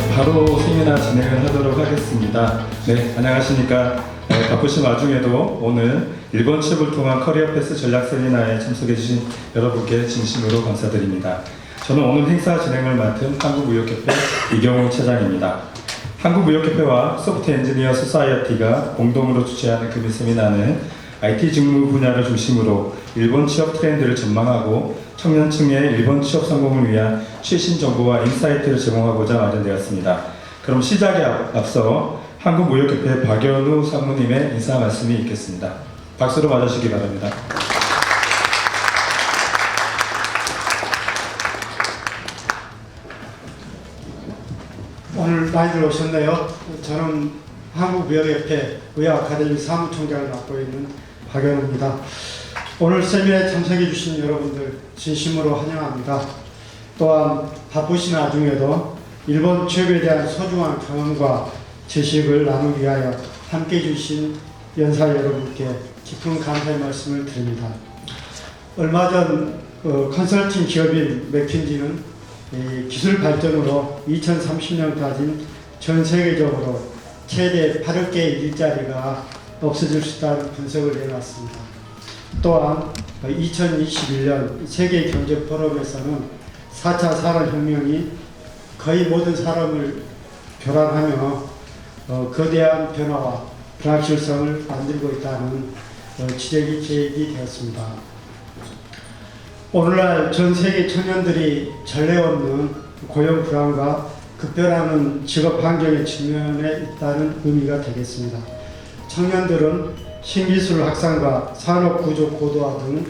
바로 세미나 진행을 하도록 하겠습니다. 네, 안녕하십니까. 바쁘신 와중에도 오늘 일본 취업을 통한 커리어 패스 전략 세미나에 참석해주신 여러분께 진심으로 감사드립니다. 저는 오늘 행사 진행을 맡은 한국무역협회 이경훈 차장입니다. 한국무역협회와 소프트 엔지니어 소사이어티가 공동으로 주최하는 금일 세미나는 IT 직무 분야를 중심으로 일본 취업 트렌드를 전망하고 청년층의 일본 취업 성공을 위한 최신 정보와 인사이트를 제공하고자 마련되었습니다. 그럼 시작에 앞서 한국무역협회 박연우 상무님의 인사 말씀이 있겠습니다. 박수로 맞아주시기 바랍니다. 오늘 많이들 오셨네요. 저는 한국무역협회 의학아카데미 사무총장을 맡고 있는 박연우입니다. 오늘 세미나에 참석해 주신 여러분들 진심으로 환영합니다. 또한 바쁘신 와중에도 일본 취업에 대한 소중한 경험과 지식을 나누기 위하여 함께해 주신 연사 여러분께 깊은 감사의 말씀을 드립니다. 얼마 전 컨설팅 기업인 맥킨지는 기술 발전으로 2030년까지 전 세계적으로 최대 8억 개의 일자리가 없어질 수 있다는 분석을 내놨습니다. 또한 2021년 세계경제포럼에서는 4차 산업혁명이 거의 모든 사람을 교란하며 거대한 변화와 불확실성을 만들고 있다는 지적이 제기이 되었습니다. 오늘날 전 세계 청년들이 전례 없는 고용 불안과 급변하는 직업 환경에 직면해 있다는 의미가 되겠습니다. 청년들은 신기술 확산과 산업 구조 고도화 등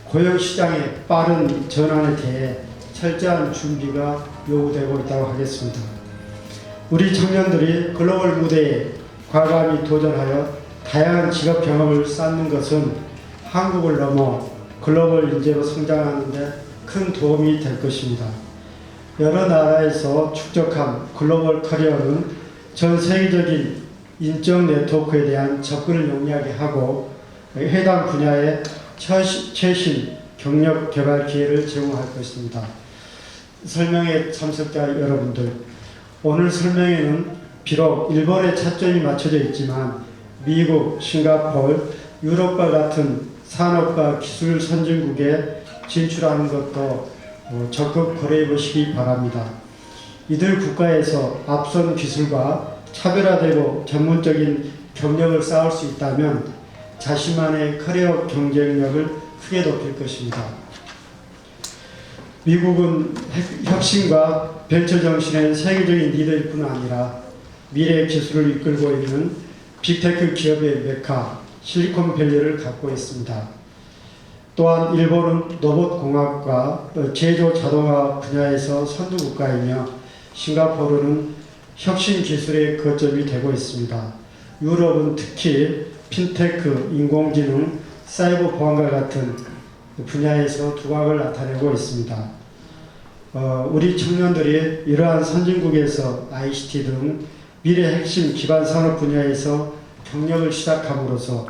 고용 시장의 빠른 전환에 대해 철저한 준비가 요구되고 있다고 하겠습니다. 우리 청년들이 글로벌 무대에 과감히 도전하여 다양한 직업 경험을 쌓는 것은 한국을 넘어 글로벌 인재로 성장하는 데 큰 도움이 될 것입니다. 여러 나라에서 축적한 글로벌 커리어는 전 세계적인 인적 네트워크에 대한 접근을 용이하게 하고 해당 분야의 최신 경력 개발 기회를 제공할 것입니다. 설명회 참석자 여러분들, 오늘 설명회는 비록 일본에 차점이 맞춰져 있지만 미국, 싱가포르, 유럽과 같은 산업과 기술 선진국에 진출하는 것도 적극 고려해 보시기 바랍니다. 이들 국가에서 앞선 기술과 차별화되고 전문적인 경력을 쌓을 수 있다면 자신만의 커리어 경쟁력을 크게 높일 것입니다. 미국은 혁신과 벤처 정신의 세계적인 리더일 뿐 아니라 미래 기술을 이끌고 있는 빅테크 기업의 메카 실리콘밸리를 갖고 있습니다. 또한 일본은 로봇공학과 제조 자동화 분야에서 선두국가이며 싱가포르는 혁신 기술의 거점이 되고 있습니다. 유럽은 특히 핀테크, 인공지능, 사이버 보안과 같은 분야에서 두각을 나타내고 있습니다. 우리 청년들이 이러한 선진국에서 ICT 등 미래 핵심 기반 산업 분야에서 경력을 시작함으로써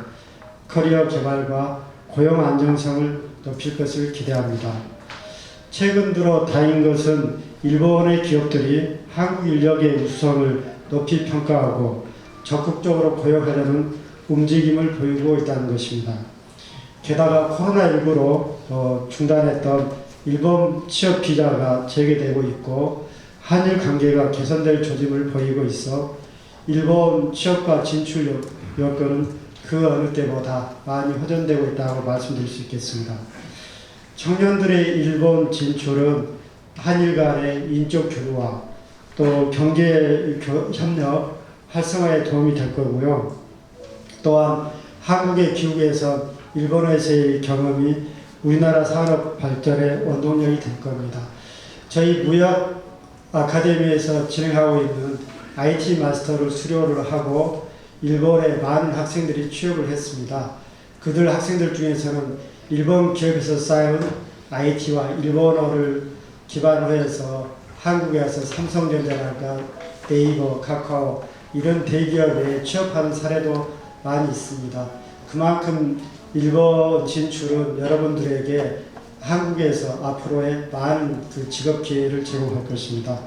커리어 개발과 고용 안정성을 높일 것을 기대합니다. 최근 들어 다행인 것은 일본의 기업들이 한국 인력의 우수성을 높이 평가하고 적극적으로 고용하려는 움직임을 보이고 있다는 것입니다. 게다가 코로나19로 중단했던 일본 취업 비자가 재개되고 있고 한일 관계가 개선될 조짐을 보이고 있어 일본 취업과 진출 여건은 그 어느 때보다 많이 호전되고 있다고 말씀드릴 수 있겠습니다. 청년들의 일본 진출은 한일 간의 인적 교류와 또 경제 협력 활성화에 도움이 될 거고요. 또한 한국의 기후에서 일본에서의 경험이 우리나라 산업 발전의 원동력이 될 겁니다. 저희 무역 아카데미에서 진행하고 있는 IT 마스터를 수료를 하고 일본에 많은 학생들이 취업을 했습니다. 그들 학생들 중에서는 일본 기업에서 쌓여온 IT와 일본어를 기반으로 해서 한국에 와서 삼성전자랄까 네이버, 카카오 이런 대기업에 취업하는 사례도 많이 있습니다. 그만큼 일본 진출은 여러분들에게 한국에서 앞으로의 많은 그 직업 기회를 제공할 것입니다.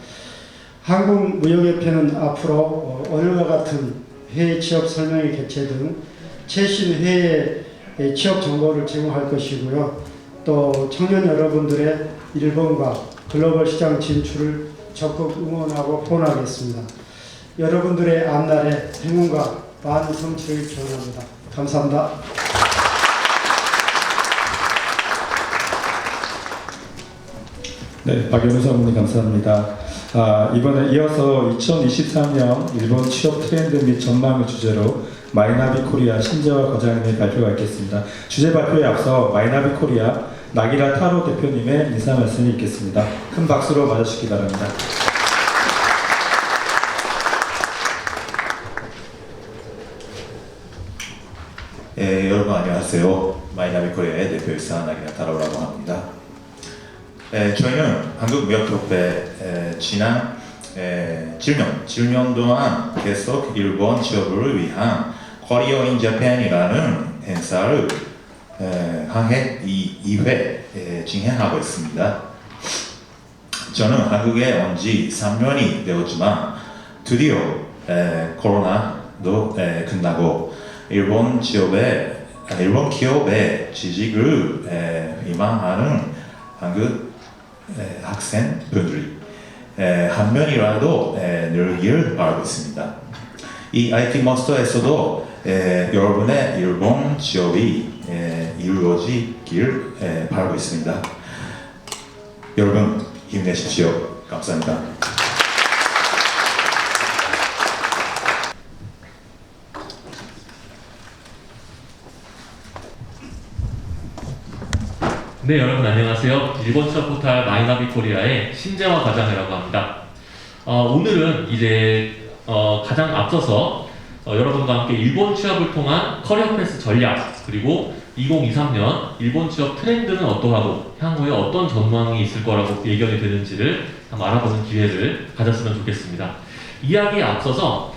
한국무역협회는 앞으로 오늘과 같은 해외 취업 설명회 개최 등 최신 해외 취업 정보를 제공할 것이고요. 또 청년 여러분들의 일본과 글로벌 시장 진출을 적극 응원하고 후원하겠습니다. 여러분들의 앞날에 행운과 많은 성취를 기원합니다. 감사합니다. 네, 박연우 사모님 감사합니다. 이번에 이어서 2023년 일본 취업 트렌드 및 전망을 주제로 마이나비 코리아 신재화 과장님의 발표가 있겠습니다. 주제 발표에 앞서 마이나비 코리아 나기라 타로 대표님의 인사 말씀이 있겠습니다. 큰 박수로 맞아주시기 바랍니다. 여러분 안녕하세요. 마이나비 코리아의 대표이사 나기라 타로라고 합니다. 저희는 한국무역협회 지난 7년 동안 계속 일본 취업을 위한 커리어 인 재팬이라는 행사를 한 해 2회 진행하고 있습니다. 저는 한국에 온 지 3년이 되었지만 드디어 코로나도 끝나고 일본 기업의 취직을 희망하는 한국 학생분들이 한 명이라도 늘길 바라고 있습니다. 이 IT 마스터에서도 여러분의 일본 취업이 이루어지길 바라고 있습니다. 여러분 힘내십시오. 감사합니다. 네, 여러분 안녕하세요. 일본 취업 포탈 마이나비 코리아의 신재화 과장이라고 합니다. 오늘은 이제 가장 앞서서 여러분과 함께 일본 취업을 통한 커리어 패스 전략 그리고 2023년 일본 취업 트렌드는 어떠하고 향후에 어떤 전망이 있을 거라고 예견이 되는지를 한번 알아보는 기회를 가졌으면 좋겠습니다. 이야기에 앞서서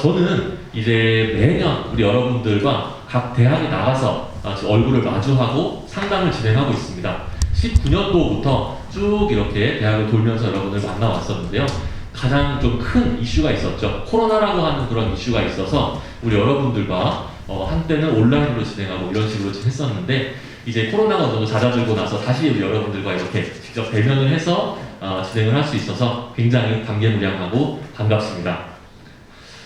저는 이제 매년 우리 여러분들과 각 대학에 나가서 얼굴을 마주하고 상담을 진행하고 있습니다. 19년도부터 쭉 이렇게 대학을 돌면서 여러분을 만나왔었는데요. 가장 좀 큰 이슈가 있었죠. 코로나라고 하는 그런 이슈가 있어서 우리 여러분들과 한때는 온라인으로 진행하고 이런 식으로 했었는데 이제 코로나가 어느 정도 잦아들고 나서 다시 우리 여러분들과 이렇게 직접 대면을 해서 진행을 할 수 있어서 굉장히 감개무량하고 반갑습니다.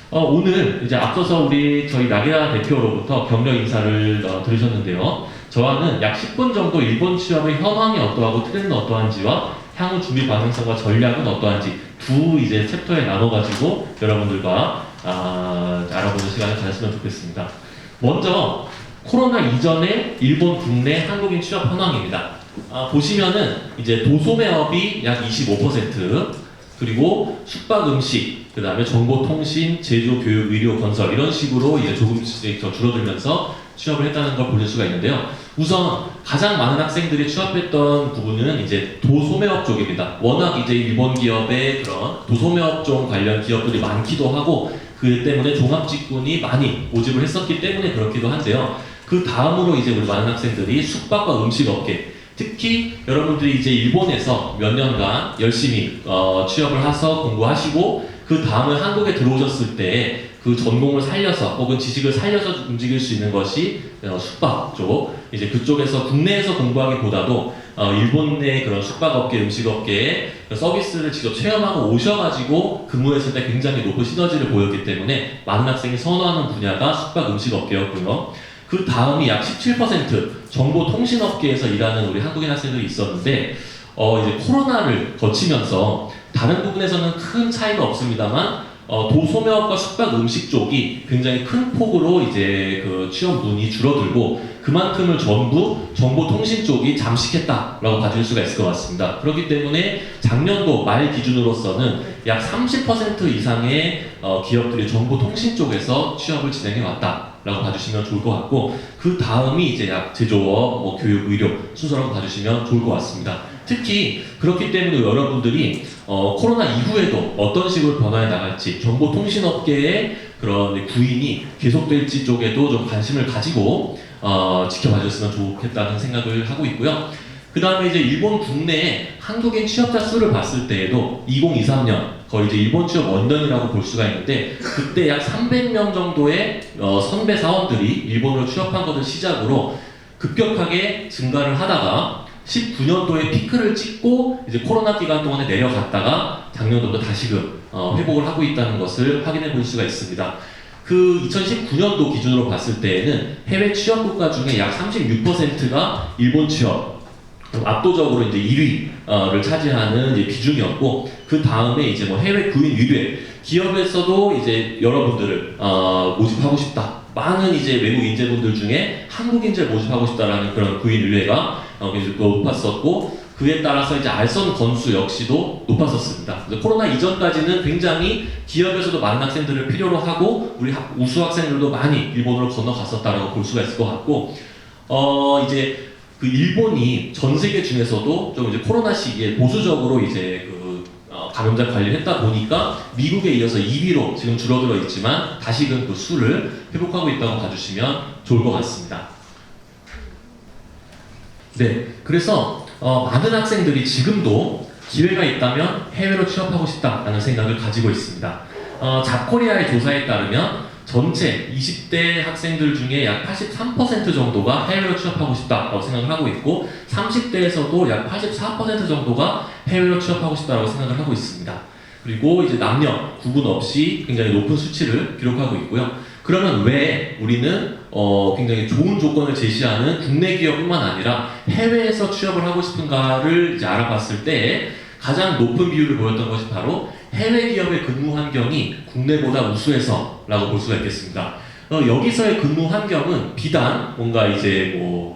오늘 이제 앞서서 저희 나기라 대표로부터 격려 인사를 들으셨는데요. 저와는 약 10분 정도 일본 취업의 현황이 어떠하고 트렌드는 어떠한지와 향후 준비 가능성과 전략은 어떠한지 두 이제 챕터에 나눠가지고 여러분들과 알아보는 시간을 가졌으면 좋겠습니다. 먼저 코로나 이전의 일본 국내 한국인 취업 현황입니다. 보시면은 이제 도소매업이 약 25%, 그리고 숙박 음식, 그 다음에 정보통신, 제조, 교육, 의료, 건설 이런 식으로 이제 조금씩 더 줄어들면서 취업을 했다는 걸 볼 수가 있는데요. 우선 가장 많은 학생들이 취업했던 부분은 이제 도소매업 쪽입니다. 워낙 이제 일본 기업의 그런 도소매업종 관련 기업들이 많기도 하고 그 때문에 종합직군이 많이 모집을 했었기 때문에 그렇기도 한데요. 그 다음으로 이제 우리 많은 학생들이 숙박과 음식업계, 특히 여러분들이 이제 일본에서 몇 년간 열심히 취업을 해서 공부하시고 그 다음에 한국에 들어오셨을 때 그 전공을 살려서 혹은 지식을 살려서 움직일 수 있는 것이 숙박 쪽, 이제 그쪽에서 국내에서 공부하기보다도 일본 내 그런 숙박업계, 음식업계에 서비스를 직접 체험하고 오셔가지고 근무했을 때 굉장히 높은 시너지를 보였기 때문에 많은 학생이 선호하는 분야가 숙박, 음식업계였고요. 그 다음이 약 17% 정보통신업계에서 일하는 우리 한국인 학생들이 있었는데 이제 코로나를 거치면서 다른 부분에서는 큰 차이가 없습니다만 도소매업과 숙박 음식 쪽이 굉장히 큰 폭으로 이제 그 취업 문이 줄어들고 그만큼을 전부 정보통신 쪽이 잠식했다라고 봐줄 수가 있을 것 같습니다. 그렇기 때문에 작년도 말 기준으로서는 약 30% 이상의 기업들이 정보통신 쪽에서 취업을 진행해 왔다라고 봐주시면 좋을 것 같고 그 다음이 이제 약 제조업, 교육, 의료 순서라고 봐주시면 좋을 것 같습니다. 특히 그렇기 때문에 여러분들이 코로나 이후에도 어떤 식으로 변화해 나갈지 정보통신업계의 그런 구인이 계속될지 쪽에도 좀 관심을 가지고 지켜봐 주셨으면 좋겠다는 생각을 하고 있고요. 그 그 다음에 이제 일본 국내에 한국인 취업자 수를 봤을 때에도 2023년 거의 이제 일본 취업 원년이라고 볼 수가 있는데 그때 약 300명 정도의 선배 사원들이 일본으로 취업한 것을 시작으로 급격하게 증가를 하다가 19년도에 피크를 찍고 이제 코로나 기간 동안에 내려갔다가 작년도부터 다시금 회복을 하고 있다는 것을 확인해 볼 수가 있습니다. 그 2019년도 기준으로 봤을 때에는 해외 취업 국가 중에 약 36%가 일본 취업, 압도적으로 이제 1위를 차지하는 이제 비중이었고, 그 다음에 이제 뭐 해외 구인 위례, 기업에서도 이제 여러분들을 모집하고 싶다. 많은 이제 외국 인재분들 중에 한국 인재를 모집하고 싶다라는 그런 구인 위례가 굉장히 높았었고, 그에 따라서 이제 알선 건수 역시도 높았었습니다. 그래서 코로나 이전까지는 굉장히 기업에서도 많은 학생들을 필요로 하고 우리 우수 학생들도 많이 일본으로 건너갔었다라고 볼 수가 있을 것 같고, 이제 그 일본이 전 세계 중에서도 좀 이제 코로나 시기에 보수적으로 이제 그 감염자 관리를 했다 보니까 미국에 이어서 2위로 지금 줄어들어 있지만 다시금 그 수를 회복하고 있다고 봐주시면 좋을 것 같습니다. 네, 그래서 많은 학생들이 지금도 기회가 있다면 해외로 취업하고 싶다라는 생각을 가지고 있습니다. 잡코리아의 조사에 따르면 전체 20대 학생들 중에 약 83% 정도가 해외로 취업하고 싶다라고 생각을 하고 있고 30대에서도 약 84% 정도가 해외로 취업하고 싶다라고 생각을 하고 있습니다. 그리고 이제 남녀 구분 없이 굉장히 높은 수치를 기록하고 있고요. 그러면 왜 우리는 굉장히 좋은 조건을 제시하는 국내 기업뿐만 아니라 해외에서 취업을 하고 싶은가를 이제 알아봤을 때 가장 높은 비율을 보였던 것이 바로 해외 기업의 근무 환경이 국내보다 우수해서라고 볼 수가 있겠습니다. 여기서의 근무 환경은 비단 뭔가 이제 뭐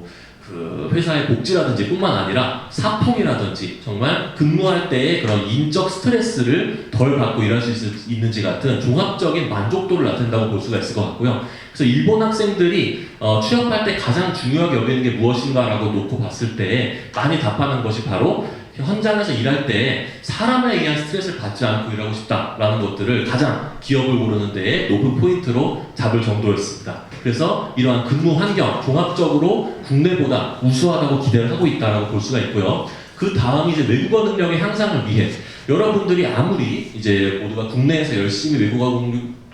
그 회사의 복지라든지 뿐만 아니라 사풍이라든지 정말 근무할 때의 그런 인적 스트레스를 덜 받고 일할 수 있는지 같은 종합적인 만족도를 나타낸다고 볼 수가 있을 것 같고요. 그래서 일본 학생들이 취업할 때 가장 중요하게 여기는 게 무엇인가라고 놓고 봤을 때 많이 답하는 것이 바로 현장에서 일할 때 사람에 의한 스트레스를 받지 않고 일하고 싶다라는 것들을 가장 기업을 고르는 데에 높은 포인트로 잡을 정도였습니다. 그래서 이러한 근무 환경, 종합적으로 국내보다 우수하다고 기대를 하고 있다고 볼 수가 있고요. 그 다음이 이제 외국어 능력의 향상을 위해 여러분들이 아무리 이제 모두가 국내에서 열심히 외국어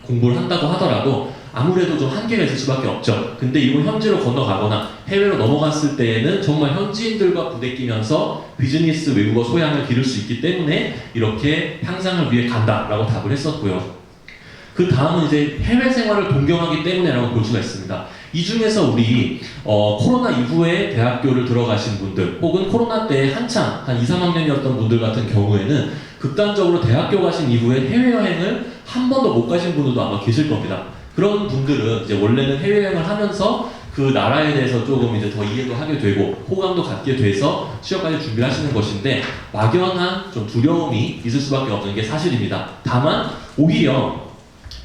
공부를 한다고 하더라도 아무래도 좀 한계가 있을 수밖에 없죠. 근데 이걸 현지로 건너가거나 해외로 넘어갔을 때에는 정말 현지인들과 부대끼면서 비즈니스 외국어 소양을 기를 수 있기 때문에 이렇게 향상을 위해 간다라고 답을 했었고요. 그 다음은 이제 해외 생활을 동경하기 때문에라고 볼 수가 있습니다. 이 중에서 우리 코로나 이후에 대학교를 들어가신 분들 혹은 코로나 때 한창 한 2, 3학년이었던 분들 같은 경우에는 극단적으로 대학교 가신 이후에 해외여행을 한 번도 못 가신 분들도 아마 계실 겁니다. 그런 분들은 이제 원래는 해외여행을 하면서 그 나라에 대해서 조금 이제 더 이해도 하게 되고 호감도 갖게 돼서 취업까지 준비를 하시는 것인데 막연한 좀 두려움이 있을 수밖에 없는 게 사실입니다. 다만 오히려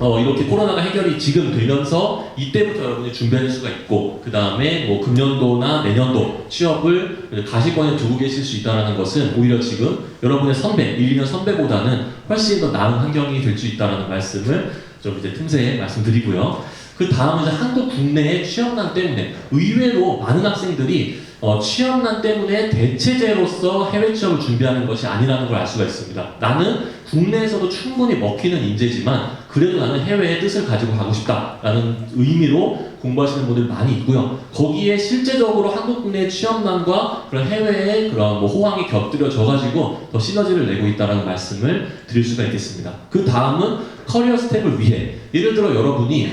이렇게 코로나가 해결이 지금 되면서 이때부터 여러분이 준비할 수가 있고 그 다음에 뭐 금년도나 내년도 취업을 가시권에 두고 계실 수 있다는 것은 오히려 지금 여러분의 선배, 1, 2년 선배보다는 훨씬 더 나은 환경이 될 수 있다는 말씀을 좀 이제 틈새에 말씀드리고요. 그 다음은 이제 한국 국내의 취업난 때문에 의외로 많은 학생들이 취업난 때문에 대체제로서 해외 취업을 준비하는 것이 아니라는 걸 알 수가 있습니다. 나는 국내에서도 충분히 먹히는 인재지만 그래도 나는 해외의 뜻을 가지고 가고 싶다라는 의미로 공부하시는 분들 많이 있고요. 거기에 실제적으로 한국 국내의 취업난과 그런 해외의 그런 뭐 호황이 곁들여져 가지고 더 시너지를 내고 있다는 말씀을 드릴 수가 있겠습니다. 그 다음은 커리어 스텝을 위해 예를 들어 여러분이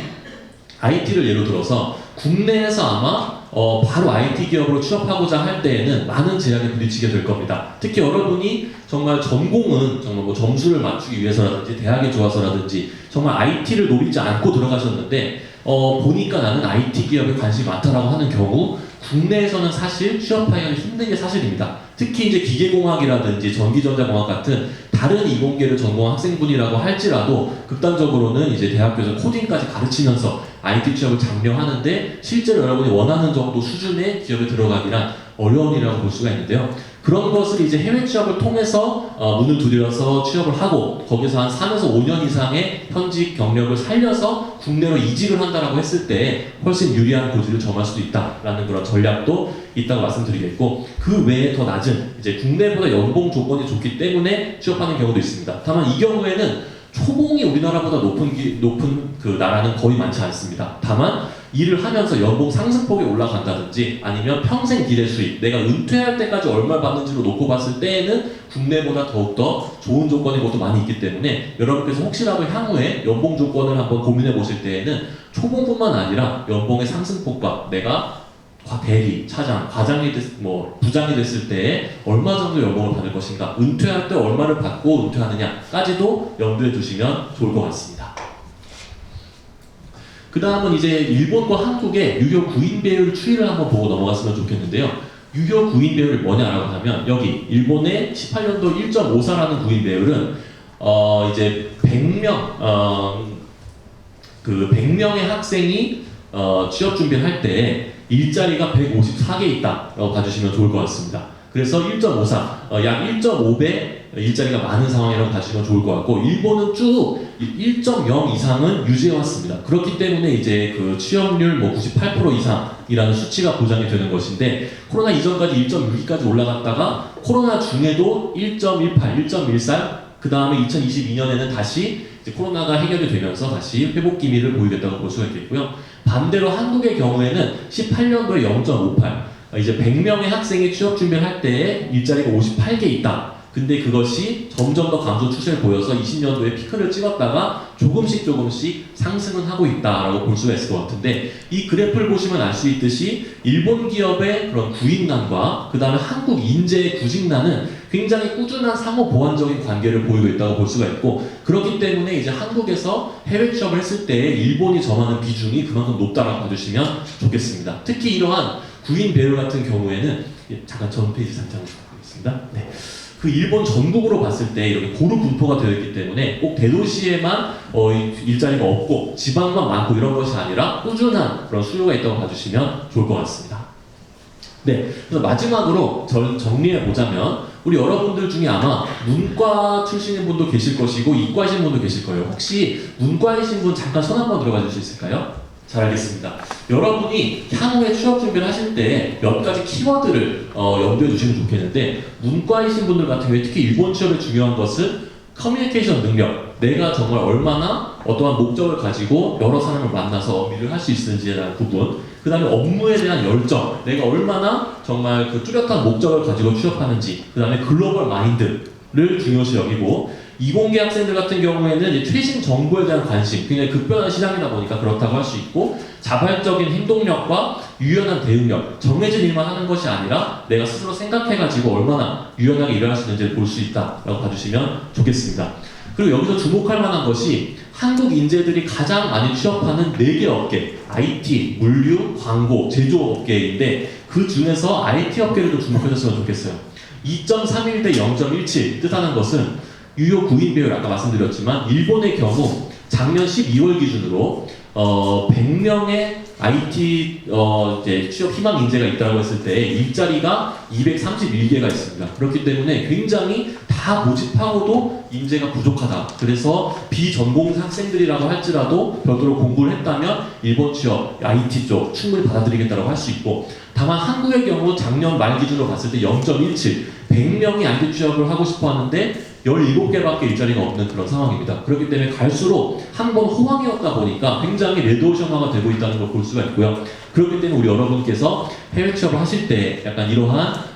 IT를 예로 들어서 국내에서 아마 바로 IT 기업으로 취업하고자 할 때에는 많은 제약에 부딪히게 될 겁니다. 특히 여러분이 정말 전공은 정말 뭐 점수를 맞추기 위해서라든지 대학에 좋아서라든지 정말 IT를 노리지 않고 들어가셨는데 보니까 나는 IT 기업에 관심이 많다라고 하는 경우 국내에서는 사실 취업하기가 힘든 게 사실입니다. 특히 이제 기계공학이라든지 전기전자공학 같은 다른 이공계를 전공한 학생분이라고 할지라도 극단적으로는 이제 대학교에서 코딩까지 가르치면서 IT 취업을 장려하는데 실제로 여러분이 원하는 정도 수준의 기업에 들어가기란 어려운 일이라고 볼 수가 있는데요. 그런 것을 이제 해외 취업을 통해서 문을 두드려서 취업을 하고 거기서 한 3에서 5년 이상의 현직 경력을 살려서 국내로 이직을 한다라고 했을 때 훨씬 유리한 고지를 정할 수도 있다라는 그런 전략도 있다고 말씀드리겠고, 그 외에 더 낮은 이제 국내보다 연봉 조건이 좋기 때문에 취업하는 경우도 있습니다. 다만 이 경우에는 초봉이 우리나라보다 높은 그 나라는 거의 많지 않습니다. 다만 일을 하면서 연봉 상승폭이 올라간다든지 아니면 평생 기대 수입, 내가 은퇴할 때까지 얼마 받는지로 놓고 봤을 때에는 국내보다 더욱더 좋은 조건이 것도 많이 있기 때문에 여러분께서 혹시라도 향후에 연봉 조건을 한번 고민해 보실 때에는 초봉뿐만 아니라 연봉의 상승폭과 내가 대리, 차장, 과장이 부장이 됐을 때 얼마 정도 연봉을 받을 것인가, 은퇴할 때 얼마를 받고 은퇴하느냐까지도 염두에 두시면 좋을 것 같습니다. 그 다음은 이제 일본과 한국의 유교 구인 배율 추이를 한번 보고 넘어갔으면 좋겠는데요. 유교 구인 배율이 뭐냐라고 하면 여기 일본의 18년도 1.54라는 구인 배율은 이제 100명의 학생이 취업 준비를 할 때 일자리가 154개 있다라고 봐주시면 좋을 것 같습니다. 그래서 1.54, 약 1.5배 일자리가 많은 상황이라고 봐주시면 좋을 것 같고, 일본은 쭉 1.0 이상은 유지해왔습니다. 그렇기 때문에 이제 그 취업률 98% 이상이라는 수치가 보장이 되는 것인데, 코로나 이전까지 1.6까지 올라갔다가 코로나 중에도 1.18, 1.14, 그 다음에 2022년에는 다시 이제 코로나가 해결이 되면서 다시 회복 기미를 보이겠다고 볼 수가 있겠고요. 반대로 한국의 경우에는 18년도에 0.58, 이제 100명의 학생이 취업 준비를 할 때 일자리가 58개 있다. 근데 그것이 점점 더 감소 추세를 보여서 20년도에 피크를 찍었다가 조금씩 상승은 하고 있다라고 볼 수가 있을 것 같은데, 이 그래프를 보시면 알 수 있듯이 일본 기업의 그런 구인난과 그 다음에 한국 인재의 구직난은 굉장히 꾸준한 상호 보완적인 관계를 보이고 있다고 볼 수가 있고, 그렇기 때문에 이제 한국에서 해외 취업을 했을 때 일본이 점하는 비중이 그만큼 높다라고 봐주시면 좋겠습니다. 특히 이러한 구인 배열 같은 경우에는 잠깐 전 페이지 잠깐 보겠습니다. 네. 그 일본 전국으로 봤을 때 이렇게 고루 분포가 되어 있기 때문에 꼭 대도시에만 일자리가 없고 지방만 많고 이런 것이 아니라 꾸준한 그런 수요가 있다고 봐주시면 좋을 것 같습니다. 네, 그래서 마지막으로 정리해 보자면 우리 여러분들 중에 아마 문과 출신인 분도 계실 것이고 이과이신 분도 계실 거예요. 혹시 문과이신 분 잠깐 손 한번 들어봐 주실 수 있을까요? 잘 알겠습니다. 여러분이 향후에 취업 준비를 하실 때 몇 가지 키워드를 염두에 두시면 좋겠는데, 문과이신 분들 같은 경우에 특히 일본 취업에 중요한 것은 커뮤니케이션 능력, 내가 정말 얼마나 어떠한 목적을 가지고 여러 사람을 만나서 일을 할 수 있는지에 대한 부분, 그 다음에 업무에 대한 열정, 내가 얼마나 정말 그 뚜렷한 목적을 가지고 취업하는지, 그 다음에 글로벌 마인드를 중요시 여기고, 이공계 학생들 같은 경우에는 이제 최신 정보에 대한 관심, 굉장히 급변한 시장이다 보니까 그렇다고 할 수 있고, 자발적인 행동력과 유연한 대응력, 정해진 일만 하는 것이 아니라 내가 스스로 생각해가지고 얼마나 유연하게 일을 할 수 있는지를 볼 수 있다라고 봐주시면 좋겠습니다. 그리고 여기서 주목할 만한 것이 한국 인재들이 가장 많이 취업하는 4개 업계, IT, 물류, 광고, 제조업계인데 그 중에서 IT 업계를 좀 주목해줬으면 좋겠어요. 2.31 대 0.17 뜻하는 것은 유효 구인 배율 아까 말씀드렸지만 일본의 경우 작년 12월 기준으로 100명의 IT 이제 취업 희망 인재가 있다고 했을 때 일자리가 231개가 있습니다. 그렇기 때문에 굉장히 다 모집하고도 인재가 부족하다. 그래서 비전공 학생들이라고 할지라도 별도로 공부를 했다면 일본 취업, IT 쪽 충분히 받아들이겠다고 할 수 있고, 다만 한국의 경우 작년 말 기준으로 봤을 때 0.17, 100명이 IT 취업을 하고 싶어 하는데 17개밖에 일자리가 없는 그런 상황입니다. 그렇기 때문에 갈수록 한 번 호황이었다 보니까 굉장히 레드오션화가 되고 있다는 걸 볼 수가 있고요. 그렇기 때문에 우리 여러분께서 해외 취업을 하실 때 약간 이러한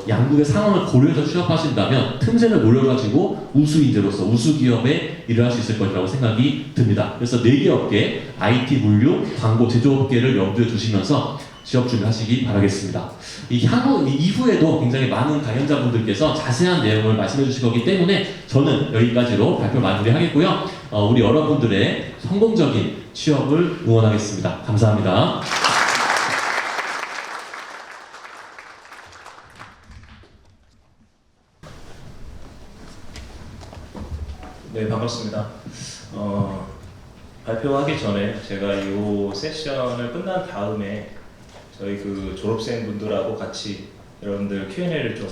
양국의 상황을 고려해서 취업하신다면 틈새를 노려가지고 우수 인재로서 우수 기업에 일을 할 수 있을 것이라고 생각이 듭니다. 그래서 4개 업계, IT, 물류, 광고, 제조업계를 염두에 두시면서 취업 준비하시기 바라겠습니다. 이후에도 굉장히 많은 강연자분들께서 자세한 내용을 말씀해 주실 거기 때문에 저는 여기까지로 발표 마무리하겠고요. 우리 여러분들의 성공적인 취업을 응원하겠습니다. 감사합니다. 네, 반갑습니다. 발표하기 전에 제가 이 세션을 끝난 다음에 저희 그 졸업생 분들하고 같이 여러분들 Q&A를 좀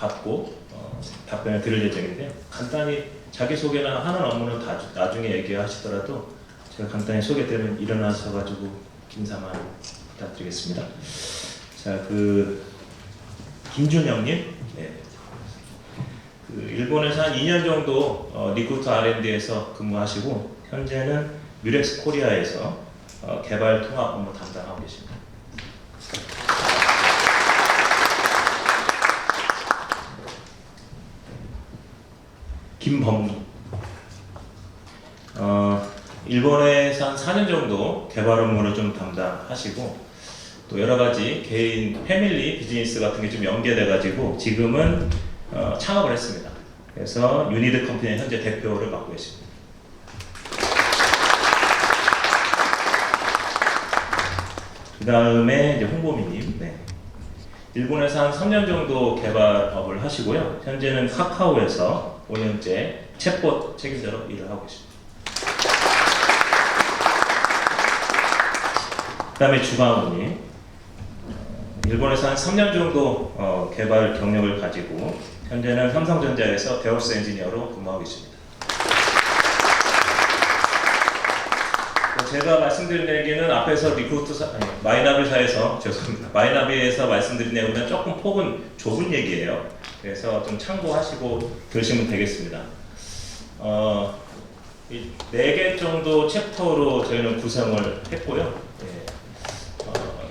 받고 답변을 드릴 예정인데요. 간단히 자기소개나 하는 업무는 나중에 얘기하시더라도 제가 간단히 소개되면 일어나셔가지고 인사만 부탁드리겠습니다. 자, 김준영님, 네. 일본에서 한 2년 정도 리쿠트 R&D에서 근무하시고 현재는 뮤렉스 코리아에서 개발 통합 업무 담당하고 계십니다. 김범기, 일본에서 한 4년 정도 개발 업무를 좀 담당하시고 또 여러 가지 개인 패밀리 비즈니스 같은 게 좀 연계돼 가지고 지금은 창업을 했습니다. 그래서 유니드 컴퍼니의 현재 대표를 맡고 계십니다. 그 다음에 이제 홍보미님, 네. 일본에서 한 3년 정도 개발업을 하시고요. 현재는 카카오에서 5년째 챗봇 책임자로 일을 하고 계십니다. 그 다음에 주광우님, 일본에서 한 3년 정도 개발 경력을 가지고 현재는 삼성전자에서 데옵스 엔지니어로 근무하고 계십니다. 제가 말씀드린 얘기는 앞에서 마이나비사에서 죄송합니다. 마이나비에서 말씀드린 내용보다 조금 폭은 좁은 얘기예요. 그래서 좀 참고하시고 들으시면 되겠습니다. 4개 정도 챕터로 저희는 구성을 했고요.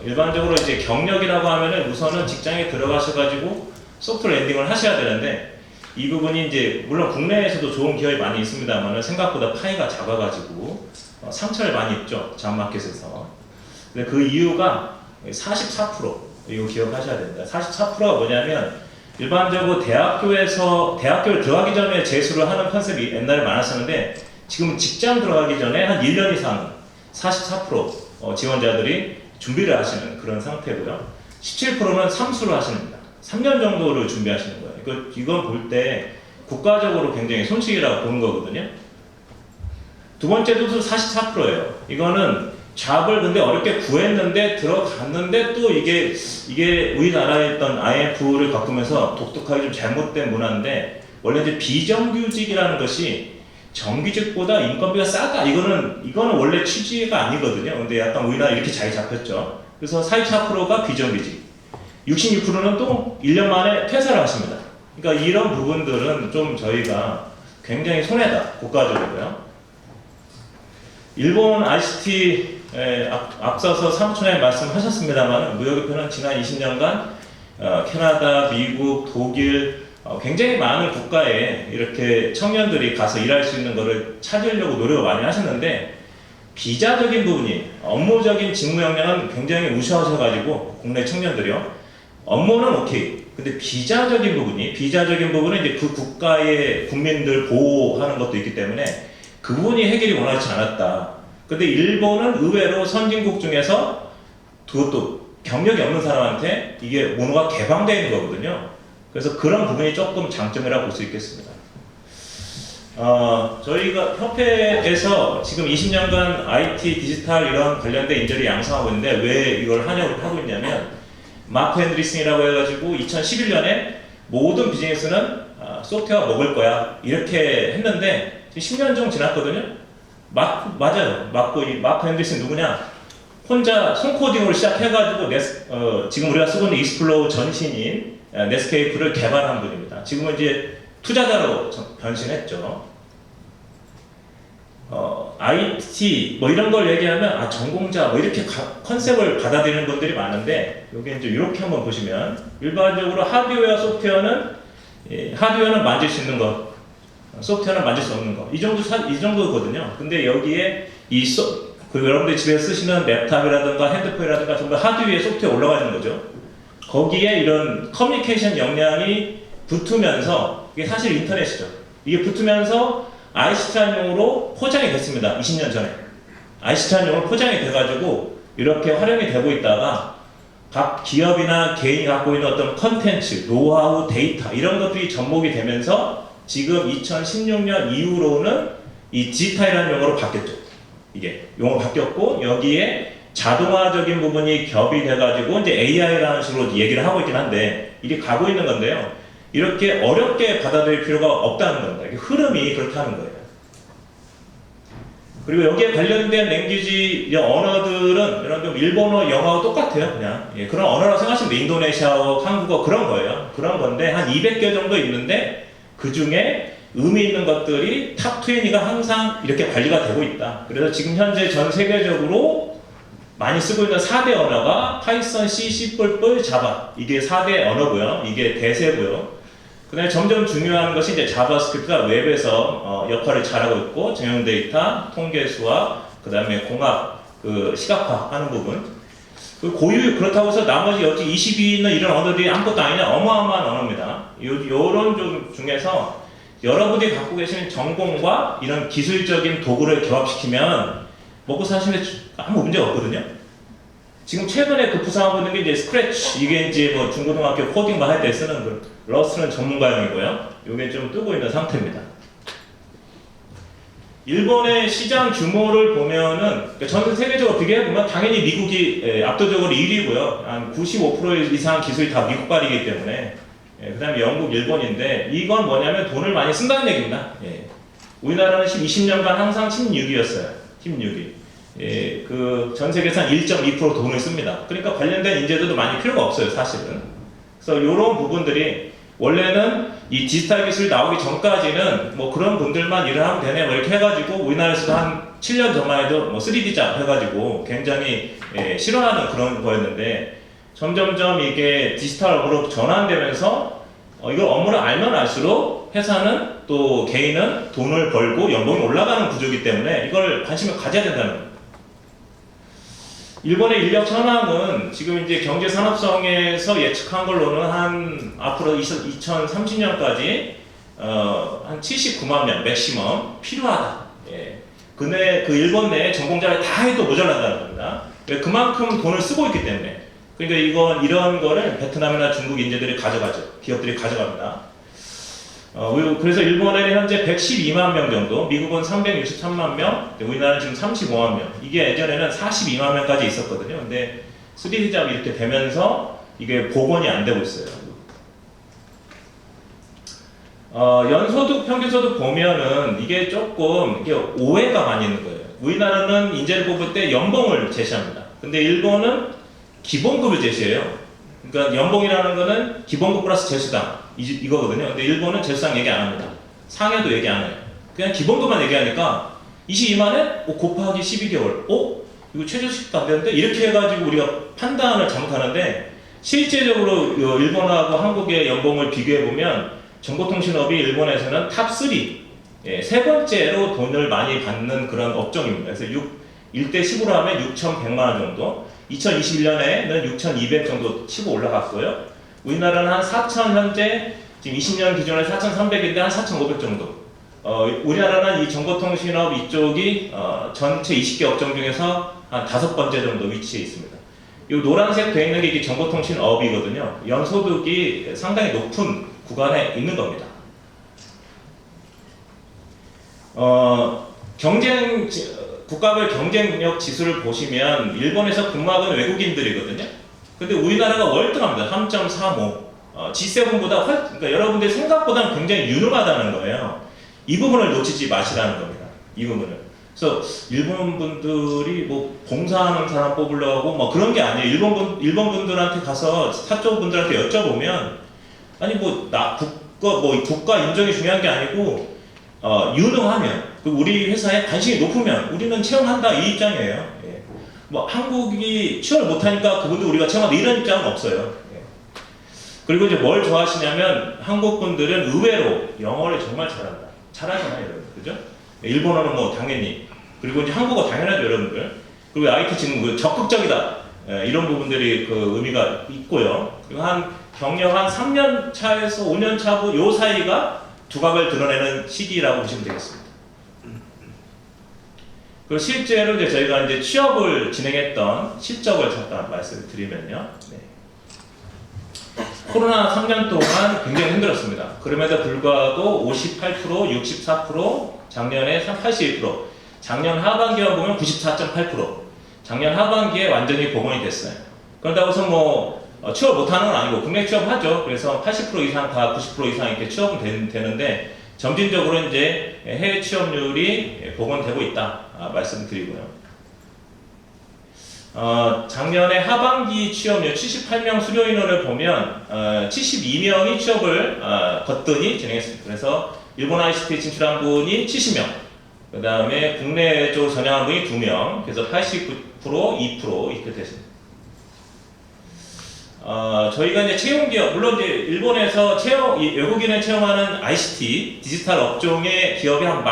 일반적으로 이제 경력이라고 하면은 우선은 직장에 들어가셔가지고 소프트웨어 랜딩을 하셔야 되는데 이 부분이 이제 물론 국내에서도 좋은 기업이 많이 있습니다만은 생각보다 파이가 작아가지고 상처를 많이 입죠. 잡마켓에서. 근데 그 이유가 44% 이거 기억하셔야 됩니다. 44%가 뭐냐면 일반적으로 대학교를 들어가기 전에 재수를 하는 컨셉이 옛날에 많았었는데 지금 직장 들어가기 전에 한 1년 이상 44% 지원자들이 준비를 하시는 그런 상태고요. 17%는 삼수를 하십니다. 3년 정도를 준비하시는 거예요. 이건 볼 때 국가적으로 굉장히 손실이라고 보는 거거든요. 두 번째도 44%예요. 이거는 잡을 근데 어렵게 구했는데 들어갔는데 또 이게 우리나라에 있던 IMF를 겪으면서 독특하게 좀 잘못된 문화인데 원래 이제 비정규직이라는 것이 정규직보다 인건비가 싸다. 이거는 원래 취지가 아니거든요. 근데 약간 우리나라 이렇게 잘 잡혔죠. 그래서 44%가 비정규직, 66%는 또 1년 만에 퇴사를 하십니다. 그러니까 이런 부분들은 좀 저희가 굉장히 손해다, 국가적으로요. 일본 ICT에 앞서서 사무총장님 말씀하셨습니다만 무역협회는 지난 20년간 캐나다, 미국, 독일 굉장히 많은 국가에 이렇게 청년들이 가서 일할 수 있는 것을 찾으려고 노력을 많이 하셨는데 비자적인 부분이 업무적인 직무 역량은 굉장히 우수하셔가지고 국내 청년들이요. 업무는 오케이. 근데 비자적인 부분은 이제 그 국가의 국민들 보호하는 것도 있기 때문에 그 부분이 해결이 원활치 않았다. 근데 일본은 의외로 선진국 중에서 그것도 경력이 없는 사람한테 이게 문화가 개방되어 있는 거거든요. 그래서 그런 부분이 조금 장점이라고 볼 수 있겠습니다. 저희가 협회에서 지금 20년간 IT, 디지털 이런 관련된 인재를 양성하고 있는데 왜 이걸 하고 있냐면 마크 앤드리슨이라고 해가지고 2011년에 모든 비즈니스는 소프트웨어가 먹을 거야 이렇게 했는데 지금 10년 정도 지났거든요. 맞아요. 마크 앤드리슨 누구냐? 혼자 손코딩으로 시작해가지고 지금 우리가 쓰고 있는 익스플로우 전신인 넷스케이프를 개발한 분입니다. 지금은 이제 투자자로 변신했죠. IT 뭐 이런 걸 얘기하면 전공자 뭐 이렇게 컨셉을 받아들이는 분들이 많은데 여기 이제 이렇게 한번 보시면 일반적으로 하드웨어, 소프트웨어는 하드웨어는 만질 수 있는 것, 소프트웨어는 만질 수 없는 것 이 정도거든요. 근데 여기에 여러분들이 집에 쓰시는 랩탑이라든가 핸드폰이라든가 전부 하드 위에 소프트웨어 올라가는 거죠. 거기에 이런 커뮤니케이션 역량이 붙으면서 이게 사실 인터넷이죠. 이게 붙으면서 ICT한용으로 포장이 됐습니다. 20년 전에 ICT한용으로 포장이 돼가지고 이렇게 활용이 되고 있다가 각 기업이나 개인이 갖고 있는 어떤 컨텐츠, 노하우, 데이터 이런 것들이 접목이 되면서 지금 2016년 이후로는 이 디지털이라는 용어로 바뀌었죠. 이게 용어로 바뀌었고 여기에 자동화적인 부분이 겹이 돼가지고 이제 AI라는 식으로 얘기를 하고 있긴 한데 이게 가고 있는 건데요. 이렇게 어렵게 받아들일 필요가 없다는 겁니다. 이게 흐름이 그렇다는 거예요. 그리고 여기에 관련된 랭귀지 언어들은 여러분 일본어, 영어하고 똑같아요. 그냥 그런 언어라고 생각하시면 돼요. 인도네시아어, 한국어 그런 거예요. 그런 건데 한 200개 정도 있는데 그 중에 의미 있는 것들이 탑 20가 항상 이렇게 관리가 되고 있다. 그래서 지금 현재 전 세계적으로 많이 쓰고 있는 4대 언어가 파이썬, C, C++, 자바 이게 4대 언어고요. 이게 대세고요. 그 다음에 점점 중요한 것이 이제 자바스크립트가 웹에서 역할을 잘하고 있고 정형 데이터, 통계 수학, 그 다음에 공학, 시각화하는 부분. 그 고유 그렇다고 해서 나머지 여기 22 있는 이런 언어들이 아무것도 아니냐 어마어마한 언어입니다. 요런 좀 중에서 여러분이 갖고 계신 전공과 이런 기술적인 도구를 결합시키면 먹고 사시는 데 아무 문제가 없거든요. 지금 최근에 그 부상하고 있는 게 이제 스크래치, 이게 이제 뭐 중고등학교 코딩만 할 때 쓰는 그 러스트는 전문가용이고요. 이게 좀 뜨고 있는 상태입니다. 일본의 시장 규모를 보면은 전 세계적으로 비교해 보면 당연히 미국이 압도적으로 1위고요. 한 95% 이상 기술이 다 미국발이기 때문에 그다음에 영국, 일본인데 이건 뭐냐면 돈을 많이 쓴다는 얘기입니다. 우리나라는 20년간 항상 16위였어요. 16위. 그 전 세계에서 한 1.2% 돈을 씁니다. 그러니까 관련된 인재들도 많이 필요가 없어요, 사실은. 그래서 이런 부분들이 원래는 이 디지털 기술이 나오기 전까지는 뭐 그런 분들만 일을 하면 되네 뭐 이렇게 해가지고 우리나라에서도 한 7년 전만 해도 뭐 3D 잡 해가지고 굉장히 싫어하는 그런 거였는데 점점점 이게 디지털업으로 전환되면서 이걸 업무를 알면 알수록 회사는 또 개인은 돈을 벌고 연봉이 올라가는 구조이기 때문에 이걸 관심을 가져야 된다는 거예요. 일본의 인력 현황은 지금 이제 경제 산업성에서 예측한 걸로는 한 앞으로 2030년까지 한 79만 명 맥시멈 필요하다. 근데 그 일본 내 전공자를 다 해도 모자란다는 겁니다. 그만큼 돈을 쓰고 있기 때문에. 그러니까 이런 거를 베트남이나 중국 인재들이 가져가죠. 기업들이 가져갑니다. 그래서 일본에는 현재 112만 명 정도, 미국은 363만 명, 우리나라는 지금 35만 명. 이게 예전에는 42만 명까지 있었거든요. 근데 3D 잡이 이렇게 되면서 이게 복원이 안 되고 있어요. 연소득, 평균소득 보면은 이게 조금 이게 오해가 많이 있는 거예요. 우리나라는 인재를 뽑을 때 연봉을 제시합니다. 근데 일본은 기본급을 제시해요. 그러니까 연봉이라는 거는 기본급 플러스 재수당 이거거든요. 근데 일본은 재수당 얘기 안 합니다. 상여도 얘기 안 해요. 그냥 기본급만 얘기하니까 22만에 곱하기 12개월. 이거 최저시급도 안 되는데 이렇게 해가지고 우리가 판단을 잘못하는데 실제적으로 일본하고 한국의 연봉을 비교해 보면 정보통신업이 일본에서는 탑3 세 번째로 돈을 많이 받는 그런 업종입니다. 그래서 1대 10으로 하면 6,100만 원 정도. 2021년에는 6,200 정도 치고 올라갔고요. 우리나라는 한 4,000 현재 지금 20년 기준으로 4,300인데 한 4,500 정도. 우리나라는 이 정보통신업 이쪽이 전체 20개 업종 중에서 한 5번째 정도 위치해 있습니다. 이 노란색 되어 있는 게 이게 정보통신업이거든요. 연소득이 상당히 높은 구간에 있는 겁니다. 국가별 경쟁력 지수를 보시면 일본에서 근무하는 외국인들이거든요. 근데 우리나라가 월등합니다. 3.35. G7보다 그러니까 여러분들 생각보다는 굉장히 유능하다는 거예요. 이 부분을 놓치지 마시라는 겁니다. 이 부분을. 그래서 일본 분들이 뭐 봉사하는 사람 뽑으려고 뭐 그런 게 아니에요. 일본 분들한테 가서 사적 분들한테 여쭤보면 아니 국가 인정이 중요한 게 아니고 유능하면 우리 회사에 관심이 높으면 우리는 채용한다 이 입장이에요. 뭐 한국이 취업을 못하니까 그분들 우리가 채용한다 이런 입장은 없어요. 그리고 이제 뭘 좋아하시냐면 한국 분들은 의외로 영어를 정말 잘한다. 잘하잖아요, 여러분, 그죠? 일본어는 뭐 당연히 그리고 이제 한국어 당연하죠, 여러분들. 그리고 IT 지금 적극적이다 이런 부분들이 그 의미가 있고요. 그리고 경력 한 3년 차에서 5년 차부 요 사이가 두각을 드러내는 시기라고 보시면 되겠습니다. 그리고 실제로 이제 저희가 이제 취업을 진행했던 실적을 잠깐 말씀을 드리면요. 코로나 3년 동안 굉장히 힘들었습니다. 그럼에도 불구하고 58%, 64%, 작년에 81%, 작년 하반기와 보면 94.8%, 작년 하반기에 완전히 복원이 됐어요. 그렇다고 해서 뭐 취업 못하는 건 아니고 국내 취업하죠. 그래서 80% 이상 다 90% 이상 이렇게 취업은 되는데 점진적으로 이제 해외 취업률이 복원되고 있다 말씀드리고요. 작년에 하반기 취업률 78명 수료 인원을 보면 72명이 취업을 거뜬히 진행했습니다. 그래서 일본 ICT 진출한 분이 70명, 그 다음에 국내 쪽으로 전향한 분이 2명, 그래서 89%, 2% 이렇게 됐습니다. 저희가 이제 채용 기업, 물론 이제 일본에서 외국인을 채용하는 ICT 디지털 업종의 기업이 한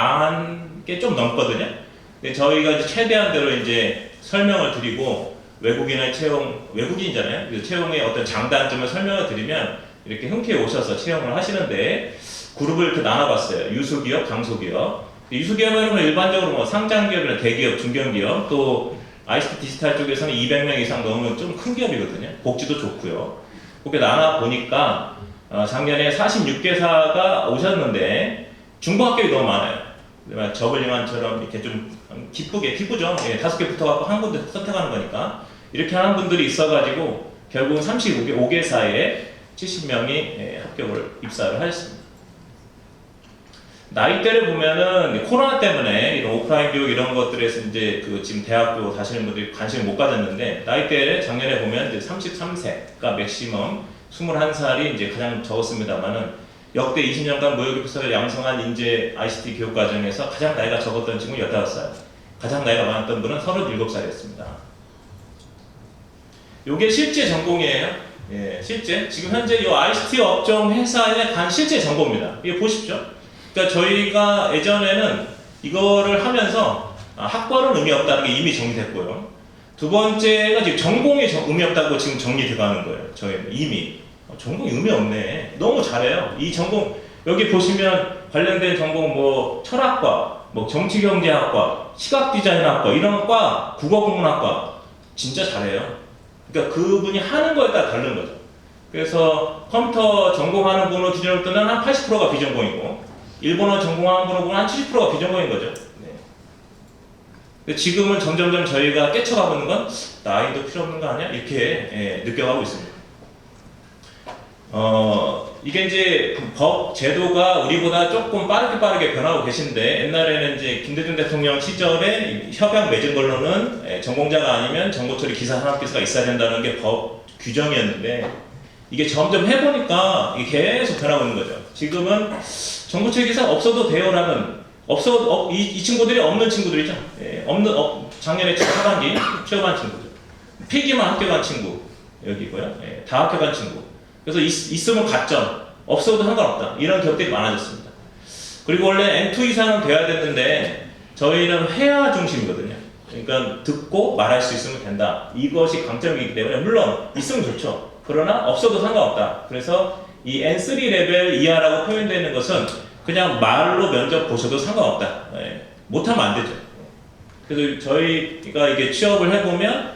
10,000개 좀 넘거든요. 근데 저희가 이제 최대한대로 이제 설명을 드리고 외국인이잖아요. 그 채용의 어떤 장단점을 설명을 드리면 이렇게 흔쾌히 오셔서 채용을 하시는데 그룹을 이렇게 나눠봤어요. 유수기업, 강소기업. 유수기업은 일반적으로 뭐 상장기업이나 대기업, 중견기업, 또 ICT 디지털 쪽에서는 200명 이상 넘으면 좀 큰 기업이거든요. 복지도 좋고요. 그렇게 나눠 보니까 작년에 46개사가 오셨는데 중고학교가 너무 많아요. 저글링한처럼 이렇게 좀 기쁘죠. 5개 붙어갖고 한 군데 선택하는 거니까 이렇게 하는 분들이 있어가지고 결국은 35개사에 70명이 합격을 입사를 하셨습니다. 나이대를 보면은 코로나 때문에 이런 오프라인 교육 이런 것들에서 이제 지금 대학교 다니시는 분들이 관심을 못 가졌는데 나이대를 작년에 보면 이제 33세가 맥시멈 21살이 이제 가장 적었습니다만은 역대 20년간 무역교육서를 양성한 인재 ICT 교육 과정에서 가장 나이가 적었던 친구는 18살, 가장 나이가 많았던 분은 37살이었습니다. 이게 실제 전공이에요. 예, 실제 지금 현재 이 ICT 업종 회사에 간 실제 전공입니다. 이거 보십시오. 그러니까 저희가 예전에는 이거를 하면서 학벌은 의미 없다는 게 이미 정리됐고요. 두 번째가 지금 전공이 의미 없다고 지금 정리돼가는 거예요. 저희는 이미 전공이 의미 없네. 너무 잘해요. 이 전공 여기 보시면 관련된 전공 뭐 철학과, 뭐 정치경제학과, 시각디자인학과 이런 과, 국어국문학과 진짜 잘해요. 그러니까 그분이 하는 거에 따라 다른 거죠. 그래서 컴퓨터 전공하는 분을 기준으로 뜨면 한 80%가 비전공이고 일본어 전공하는 분은 한 70%가 비전공인 거죠. 네. 근데 지금은 점점점 저희가 깨쳐가고 있는 건 나이도 필요 없는 거 아니야? 이렇게 느껴가고 있습니다. 이게 이제 법 제도가 우리보다 조금 빠르게 변하고 계신데 옛날에는 이제 김대중 대통령 시절에 협약 맺은 걸로는 전공자가 아니면 정보처리 기사 산업기사가 있어야 된다는 게 법 규정이었는데 이게 점점 해보니까 이게 계속 변하고 있는 거죠. 지금은 정보처리 기사 없어도 돼요라는 이 친구들이 없는 친구들이죠. 작년에 하반기 취업한 친구죠. 필기만 합격한 친구 여기고요. 다 합격한 친구. 그래서 있으면 가점, 없어도 상관없다. 이런 기업들이 많아졌습니다. 그리고 원래 N2 이상은 돼야 되는데 저희는 회화 중심이거든요. 그러니까 듣고 말할 수 있으면 된다. 이것이 강점이기 때문에 물론 있으면 좋죠. 그러나 없어도 상관없다. 그래서 이 N3 레벨 이하라고 표현되는 것은 그냥 말로 면접 보셔도 상관없다. 못하면 안 되죠. 그래서 저희가 이게 취업을 해보면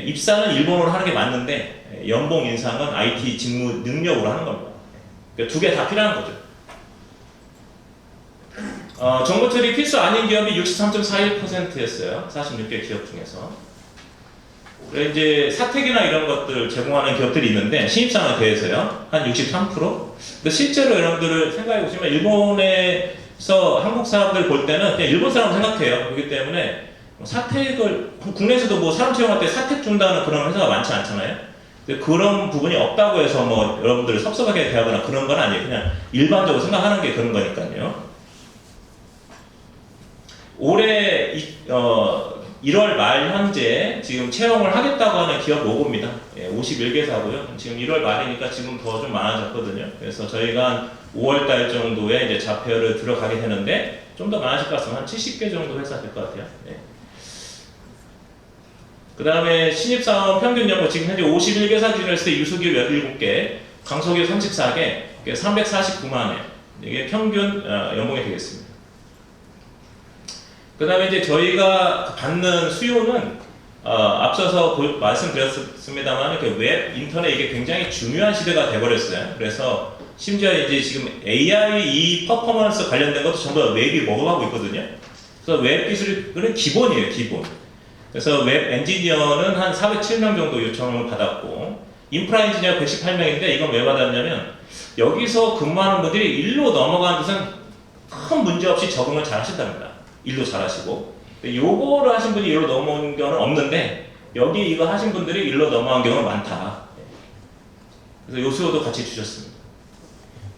입사는 일본어로 하는 게 맞는데 연봉 인상은 IT 직무 능력으로 하는 겁니다. 그러니까 두 개 다 필요한 거죠. 정보처리 필수 아닌 기업이 63.41%였어요. 46개 기업 중에서. 그리고 이제 사택이나 이런 것들 제공하는 기업들이 있는데 신입사원에 대해서요. 한 63%? 근데 실제로 여러분들을 생각해 보시면 일본에서 한국 사람들 볼 때는 그냥 일본 사람 생각해요. 그렇기 때문에 사택을 국내에서도 뭐 사람 채용할 때 사택 준다는 그런 회사가 많지 않잖아요. 그런 부분이 없다고 해서 뭐 여러분들을 섭섭하게 대하거나 그런 건 아니에요. 그냥 일반적으로 생각하는 게 그런 거니까요. 올해 1월 말 현재 지금 채용을 하겠다고 하는 기업 로고입니다. 51개사고요. 지금 1월 말이니까 지금 더 좀 많아졌거든요. 그래서 저희가 5월 달 정도에 이제 자폐를 들어가게 되는데 좀 더 많아질 것 같으면 한 70개 정도 회사 될 것 같아요. 네. 그 다음에 신입사원 평균 연봉 지금 현재 51개사 기준으로 했을 때 유수기업 17개, 강소기업 34개, 349만 원. 이게 평균 연봉이 되겠습니다. 그 다음에 이제 저희가 받는 수요는 앞서서 말씀드렸습니다만 웹, 인터넷 이게 굉장히 중요한 시대가 돼버렸어요. 그래서 심지어 이제 지금 AI 이 퍼포먼스 관련된 것도 전부 웹이 먹어가고 있거든요. 그래서 웹 기술은 기본이에요, 기본. 그래서 웹 엔지니어는 한 407명 정도 요청을 받았고 인프라 인지니어 118명인데 이건 왜 받았냐면 여기서 근무하는 분들이 일로 넘어가는 데는 큰 문제 없이 적응을 잘 하신답니다. 일도 잘 하시고. 요거를 하신 분이 일로 넘어온 경우는 없는데 여기 이거 하신 분들이 일로 넘어간 경우는 많다. 그래서 요 수요도 같이 주셨습니다.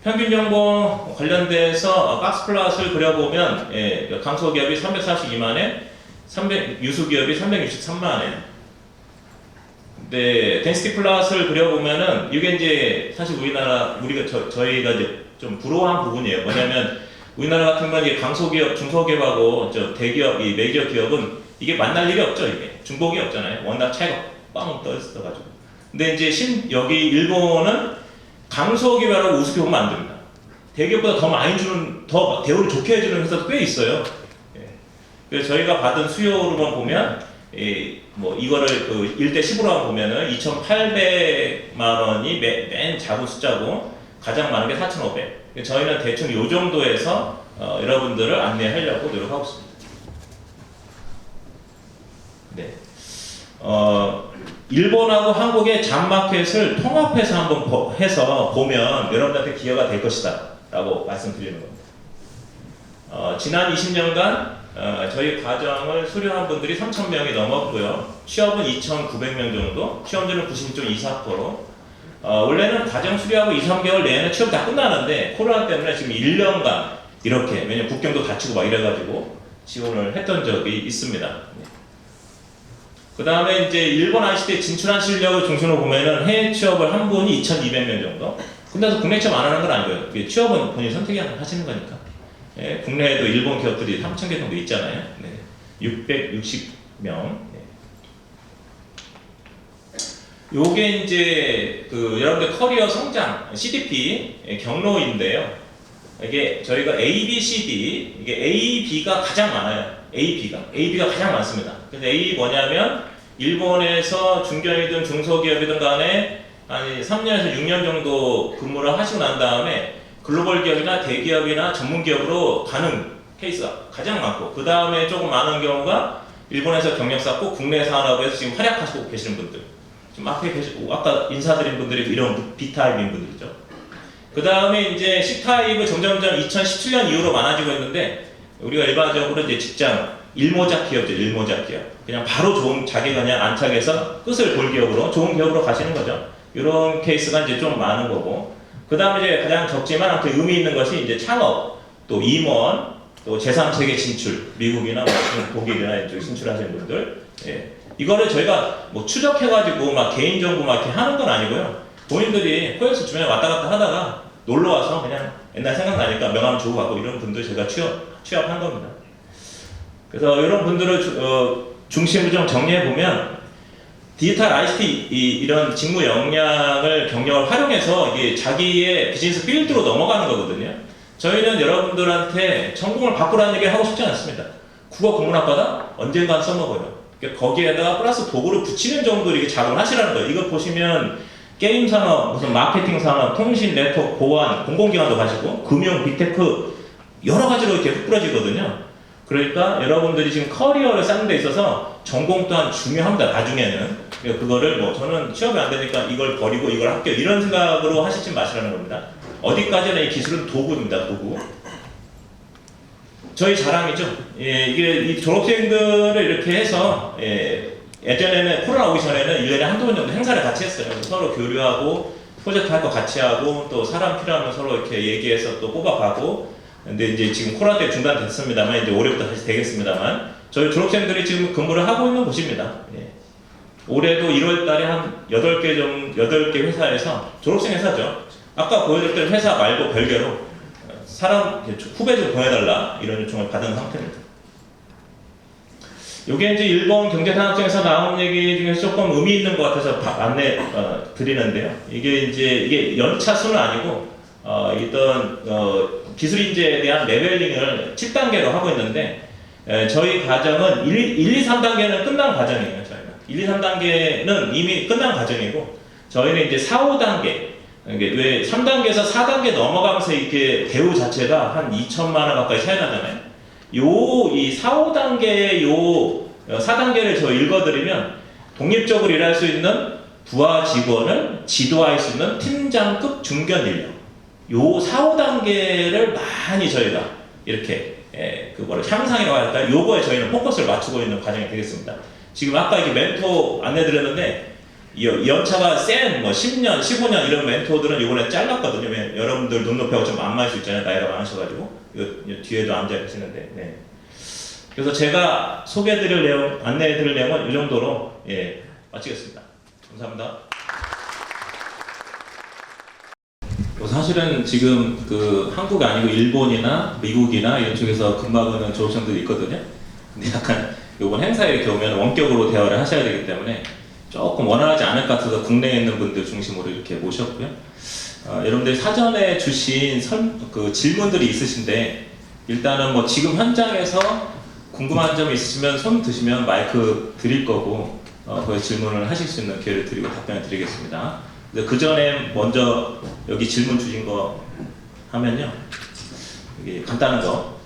평균 연봉 관련돼서 박스 플랫을 그려보면 강소기업이 342만에 유수기업이 363만에 근데 덴시티 플랫을 그려보면은 이게 이제 사실 저희가 이제 좀 부러워한 부분이에요. 뭐냐면 우리나라 같은 건 이제 강소기업, 중소기업하고 저 대기업, 이 메이저 기업은 이게 만날 일이 없죠. 이게 중복이 없잖아요. 워낙 차이가 빵 떠있어가지고. 근데 이제 여기 일본은 강소기업하고 우수기업은 안 됩니다. 대기업보다 더 많이 주는, 더 대우를 좋게 해주는 회사도 꽤 있어요. 그래서 저희가 받은 수요로만 보면, 뭐 이거를 그 1대 10으로 보면은 2,800만 원이 맨 작은 숫자고 가장 많은 게 4,500. 저희는 대충 이 정도에서 여러분들을 안내하려고 노력하고 있습니다. 네. 일본하고 한국의 잡마켓을 통합해서 한번 해서 보면 여러분들한테 기여가 될 것이다 라고 말씀드리는 겁니다. 지난 20년간 저희 과정을 수료한 분들이 3,000명이 넘었고요. 취업은 2,900명 정도, 취업률은 96.24%. 원래는 과정 수료하고 2, 3개월 내에는 취업 다 끝나는데 코로나 때문에 지금 1년간 이렇게, 왜냐면 국경도 닫히고 막 이래가지고 지원을 했던 적이 있습니다. 그 다음에 이제 일본 ICT에 진출한 실력을 중심으로 보면은 해외 취업을 한 분이 2,200명 정도. 근데도 국내 취업 안 하는 건 아니고요. 취업은 본인 선택이 하시는 거니까. 국내에도 일본 기업들이 3,000개 정도 있잖아요. 660명. 요게 이제 그 여러분들 커리어 성장 CDP 경로인데요. 이게 저희가 A, B, C, D 이게 A, B가 가장 많아요. AB가 가장 많습니다. 그래서 A 뭐냐면 일본에서 중견이든 중소기업이든 간에 한 3년에서 6년 정도 근무를 하시고 난 다음에 글로벌 기업이나 대기업이나 전문 기업으로 가는 케이스가 가장 많고 그 다음에 조금 많은 경우가 일본에서 경력 쌓고 국내 산업에서 지금 활약하시고 계시는 분들 지금 앞에 계시고 아까 인사드린 분들이 이런 B타입인 분들이죠. 그 다음에 이제 C타입은 점점점 2017년 이후로 많아지고 있는데 우리가 일반적으로 이제 직장 일모작 기업이죠. 일모작 기업. 그냥 바로 좋은 자기가 그냥 안착해서 끝을 볼 기업으로 좋은 기업으로 가시는 거죠. 이런 케이스가 이제 좀 많은 거고. 그 다음에 이제 가장 적지만 아무튼 의미 있는 것이 이제 창업, 또 임원, 또 제3세계 진출, 미국이나 뭐 독일이나 이쪽 진출하시는 분들. 이거를 저희가 뭐 추적해가지고 막 개인정보 막 이렇게 하는 건 아니고요. 본인들이 코엑스 주변에 왔다 갔다 하다가 놀러 와서 그냥 옛날 생각나니까 명함 주고 가고 이런 분들 제가 취업한 겁니다. 그래서 이런 분들을 중심으로 좀 정리해 보면 디지털 ICT 이런 직무 역량을 경력을 활용해서 이게 자기의 비즈니스 필드로 넘어가는 거거든요. 저희는 여러분들한테 전공을 바꾸라는 얘기를 하고 싶지 않습니다. 국어 국문학과다? 언젠간 써먹어요. 거기에다가 플러스 도구를 붙이는 정도로 이게 작업을 하시라는 거예요. 이거 보시면 게임 산업, 무슨 마케팅 산업, 통신, 네트워크, 보안, 공공기관도 가시고 금융, 빅테크 여러 가지로 이렇게 흩뿌려지거든요. 그러니까 여러분들이 지금 커리어를 쌓는 데 있어서 전공 또한 중요합니다. 나중에는 그거를 뭐 저는 취업이 안 되니까 이걸 버리고 이걸 할게요 이런 생각으로 하시지 마시라는 겁니다. 어디까지나 이 기술은 도구입니다. 도구. 저희 자랑이죠. 이게 이 졸업생들을 이렇게 해서 예전에는 코로나 오기 전에는 1년에 한두 번 정도 행사를 같이 했어요. 서로 교류하고 프로젝트 할 거 같이 하고 또 사람 필요하면 서로 이렇게 얘기해서 또 뽑아가고. 근데 이제 지금 코로나 때문에 중단됐습니다만 이제 올해부터 다시 되겠습니다만 저희 졸업생들이 지금 근무를 하고 있는 곳입니다. 올해도 1월달에 한 8개 회사에서 졸업생 회사죠. 아까 보여드렸던 회사 말고 별개로 사람 후배 좀 보내달라 이런 요청을 받은 상태입니다. 이게 이제 일본 경제산업청에서 나온 얘기 중에서 조금 의미 있는 것 같아서 안내 드리는데요. 이게 연차 수는 아니고 기술 인재에 대한 레벨링을 7단계로 하고 있는데 저희 과정은 1, 2, 3단계는 끝난 과정이에요. 저희가 1, 2, 3단계는 이미 끝난 과정이고 저희는 이제 4, 5단계 왜 3단계에서 4단계 넘어가면서 이렇게 대우 자체가 한 2천만 원 가까이 차이 나잖아요. 이 4, 5단계의 4단계를 저 읽어드리면 독립적으로 일할 수 있는 부하 직원을 지도할 수 있는 팀장급 중견 인력 요 4, 5단계를 많이 저희가 이렇게 향상이라고 할까요? 요거에 저희는 포커스를 맞추고 있는 과정이 되겠습니다. 지금 아까 이게 멘토 안내드렸는데 이 연차가 센 10년, 15년 이런 멘토들은 이번에 잘랐거든요. 왜 여러분들 눈높이하고 좀 안 맞을 수 있잖아요. 나이가 많으셔가지고 이거 뒤에도 앉아 계시는데. 네. 그래서 제가 소개해드릴 내용, 안내해드릴 내용은 이 정도로 마치겠습니다. 감사합니다. 사실은 지금 한국이 아니고 일본이나 미국이나 이런 쪽에서 근무하고 있는 졸업생들이 있거든요. 근데 약간 이번 행사에 이렇게 오면 원격으로 대화를 하셔야 되기 때문에 조금 원활하지 않을 것 같아서 국내에 있는 분들 중심으로 이렇게 모셨고요. 여러분들이 사전에 주신 질문들이 있으신데 일단은 지금 현장에서 궁금한 점이 있으시면 손 드시면 마이크 드릴 거고 거기서 질문을 하실 수 있는 기회를 드리고 답변을 드리겠습니다. 그 전에 먼저 여기 질문 주신 거 하면요. 여기 간단한 거.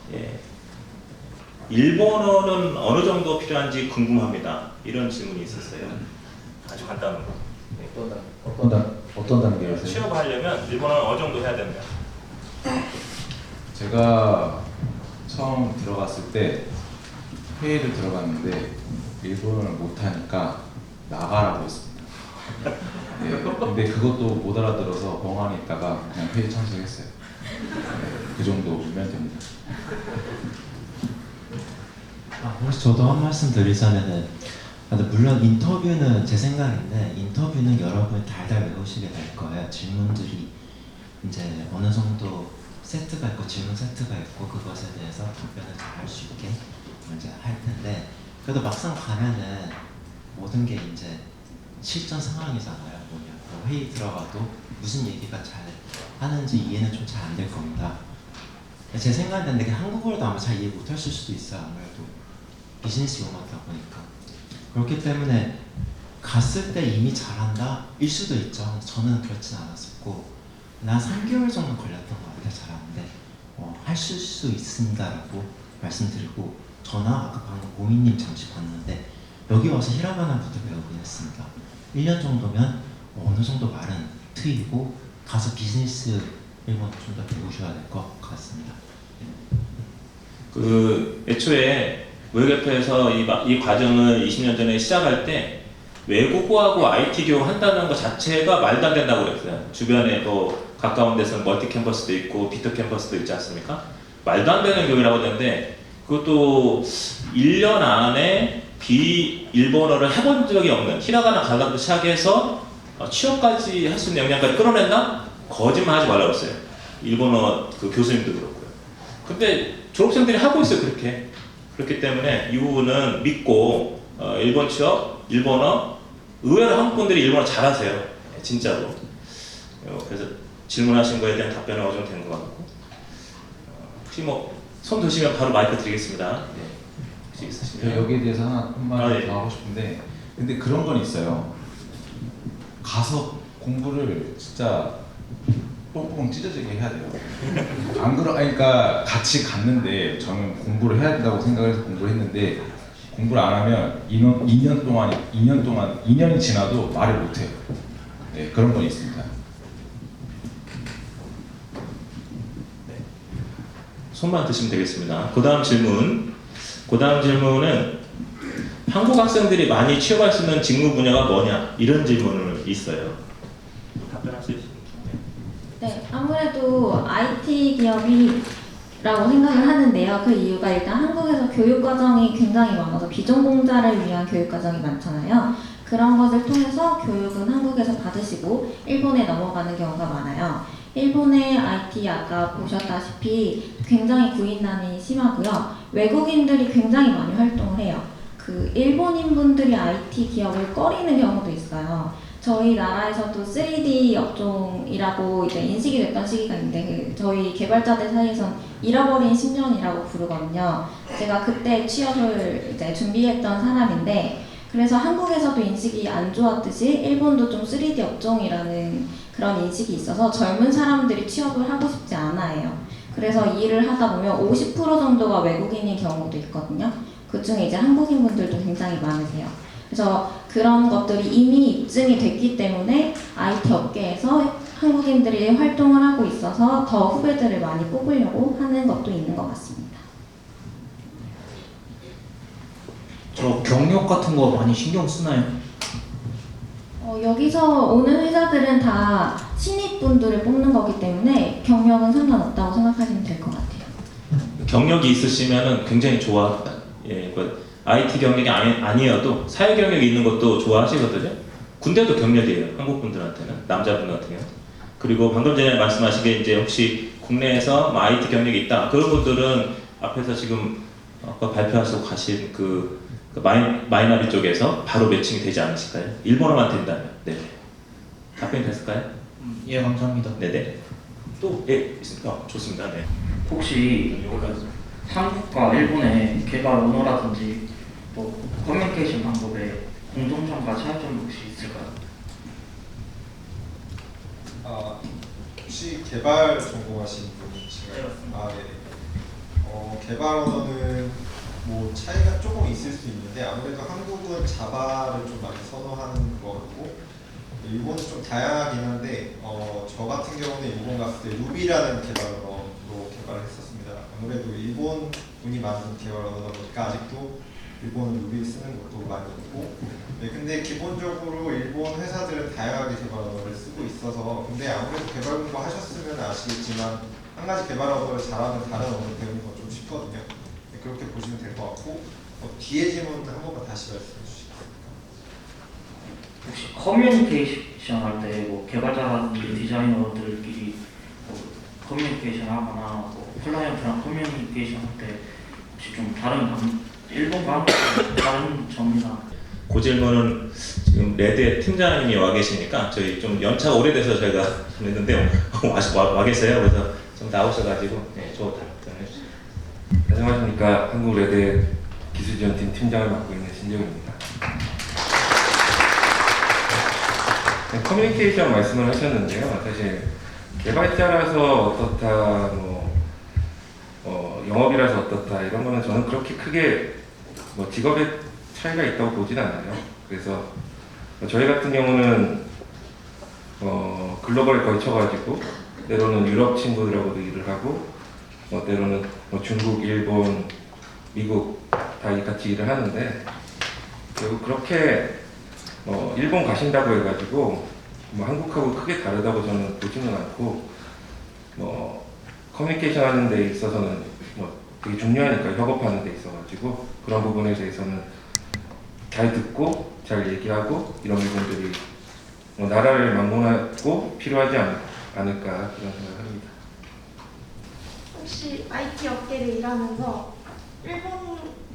일본어는 어느 정도 필요한지 궁금합니다. 이런 질문이 있었어요. 아주 간단한 거. 어떤 단계에서요? 취업하려면 일본어는 어느 정도 해야 됩니다. 제가 처음 들어갔을 때 회의를 들어갔는데 일본어를 못하니까 나가라고 했습니다. 네, 근데 그것도 못 알아들어서 멍하니 있다가 그냥 회의 참석했어요. 그 정도면 됩니다. 혹시 저도 한 말씀 드리자면은 물론 인터뷰는 제 생각인데 인터뷰는 여러분 달달 외우시게 될 거예요. 질문들이 이제 어느 정도 세트가 있고 질문 세트가 있고 그것에 대해서 답변을 잘 할 수 있게 이제 할 텐데 그래도 막상 가면은 모든 게 이제 실전 상황이잖아요. 회의 들어가도 무슨 얘기가 잘 하는지 이해는 좀 잘 안 될 겁니다. 제 생각에는 되게 한국어로도 아마 잘 이해 못하실 수도 있어요. 아무래도 비즈니스 용어다 보니까. 그렇기 때문에 갔을 때 이미 잘한다? 일 수도 있죠. 저는 그렇진 않았었고 난 3개월 정도 걸렸던 것 같아요. 잘하는데 하실 수 있습니다라고 말씀드리고 저나 아까 방금 고민님 잠시 봤는데 여기 와서 히라가나부터 배우긴 했습니다. 1년 정도면 어느 정도 말은 트이고 가서 비즈니스 일본 좀 더 배우셔야 될 것 같습니다. 애초에 무역협회에서 이 과정을 20년 전에 시작할 때 외국어하고 IT 교육 한다는 것 자체가 말도 안 된다고 그랬어요. 주변에 가까운 데서는 멀티 캠퍼스도 있고 비트 캠퍼스도 있지 않습니까? 말도 안 되는 교육이라고 하는데 그것도 1년 안에 비일본어를 해본 적이 없는 히라가나 가나부터 시작해서 취업까지 할 수 있는 역량까지 끌어낸다? 거짓말 하지 말라고 했어요. 일본어 교수님도 그렇고요. 근데 졸업생들이 하고 있어요. 그렇기 때문에 이 부분은 믿고 일본 취업, 일본어 의외로 한국 분들이 일본어 잘하세요. 진짜로. 그래서 질문하신 거에 대한 답변은 어느 정도 된 것 같고 혹시 손 드시면 바로 마이크 드리겠습니다. 혹시 있으시면 여기에 대해서 한마디 네. 더 하고 싶은데 근데 그런 건 있어요. 가서 공부를 진짜 뽕뽕 찢어지게 해야 돼요. 그러니까 같이 갔는데 저는 공부를 해야 된다고 생각해서 공부를 했는데 공부를 안 하면 2년이 지나도 말을 못 해요. 네, 그런 건 있습니다. 손만 드시면 되겠습니다. 그 다음 질문은 한국 학생들이 많이 취업할 수 있는 직무 분야가 뭐냐? 이런 질문을 있어요. 답변할 수 있으신가요? 네, 아무래도 IT 기업이라고 생각을 하는데요. 그 이유가 일단 한국에서 교육 과정이 굉장히 많아서 비전공자를 위한 교육 과정이 많잖아요. 그런 것을 통해서 교육은 한국에서 받으시고 일본에 넘어가는 경우가 많아요. 일본의 IT 아까 보셨다시피 굉장히 구인난이 심하고요. 외국인들이 굉장히 많이 활동을 해요. 일본인 분들이 IT 기업을 꺼리는 경우도 있어요. 저희 나라에서도 3D 업종이라고 이제 인식이 됐던 시기가 있는데 저희 개발자들 사이에선 잃어버린 10년이라고 부르거든요. 제가 그때 취업을 이제 준비했던 사람인데 그래서 한국에서도 인식이 안 좋았듯이 일본도 좀 3D 업종이라는 그런 인식이 있어서 젊은 사람들이 취업을 하고 싶지 않아요. 그래서 일을 하다 보면 50% 정도가 외국인인 경우도 있거든요. 그 중에 이제 한국인 분들도 굉장히 많으세요. 그래서 그런 것들이 이미 입증이 됐기 때문에 IT 업계에서 한국인들이 활동을 하고 있어서 더 후배들을 많이 뽑으려고 하는 것도 있는 것 같습니다. 저 경력 같은 거 많이 신경 쓰나요? 여기서 오는 회사들은 다 신입분들을 뽑는 거기 때문에 경력은 상관없다고 생각하시면 될 것 같아요. 경력이 있으시면은 굉장히 좋아합니다. 예, 그 IT 경력이 아니어도 사회 경력이 있는 것도 좋아하시거든요. 군대도 경력이에요. 한국 분들한테는 남자분 같은 경우. 그리고 방금 전에 말씀하신 게 이제 혹시 국내에서 뭐 IT 경력이 있다 그런 분들은 앞에서 지금 아까 발표하시고 가신 그 마이너리 쪽에서 바로 매칭이 되지 않으실까요? 일본어만 된다면. 네. 답변이 됐을까요? 예, 감사합니다. 네네. 또 예, 있습니까? 좋습니다. 네. 혹시 한국과 일본의 개발 언어라든지 또 커뮤니케이션 방법에 공통점과 차이점 혹시 있을까요? 혹시 개발 전공하신 분이신가요? 네. 개발 언어는 뭐 차이가 조금 있을 수 있는데 아무래도 한국은 자바를 좀 많이 선호하는 거고 일본은 좀 다양하긴 한데 저 같은 경우는 일본 갔을 때 루비라는 개발 언어로 개발을 했었습니다. 아무래도 일본 분이 만든 개발 언어다 보니까 아직도 일본은 루비를 쓰는 것도 많이 있고 네, 근데 기본적으로 일본 회사들은 다양하게 개발 언어를 쓰고 있어서 근데 아무래도 개발 공부 하셨으면 아시겠지만 한 가지 개발 언어를 잘하면 다른 언어를 배우는 건 좀 쉽거든요. 네, 그렇게 보시면 될 것 같고 뒤에 질문 한 번만 다시 말씀해 주시겠습니까? 혹시 커뮤니케이션 할 때 뭐 개발자라든지 디자이너들끼리 뭐 커뮤니케이션 하거나 뭐 클라이언트랑 커뮤니케이션 할 때 혹시 좀 일본과 한국과 다른 점이나 그 질문은 지금 레드의 팀장님이 와 계시니까 저희 좀 연차가 오래돼서 저희가 했는데 와 계세요. 그래서 좀 나오셔가지고 네, 저 답변을 해주세요. 안녕하십니까. 한국 레드 기술지원팀 팀장을 맡고 있는 신정입니다. 네, 커뮤니케이션 말씀을 하셨는데요. 사실 개발자라서 어떻다, 영업이라서 어떻다 이런 거는 저는 그렇게 크게 직업의 차이가 있다고 보진 않아요. 그래서 저희 같은 경우는 글로벌에 걸쳐가지고 때로는 유럽 친구들하고도 일을 하고 때로는 중국, 일본, 미국 다 같이 일을 하는데 결국 그렇게 일본 가신다고 해가지고 한국하고 크게 다르다고 저는 보지는 않고 커뮤니케이션 하는 데 있어서는 되게 중요하니까 협업하는 데 있어가지고 그런 부분에 대해서는 잘 듣고 잘 얘기하고 이런 부분들이 나라를 망론하고 필요하지 않을까 그런 생각을 합니다. 혹시 IT 업계를 일하면서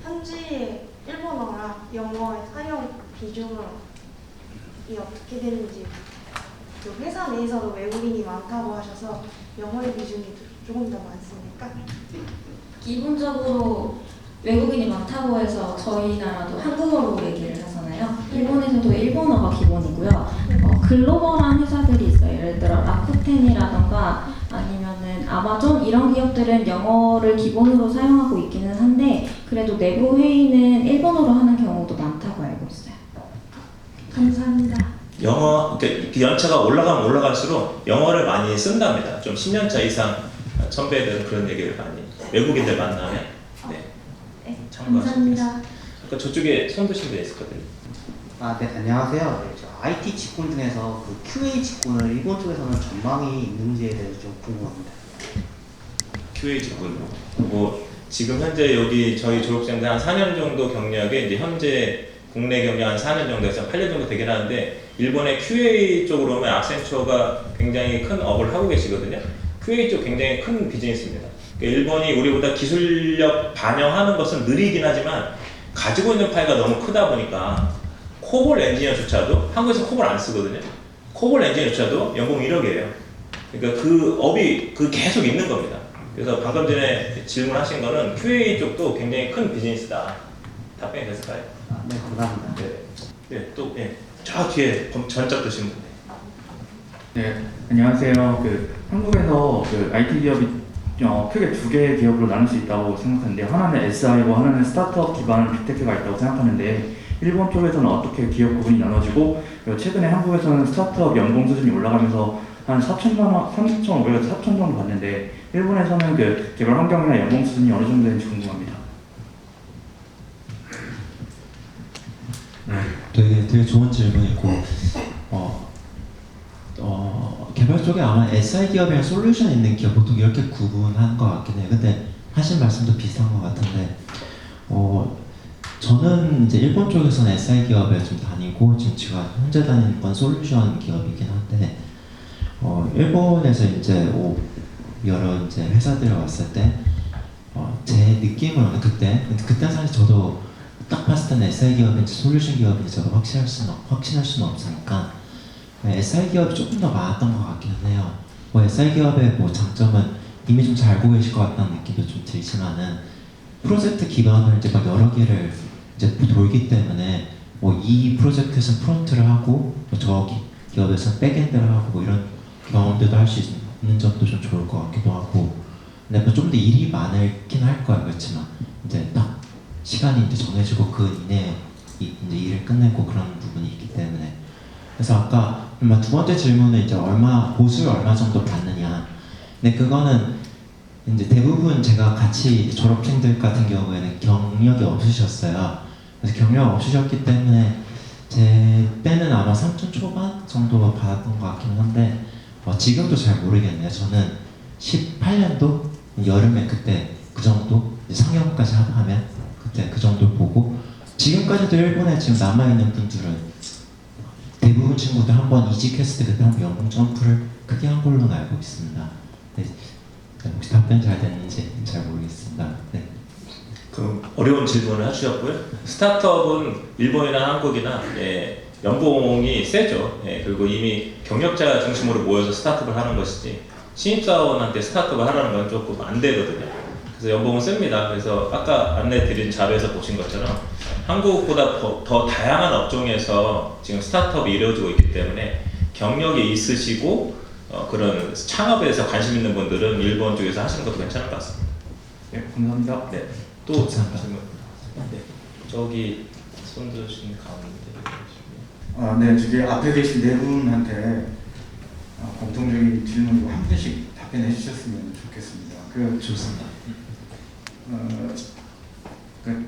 현지의 일본어랑 영어의 사용 비중이 어떻게 되는지 그 회사 내에서도 외국인이 많다고 하셔서 영어의 비중이 조금 더 많습니까? 기본적으로 외국인이 많다고 해서 저희 나라도 한국어로 얘기를 하잖아요. 일본에서도 일본어가 기본이고요. 글로벌한 회사들이 있어요. 예를 들어 라쿠텐이라던가 아니면은 아마존 이런 기업들은 영어를 기본으로 사용하고 있기는 한데 그래도 내부 회의는 일본어로 하는 경우도 많다고 알고 있어요. 감사합니다. 영어, 그 연차가 올라가면 올라갈수록 영어를 많이 쓴답니다. 좀 10년차 이상 선배들은 그런 얘기를 많이 외국인들 만나면 네, 참고하시면 감사합니다. 아까 저쪽에 손 드신 분 있었거든요. 네, 안녕하세요. 네, 저 IT 직군 중에서 그 QA 직군을 일본 쪽에서는 전망이 있는지에 대해서 좀 궁금합니다. QA 직군. 지금 현재 여기 저희 졸업생들 한 4년 정도 경력에 이제 현재 국내 경력 한 4년 정도에서 8년 정도 되긴 하는데 일본의 QA 쪽으로 오면 악센처가 굉장히 큰 업을 하고 계시거든요. QA 쪽 굉장히 큰 비즈니스입니다. 일본이 우리보다 기술력 반영하는 것은 느리긴 하지만 가지고 있는 파이가 너무 크다 보니까 코볼 엔지니어조차도 한국에서 코볼 안 쓰거든요. 코볼 엔지니어조차도 연봉 1억이에요. 그러니까 그 업이 계속 있는 겁니다. 그래서 방금 전에 질문하신 거는 QA 쪽도 굉장히 큰 비즈니스다. 답변이 됐을까요? 네, 감사합니다. 저 뒤에 전적 드신 분. 네, 안녕하세요. 한국에서 IT 기업이 크게 두 개의 기업으로 나눌 수 있다고 생각하는데 하나는 SI고 하나는 스타트업 기반 빅테크가 있다고 생각하는데 일본 쪽에서는 어떻게 기업 구분이 나눠지고, 그리고 최근에 한국에서는 스타트업 연봉 수준이 올라가면서 한 4천만 원, 3,500에서 4천 정도 받는데, 일본에서는 그 개발 환경이나 연봉 수준이 어느 정도 되는지 궁금합니다. 되게 좋은 질문이고, 개발 쪽에 아마 SI 기업이랑 솔루션 있는 기업 보통 이렇게 구분하는 것 같긴 해요. 근데 하신 말씀도 비슷한 것 같은데, 저는 이제 일본 쪽에서는 SI 기업에 좀 다니고, 지금 제가 현재 다니는 건 솔루션 기업이긴 한데, 일본에서 이제 여러 이제 회사들이 왔을 때, 제 느낌은 그때 사실 저도 딱 봤을 때는 SI 기업인지 솔루션 기업인지 저도 확신할 수는 없으니까 SI 기업이 조금 더 많았던 것 같기는 해요. SI 기업의 장점은 이미 좀 잘 알고 계실 것 같다는 느낌도 좀 들지만은 프로젝트 기반을 이제 막 여러 개를 이제 돌기 때문에 이 프로젝트에서는 프론트를 하고 저 기업에서는 백엔드를 하고 이런 경험들도 할 수 있는 점도 좀 좋을 것 같기도 하고, 근데 좀 더 일이 많긴 할 거예요. 그렇지만 이제 딱 시간이 이제 정해지고 그 이내에 이제 일을 끝내고 그런 부분이 있기 때문에. 그래서 아까 두 번째 질문은 이제 보수를 얼마 정도 받느냐. 근데 그거는 이제 대부분 제가 같이 졸업생들 같은 경우에는 경력이 없으셨어요. 그래서 경력 없으셨기 때문에 제 때는 아마 3천 초반 정도 받았던 것 같긴 한데, 지금도 잘 모르겠네요. 저는 18년도 여름에 그때 그 정도 상영까지 하면 그때 그 정도 보고, 지금까지도 일본에 지금 남아있는 분들은 대부분 친구들 한번 이직했을 때 그때 한번 연봉 점프를 크게 한 걸로 알고 있습니다. 네. 혹시 답변 잘 됐는지 잘 모르겠습니다. 네. 그 어려운 질문을 하셨고요. 스타트업은 일본이나 한국이나 연봉이 세죠. 그리고 이미 경력자 중심으로 모여서 스타트업을 하는 것이지 신입사원한테 스타트업을 하라는 건 조금 안 되거든요. 그래서 연봉은 셉니다. 그래서 아까 안내드린 자료에서 보신 것처럼 한국보다 더 다양한 업종에서 지금 스타트업이 이루어지고 있기 때문에 경력이 있으시고 그런 창업에 서 관심 있는 분들은 일본 쪽에서 하시는 것도 괜찮을 것 같습니다. 네, 감사합니다. 네, 또 질문. 네, 저기 손 드신 가운데. 네, 저기 앞에 계신 네 분한테 공통적인 질문으로 한 분씩 답변해 주셨으면 좋겠습니다. 좋습니다.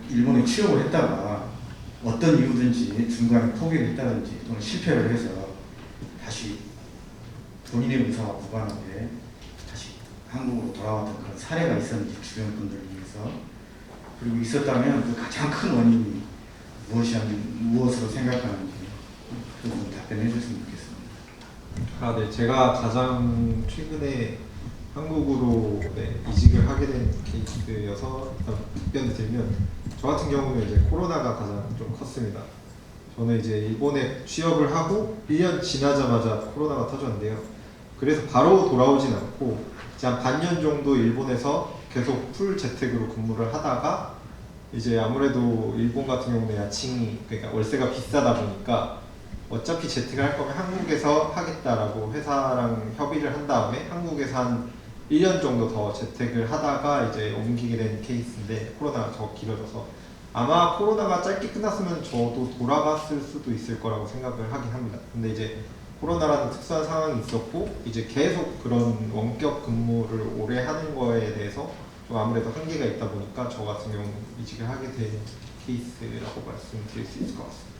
일본에 취업을 했다가 어떤 이유든지 중간에 포기를 했다든지 또는 실패를 해서 다시 본인의 의사와 무관하게 다시 한국으로 돌아왔던 그런 사례가 있었는지 주변 분들을 위해서, 그리고 있었다면 그 가장 큰 원인이 무엇으로 생각하는지 그 부분 답변해 주셨으면 좋겠습니다. 네, 제가 가장 최근에 한국으로 이직을 하게 된 케이스여서 답변을 드리면, 저 같은 경우는 이제 코로나가 가장 좀 컸습니다. 저는 이제 일본에 취업을 하고 1년 지나자마자 코로나가 터졌는데요. 그래서 바로 돌아오진 않고 이제 한 반년 정도 일본에서 계속 풀 재택으로 근무를 하다가, 이제 아무래도 일본 같은 경우는 야칭이, 그러니까 월세가 비싸다 보니까 어차피 재택을 할 거면 한국에서 하겠다라고 회사랑 협의를 한 다음에 한국에서 한 1년 정도 더 재택을 하다가 이제 옮기게 된 케이스인데, 코로나가 더 길어져서 아마 코로나가 짧게 끝났으면 저도 돌아갔을 수도 있을 거라고 생각을 하긴 합니다. 근데 이제 코로나라는 특수한 상황이 있었고 이제 계속 그런 원격 근무를 오래 하는 거에 대해서 좀 아무래도 한계가 있다 보니까 저 같은 경우는 이직을 하게 된 케이스라고 말씀드릴 수 있을 것 같습니다.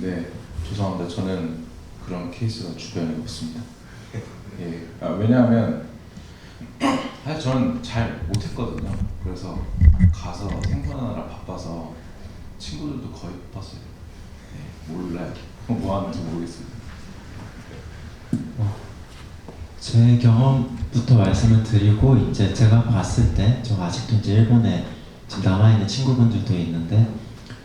네, 죄송합니다. 저는 그런 케이스가 주변에 없습니다. 예, 왜냐하면 사실 저는 잘 못했거든요. 그래서 가서 생존하느라 바빠서 친구들도 거의 못 봤어요. 네, 몰라요. 뭐 하는지 모르겠습니다. 제 경험부터 말씀을 드리고, 이제 제가 봤을 때, 저 아직도 이제 일본에 지금 남아있는 친구분들도 있는데,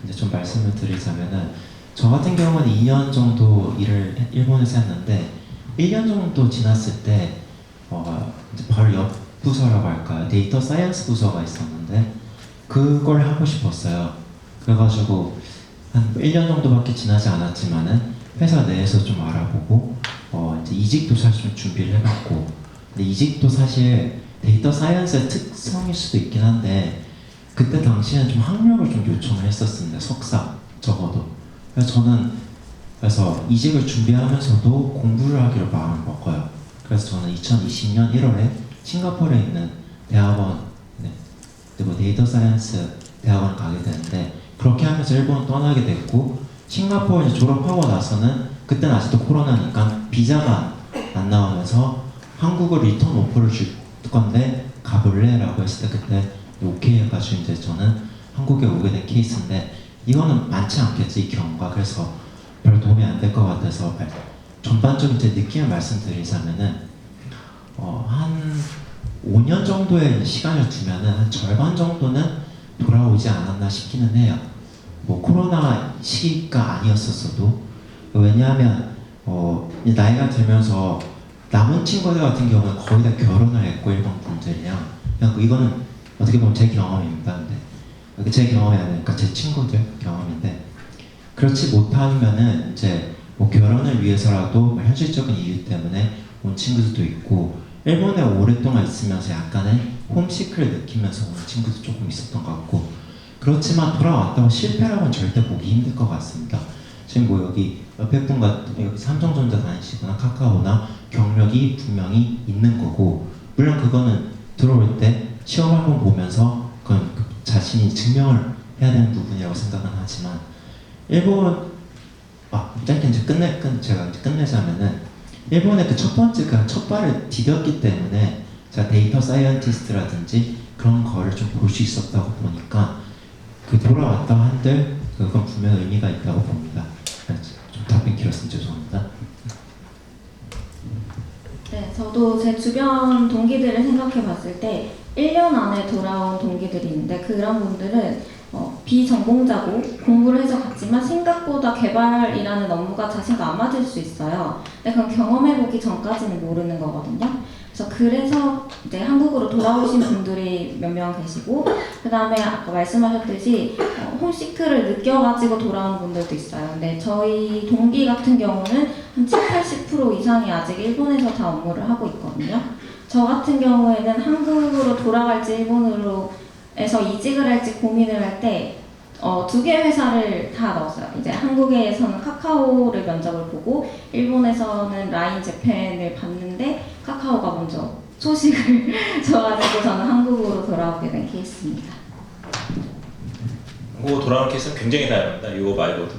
이제 좀 말씀을 드리자면은, 저 같은 경우는 2년 정도 일을 일본에서 했는데, 1년 정도 지났을 때, 이제 바로 옆 부서라고 할까요? 데이터 사이언스 부서가 있었는데, 그걸 하고 싶었어요. 그래가지고, 한 1년 정도밖에 지나지 않았지만은, 회사 내에서 좀 알아보고, 이제 이직도 사실 좀 준비를 해봤고, 근데 이직도 사실 데이터 사이언스의 특성일 수도 있긴 한데, 그때 당시에는 좀 학력을 좀 요청을 했었습니다. 석사 적어도. 그래서 저는 이직을 준비하면서도 공부를 하기로 마음을 먹어요. 그래서 저는 2020년 1월에 싱가포르에 있는 대학원, 그리고 데이터 사이언스 대학원 가게 되는데, 그렇게 하면서 일본을 떠나게 됐고, 싱가포르 이제 졸업하고 나서는 그때는 아직도 코로나니까 비자가 안 나오면서 한국을 리턴 오퍼를 줄 건데 가볼래? 라고 했을 때 그때 오케이 해가지고 이제 저는 한국에 오게 된 케이스인데, 이거는 많지 않겠지 이 경우가. 그래서 별 도움이 안 될 것 같아서 전반적인 제 느낌을 말씀드리자면은 한 5년 정도의 시간을 두면은 한 절반 정도는 돌아오지 않았나 싶기는 해요. 뭐 코로나 시기가 아니었었어도. 왜냐하면 나이가 들면서 남은 친구들 같은 경우는 거의 다 결혼을 했고, 일본 분들이랑. 그냥 이거는 어떻게 보면 제 경험입니다. 근데 제 경험이 아니니까 제 친구들 경험인데, 그렇지 못하면은 이제 뭐 결혼을 위해서라도 뭐 현실적인 이유 때문에 온 친구들도 있고, 일본에 오랫동안 있으면서 약간의 홈시크를 느끼면서 온 친구도 조금 있었던 것 같고, 그렇지만 돌아왔다고 실패라고는 절대 보기 힘들 것 같습니다. 지금 뭐 여기 옆에 분 같은, 여기 삼성전자 다니시거나 카카오나 경력이 분명히 있는 거고, 물론 그거는 들어올 때 시험 한번 보면서 그건 자신이 증명을 해야 되는 부분이라고 생각은 하지만, 일본 짧게 이제 제가 이제 끝내자면은, 일본의 그 첫 번째 첫 발을 디뎠기 때문에 제가 데이터 사이언티스트라든지 그런 거를 좀 볼 수 있었다고 보니까, 그 돌아왔다 한들 그건 분명 의미가 있다고 봅니다. 좀 답변 길었으면 죄송합니다. 네, 저도 제 주변 동기들을 생각해 봤을 때 1년 안에 돌아온 동기들이 있는데, 그런 분들은 비전공자고 공부를 해서 갔지만 생각보다 개발이라는 업무가 자신과 안 맞을 수 있어요. 근데 그건 경험해보기 전까지는 모르는 거거든요. 그래서 이제 한국으로 돌아오신 분들이 몇 명 계시고, 그 다음에 아까 말씀하셨듯이 홈시크를 느껴가지고 돌아오는 분들도 있어요. 근데 저희 동기 같은 경우는 한 70-80% 이상이 아직 일본에서 다 업무를 하고 있거든요. 저 같은 경우에는 한국으로 돌아갈지 일본으로 에서 이직을 할지 고민을 할 때 두 개 회사를 다 넣었어요. 이제 한국에서는 카카오를 면접을 보고, 일본에서는 라인 재팬을 봤는데 카카오가 먼저 소식을 줘가지고 저는 한국으로 돌아오게 된 케이스입니다. 한국으로 돌아오는 케이스는 굉장히 다양합니다. 이거 말고도.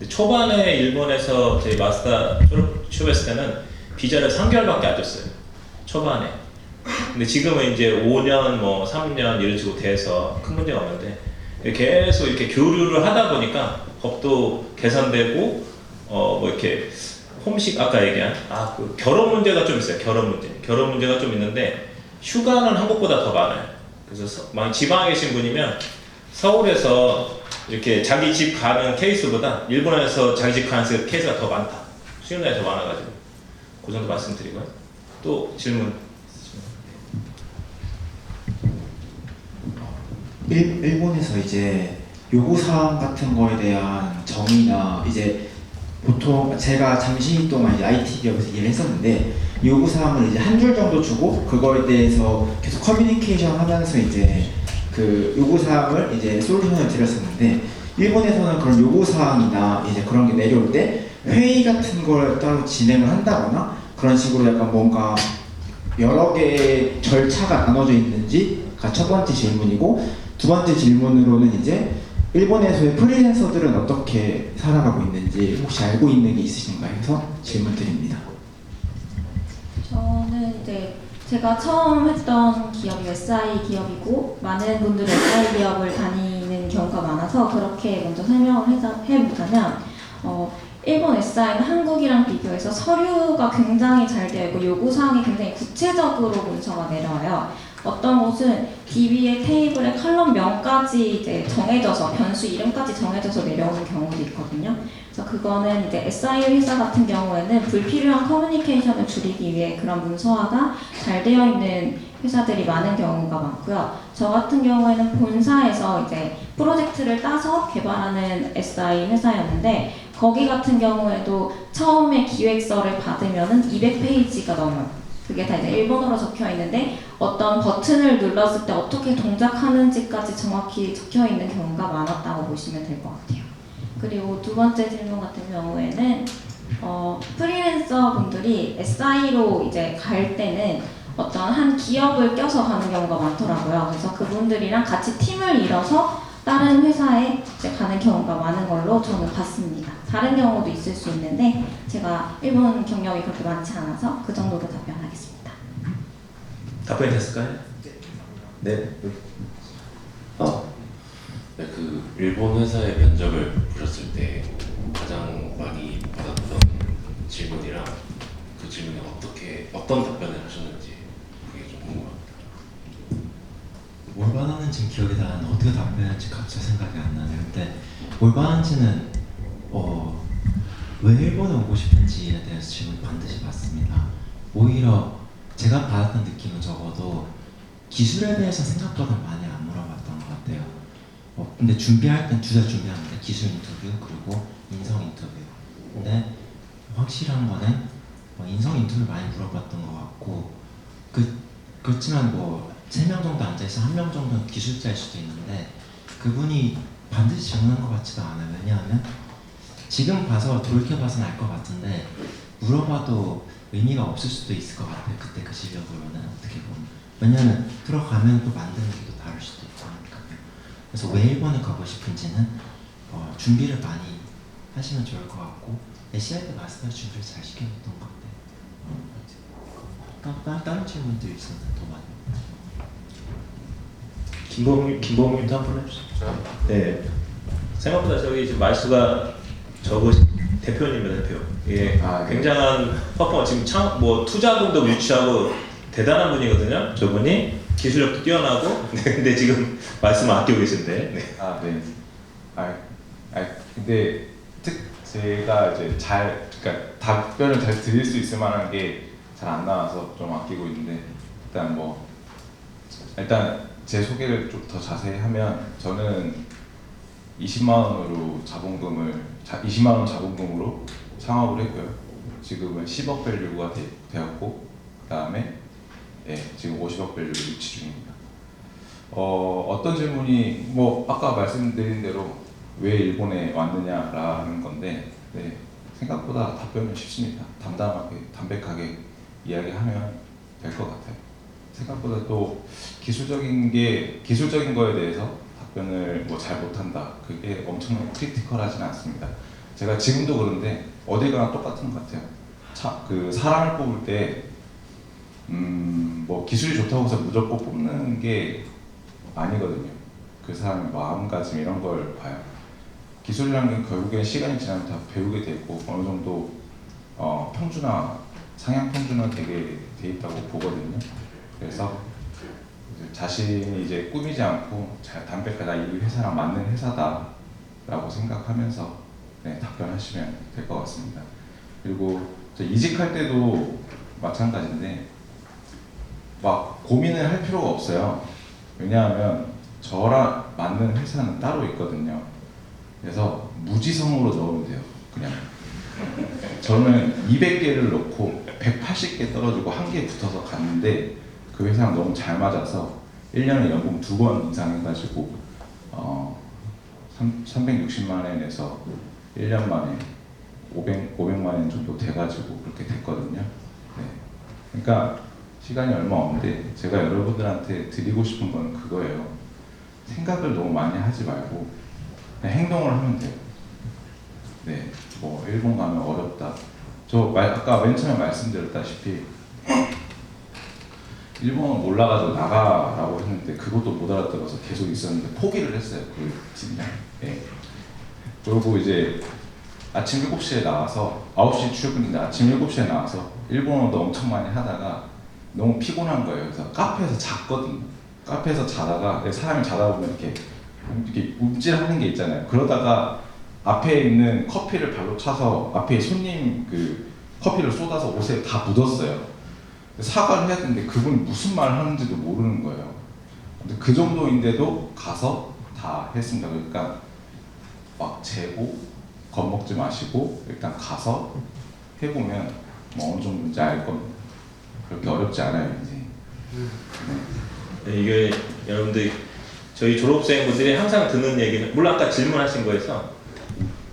초반에 일본에서 저희 마스터 취업했을 때는 비자를 3개월밖에 안 줬어요. 초반에. 근데 지금은 이제 5년, 뭐 3년 이런 식으로 돼서 큰 문제가 없는데, 계속 이렇게 교류를 하다 보니까 법도 개선되고, 뭐 이렇게 홈식 아까 얘기한 그 결혼 문제가 좀 있어요. 결혼 문제가 좀 있는데, 휴가는 한국보다 더 많아요. 그래서 만약 지방에 계신 분이면 서울에서 이렇게 자기 집 가는 케이스보다 일본에서 자기 집 가는 케이스가 더 많다. 수요일날이 더 많아가지고 그 정도 말씀드리고요. 또 질문. 일본에서 이제 요구사항 같은 거에 대한 정의나, 이제 보통 제가 잠시 동안 이제 IT 기업에서 일을 했었는데, 요구사항을 이제 한 줄 정도 주고 그거에 대해서 계속 커뮤니케이션 하면서 이제 그 요구사항을 이제 솔루션을 드렸었는데, 일본에서는 그런 요구사항이나 이제 그런 게 내려올 때 회의 같은 걸 따로 진행을 한다거나 그런 식으로 약간 뭔가 여러 개의 절차가 나눠져 있는지가 첫 번째 질문이고, 두 번째 질문으로는 이제 일본에서의 프리랜서들은 어떻게 살아가고 있는지 혹시 알고 있는 게 있으신가 해서 질문 드립니다. 저는 이제 제가 처음 했던 기업이 SI 기업이고, 많은 분들이 SI 기업을 다니는 경우가 많아서 그렇게 먼저 설명을 해보자면, 일본 SI는 한국이랑 비교해서 서류가 굉장히 잘 되어 있고 요구사항이 굉장히 구체적으로 문서가 내려와요. 어떤 곳은 DB의 테이블에 컬럼명까지 이제 정해져서, 변수 이름까지 정해져서 내려오는 경우도 있거든요. 그래서 그거는 이제 SI 회사 같은 경우에는 불필요한 커뮤니케이션을 줄이기 위해 그런 문서화가 잘 되어 있는 회사들이 많은 경우가 많고요. 저 같은 경우에는 본사에서 이제 프로젝트를 따서 개발하는 SI 회사였는데, 거기 같은 경우에도 처음에 기획서를 받으면은 200페이지가 넘어요. 그게 다 이제 일본어로 적혀 있는데 어떤 버튼을 눌렀을 때 어떻게 동작하는지까지 정확히 적혀 있는 경우가 많았다고 보시면 될 것 같아요. 그리고 두 번째 질문 같은 경우에는 프리랜서 분들이 SI로 이제 갈 때는 어떤 한 기업을 껴서 가는 경우가 많더라고요. 그래서 그분들이랑 같이 팀을 이뤄서 다른 회사에 이제 가는 경우가 많은 걸로 저는 봤습니다. 다른 경우도 있을 수 있는데 제가 일본 경력이 그렇게 많지 않아서 그 정도로 답변하겠습니다. 답변이 됐을까요? 네. 네, 그 일본 회사의 면접을 보셨을 때 가장 많이 받았던 질문이랑 그 질문에 어떤 답변을 하셨는지 그게 좀 궁금합니다. 뭘 받았는지 기억이 다 안 나는데 어떻게 답변할지 갑자기 생각이 안 나네요. 근데 뭘 받았는지는 왜 일본에 오고 싶은지에 대해서 질문 반드시 받습니다. 오히려 제가 받았던 느낌은 적어도 기술에 대해서 생각보다 많이 안 물어봤던 것 같아요. 근데 준비할 땐 둘 다 준비합니다. 기술 인터뷰 그리고 인성 인터뷰. 근데 확실한 거는 인성 인터뷰 많이 물어봤던 것 같고 그렇지만 3명 정도 앉아있어 1명 정도는 기술자일 수도 있는데 그분이 반드시 질문한 것 같지도 않아요. 왜냐하면 지금 봐서 돌이켜봐서는 알 것 같은데 물어봐도 의미가 없을 수도 있을 것 같아요. 그때 그 실력으로는 어떻게 보면. 왜냐하면 들어가면 또 만드는 게 또 다를 수도 있고 하니까요. 그래서 왜 일본에 가고 싶은지는 준비를 많이 하시면 좋을 것 같고 시합 때 갔을 때 준비를 잘 시켜줬던 것 같아요. 다른 질문들이 있었는데 더 많이. 김범욱님도 한 번 해주세요. 네. 생각보다 저기 지금 말수가 대표님입니다, 대표. 예, 굉장한 퍼포먼스. 지금 투자금도 유치하고 대단한 분이거든요. 저분이 기술력도 뛰어나고. 네, 근데 지금 말씀을 아끼고 계신데. 네. 근데 제가 이제 그러니까 답변을 잘 드릴 수 있을 만한 게 잘 안 나와서 좀 아끼고 있는데 일단 제 소개를 좀 더 자세히 하면 저는 20만 원으로 20만 원 자본금으로 창업을 했고요. 지금은 10억 밸류가 되었고 그다음에 지금 50억 밸류를 유치 중입니다. 어떤 질문이 아까 말씀드린 대로 왜 일본에 왔느냐라는 건데 생각보다 답변은 쉽습니다. 담백하게 이야기하면 될 것 같아요. 생각보다 또 기술적인 거에 대해서 답변을 잘 못한다. 그게 엄청 크리티컬하지는 않습니다. 제가 지금도 그런데 어디 가나 똑같은 것 같아요. 사람을 뽑을 때 기술이 좋다고 해서 무조건 뽑는 게 아니거든요. 그 사람의 마음가짐 이런 걸 봐요. 기술이라는 게 결국엔 시간이 지나면 다 배우게 되고 어느 정도 상향 평준화 되게 돼 있다고 보거든요. 그래서 자신이 이제 꾸미지 않고 잘 담백하다, 이 회사랑 맞는 회사다라고 생각하면서 답변하시면 될 것 같습니다. 그리고 이직할 때도 마찬가지인데 고민을 할 필요가 없어요. 왜냐하면 저랑 맞는 회사는 따로 있거든요. 그래서 무지성으로 넣으면 돼요. 그냥 저는 200개를 넣고 180개 떨어지고 1개 붙어서 갔는데 그 회사랑 너무 잘 맞아서 1년에 연봉 2번 인상해가지고 360만 원에서 1년 만에 500만 원 정도 돼가지고 그렇게 됐거든요. 그러니까 시간이 얼마 없는데 제가 여러분들한테 드리고 싶은 건 그거예요. 생각을 너무 많이 하지 말고 그냥 행동을 하면 돼요. 일본 가면 어렵다. 아까 맨 처음에 말씀드렸다시피 일본 올라가서 나가라고 했는데 그것도 못 알아들어서 계속 있었는데 포기를 했어요. 그 팀장. 그리고 이제 아침 7시에 나와서 9시 출근인데 아침 7시에 나와서 일본어도 엄청 많이 하다가 너무 피곤한 거예요. 그래서 카페에서 잤거든요. 카페에서 자다가 사람이 자다 보면 이렇게 움찔하는 게 있잖아요. 그러다가 앞에 있는 커피를 발로 차서 앞에 손님 커피를 쏟아서 옷에 다 묻었어요. 사과를 해야 되는데 그분이 무슨 말을 하는지도 모르는 거예요. 근데 그 정도인데도 가서 다 했습니다. 그러니까 재고 겁먹지 마시고 일단 가서 해보면 어느 정도인지 알 겁니다. 그렇게 어렵지 않아요 이제. 네, 이게 여러분들 저희 졸업생분들이 항상 듣는 얘기는, 물론 아까 질문하신 거에서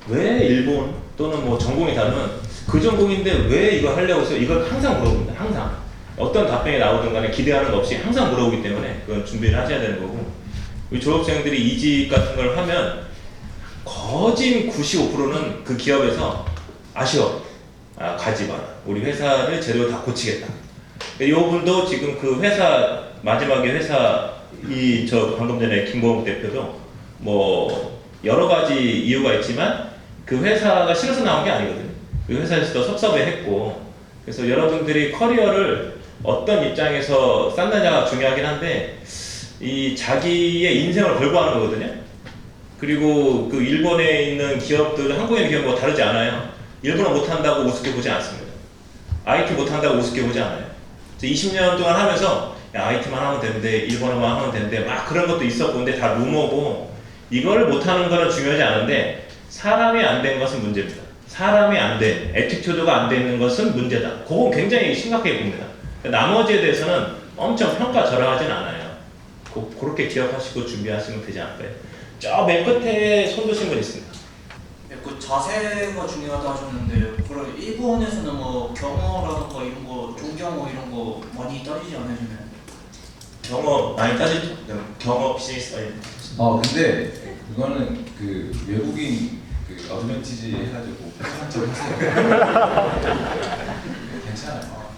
왜 일본 또는 뭐 전공이 다른 그 전공인데 왜 이거 하려고 했어요? 이걸 항상 물어봅니다. 항상 어떤 답변이 나오든 간에 기대하는 거 없이 항상 물어보기 때문에 그건 준비를 하셔야 되는 거고, 우리 졸업생들이 이직 같은 걸 하면 거진 95%는 그 기업에서 아쉬워, 가지 마라, 우리 회사를 제대로 다 고치겠다. 이분도 지금 그 회사 마지막에 회사 저 방금 전에 김보국 대표도 뭐 여러 가지 이유가 있지만 그 회사가 싫어서 나온 게 아니거든요. 그 회사에서도 섭섭해했고, 그래서 여러분들이 커리어를 어떤 입장에서 쌓느냐가 중요하긴 한데 이 자기의 인생을 걸고 하는 거거든요. 그리고 그 일본에 있는 기업들, 한국에 있는 기업과 다르지 않아요. 일본어 못한다고 우습게 보지 않습니다. IT 못한다고 우습게 보지 않아요. 20년 동안 하면서 야, IT만 하면 되는데 일본어만 하면 되는데 막 그런 것도 있었고, 근데 다 루머고, 이걸 못하는 거는 중요하지 않은데 사람이 안 된 것은 문제입니다. 사람이 안 된, 애티튜드가 안 되는 것은 문제다. 그건 굉장히 심각하게 봅니다. 나머지에 대해서는 엄청 평가절하하진 않아요. 그렇게 기억하시고 준비하시면 되지 않을까요? 저 맨 끝에 손 드신 분 있습니다. 네, 그 자세가 중요하다 하셨는데, 그럼 일본에서는 뭐 경어라든가 이런 거, 종경어 이런 거 많이 따지지 않으시나요? 경어 많이 따지죠. 경어 비즈니스 많이. 근데 그거는 그 외국인 그 어드밴티지 해가지고 한참 하세요. 괜찮아요.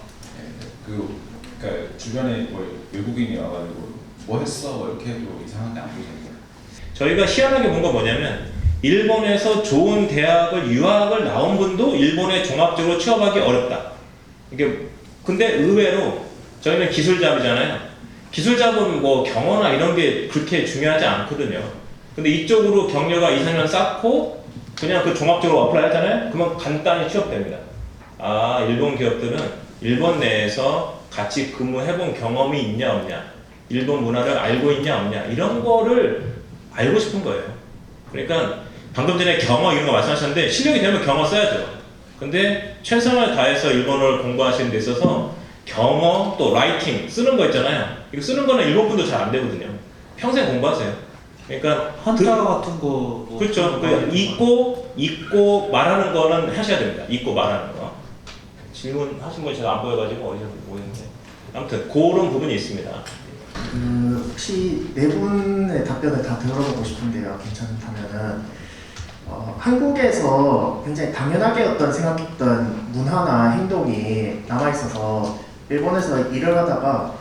그러니까 주변에 뭐 외국인이 와가지고 뭐 했어 뭐 이렇게 해도 이상한데 안 보이잖아요. 저희가 희한하게 본 건 뭐냐면, 일본에서 좋은 대학을 유학을 나온 분도 일본에 종합적으로 취업하기 어렵다. 이게 근데 의외로 저희는 기술잡이잖아요. 기술잡은 뭐 경어나 이런 게 그렇게 중요하지 않거든요. 근데 이쪽으로 경력가 2, 3년 쌓고 그냥 그 종합적으로 어플라이 하잖아요. 그러면 간단히 취업됩니다. 일본 기업들은 일본 내에서 같이 근무해본 경험이 있냐 없냐, 일본 문화를 알고 있냐 없냐, 이런 거를 알고 싶은 거예요. 그러니까 방금 전에 경어 이런 거 말씀하셨는데 실력이 되면 경어 써야죠. 근데 최선을 다해서 일본어를 공부하시는 데 있어서 경어 또 라이팅 쓰는 거 있잖아요. 이거 쓰는 거는 일본 분도 잘 안 되거든요. 평생 공부하세요. 그러니까 한자 같은 거 뭐 그렇죠. 읽고 말하는 거는 하셔야 됩니다. 읽고 말하는 거. 질문하신 분 제가 안 보여가지고 어디서 보이는데 아무튼 그런 부분이 있습니다. 혹시 네 분의 답변을 다 들어보고 싶은데요. 괜찮다면은 한국에서 굉장히 당연하게 생각했던 문화나 행동이 남아있어서 일본에서 일을 하다가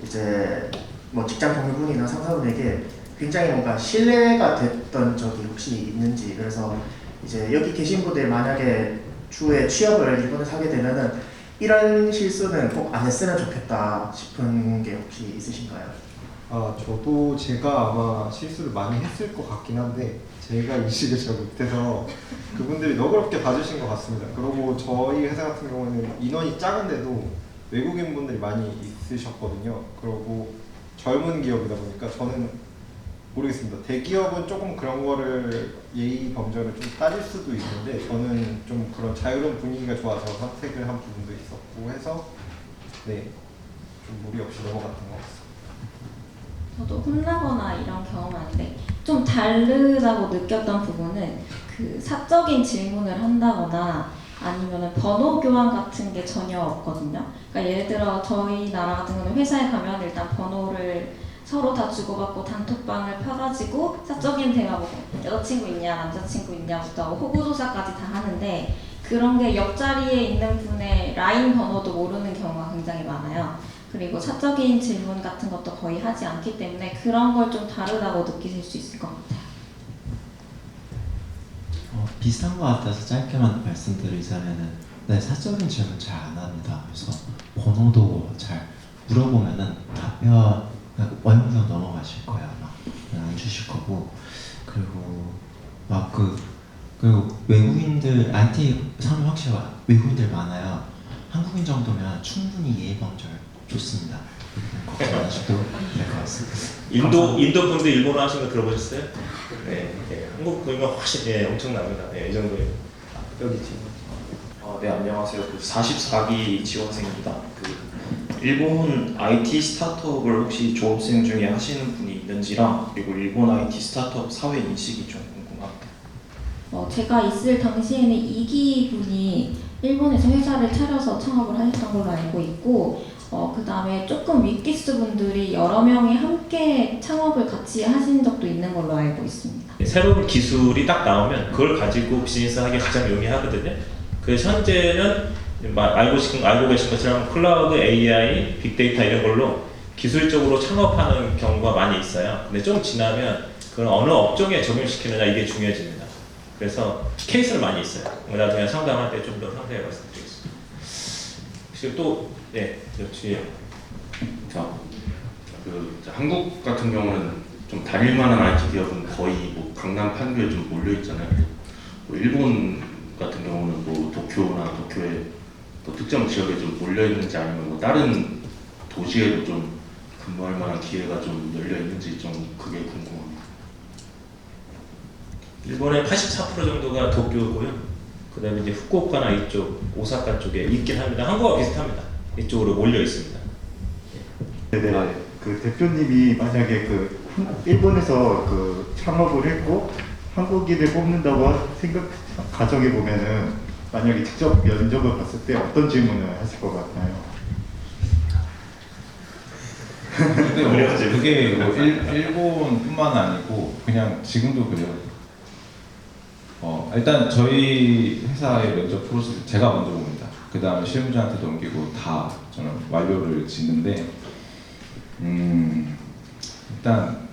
이제 뭐 직장 동료분이나 상사분에게 굉장히 뭔가 신뢰가 됐던 적이 혹시 있는지, 그래서 이제 여기 계신 분들 만약에 추후에 취업을 일본에서 하게 되면은 이런 실수는 꼭 안 했으면 좋겠다 싶은 게 혹시 있으신가요? 저도 제가 아마 실수를 많이 했을 것 같긴 한데 제가 인식을 잘 못해서 그분들이 너그럽게 봐주신 것 같습니다. 그리고 저희 회사 같은 경우는 인원이 작은데도 외국인 분들이 많이 있으셨거든요. 그리고 젊은 기업이다 보니까 저는 모르겠습니다. 대기업은 조금 그런 거를 예의 범절을 좀 따질 수도 있는데 저는 좀 그런 자유로운 분위기가 좋아서 선택을 한 부분도 있었고 해서 좀 무리 없이 넘어갔던 것 같습니다. 저도 혼나거나 이런 경험은 아닌데 좀 다르다고 느꼈던 부분은 그 사적인 질문을 한다거나 아니면 번호 교환 같은 게 전혀 없거든요. 그러니까 예를 들어 저희 나라 같은 경우는 회사에 가면 일단 번호를 서로 다 주고받고 단톡방을 펴가지고 사적인 대화, 뭐 여자친구 있냐 남자친구 있냐부터 호구조사까지 다 하는데, 그런 게 옆자리에 있는 분의 라인 번호도 모르는 경우가 굉장히 많아요. 그리고 사적인 질문 같은 것도 거의 하지 않기 때문에 그런 걸 좀 다르다고 느끼실 수 있을 것 같아요. 비슷한 것 같아서 짧게만 말씀드리자면은 사적인 질문 잘 안 합니다. 그래서 번호도 잘 물어보면은 답변 어영부영 넘어가실 거예요. 아마 안 주실 거고, 그리고 그리고 외국인들 IT 사람 확실히 외국인들 많아요. 한국인 정도면 충분히 예의범절 좋습니다. 걱정 안 하셔도 될 것 같습니다. 인도 분들 일본어 하신 거 들어보셨어요? 네, 한국 보이면 훨씬 엄청납니다. 이 정도예요. 여기 지금. 네, 안녕하세요. 44기 지원생입니다. 일본 IT 스타트업을 혹시 졸업생 중에 하시는 분이 있는지랑 그리고 일본 IT 스타트업 사회 인식이 좀 궁금합니다. 제가 있을 당시에는 이기 분이 일본에서 회사를 차려서 창업을 하셨던 걸로 알고 있고, 그 다음에 조금 윗기수 분들이 여러 명이 함께 창업을 같이 하신 적도 있는 걸로 알고 있습니다. 새로운 기술이 딱 나오면 그걸 가지고 비즈니스 하기 가장 용이하거든요. 그래서 현재는 알고 계신 것처럼 클라우드, AI, 빅데이터 이런 걸로 기술적으로 창업하는 경우가 많이 있어요. 근데 좀 지나면 그걸 어느 업종에 적용시키느냐 이게 중요해집니다. 그래서 케이스를 많이 있어요. 나중에 상담할 때 좀 더 상세하게 말씀드리겠습니다. 혹시 또 뒤에 한국 같은 경우는 좀 다닐만한 IT 기업은 거의 뭐 강남 판교에 좀 몰려 있잖아요. 뭐 일본 같은 경우는 뭐 도쿄나 도쿄에 또 특정 지역에 좀 몰려 있는지 아니면 뭐 다른 도시에도 좀 근무할 만한 기회가 좀 열려 있는지 좀 그게 궁금합니다. 일본의 84% 정도가 도쿄고요. 그 다음에 이제 후쿠오카나 이쪽, 오사카 쪽에 있긴 합니다. 한국과 비슷합니다. 이쪽으로 몰려 있습니다. 네네. 그 대표님이 만약에 일본에서 창업을 했고 한국인을 뽑는다고 가정해 보면은 만약에 직접 면접을 봤을 때 어떤 질문을 하실 것 같나요? 근데 뭐 그게 뭐 일본뿐만 아니고 그냥 지금도 그래요. 일단 저희 회사의 면접 프로세스 제가 먼저 봅니다. 그 다음에 실무자한테 넘기고 다 저는 완료를 짓는데 일단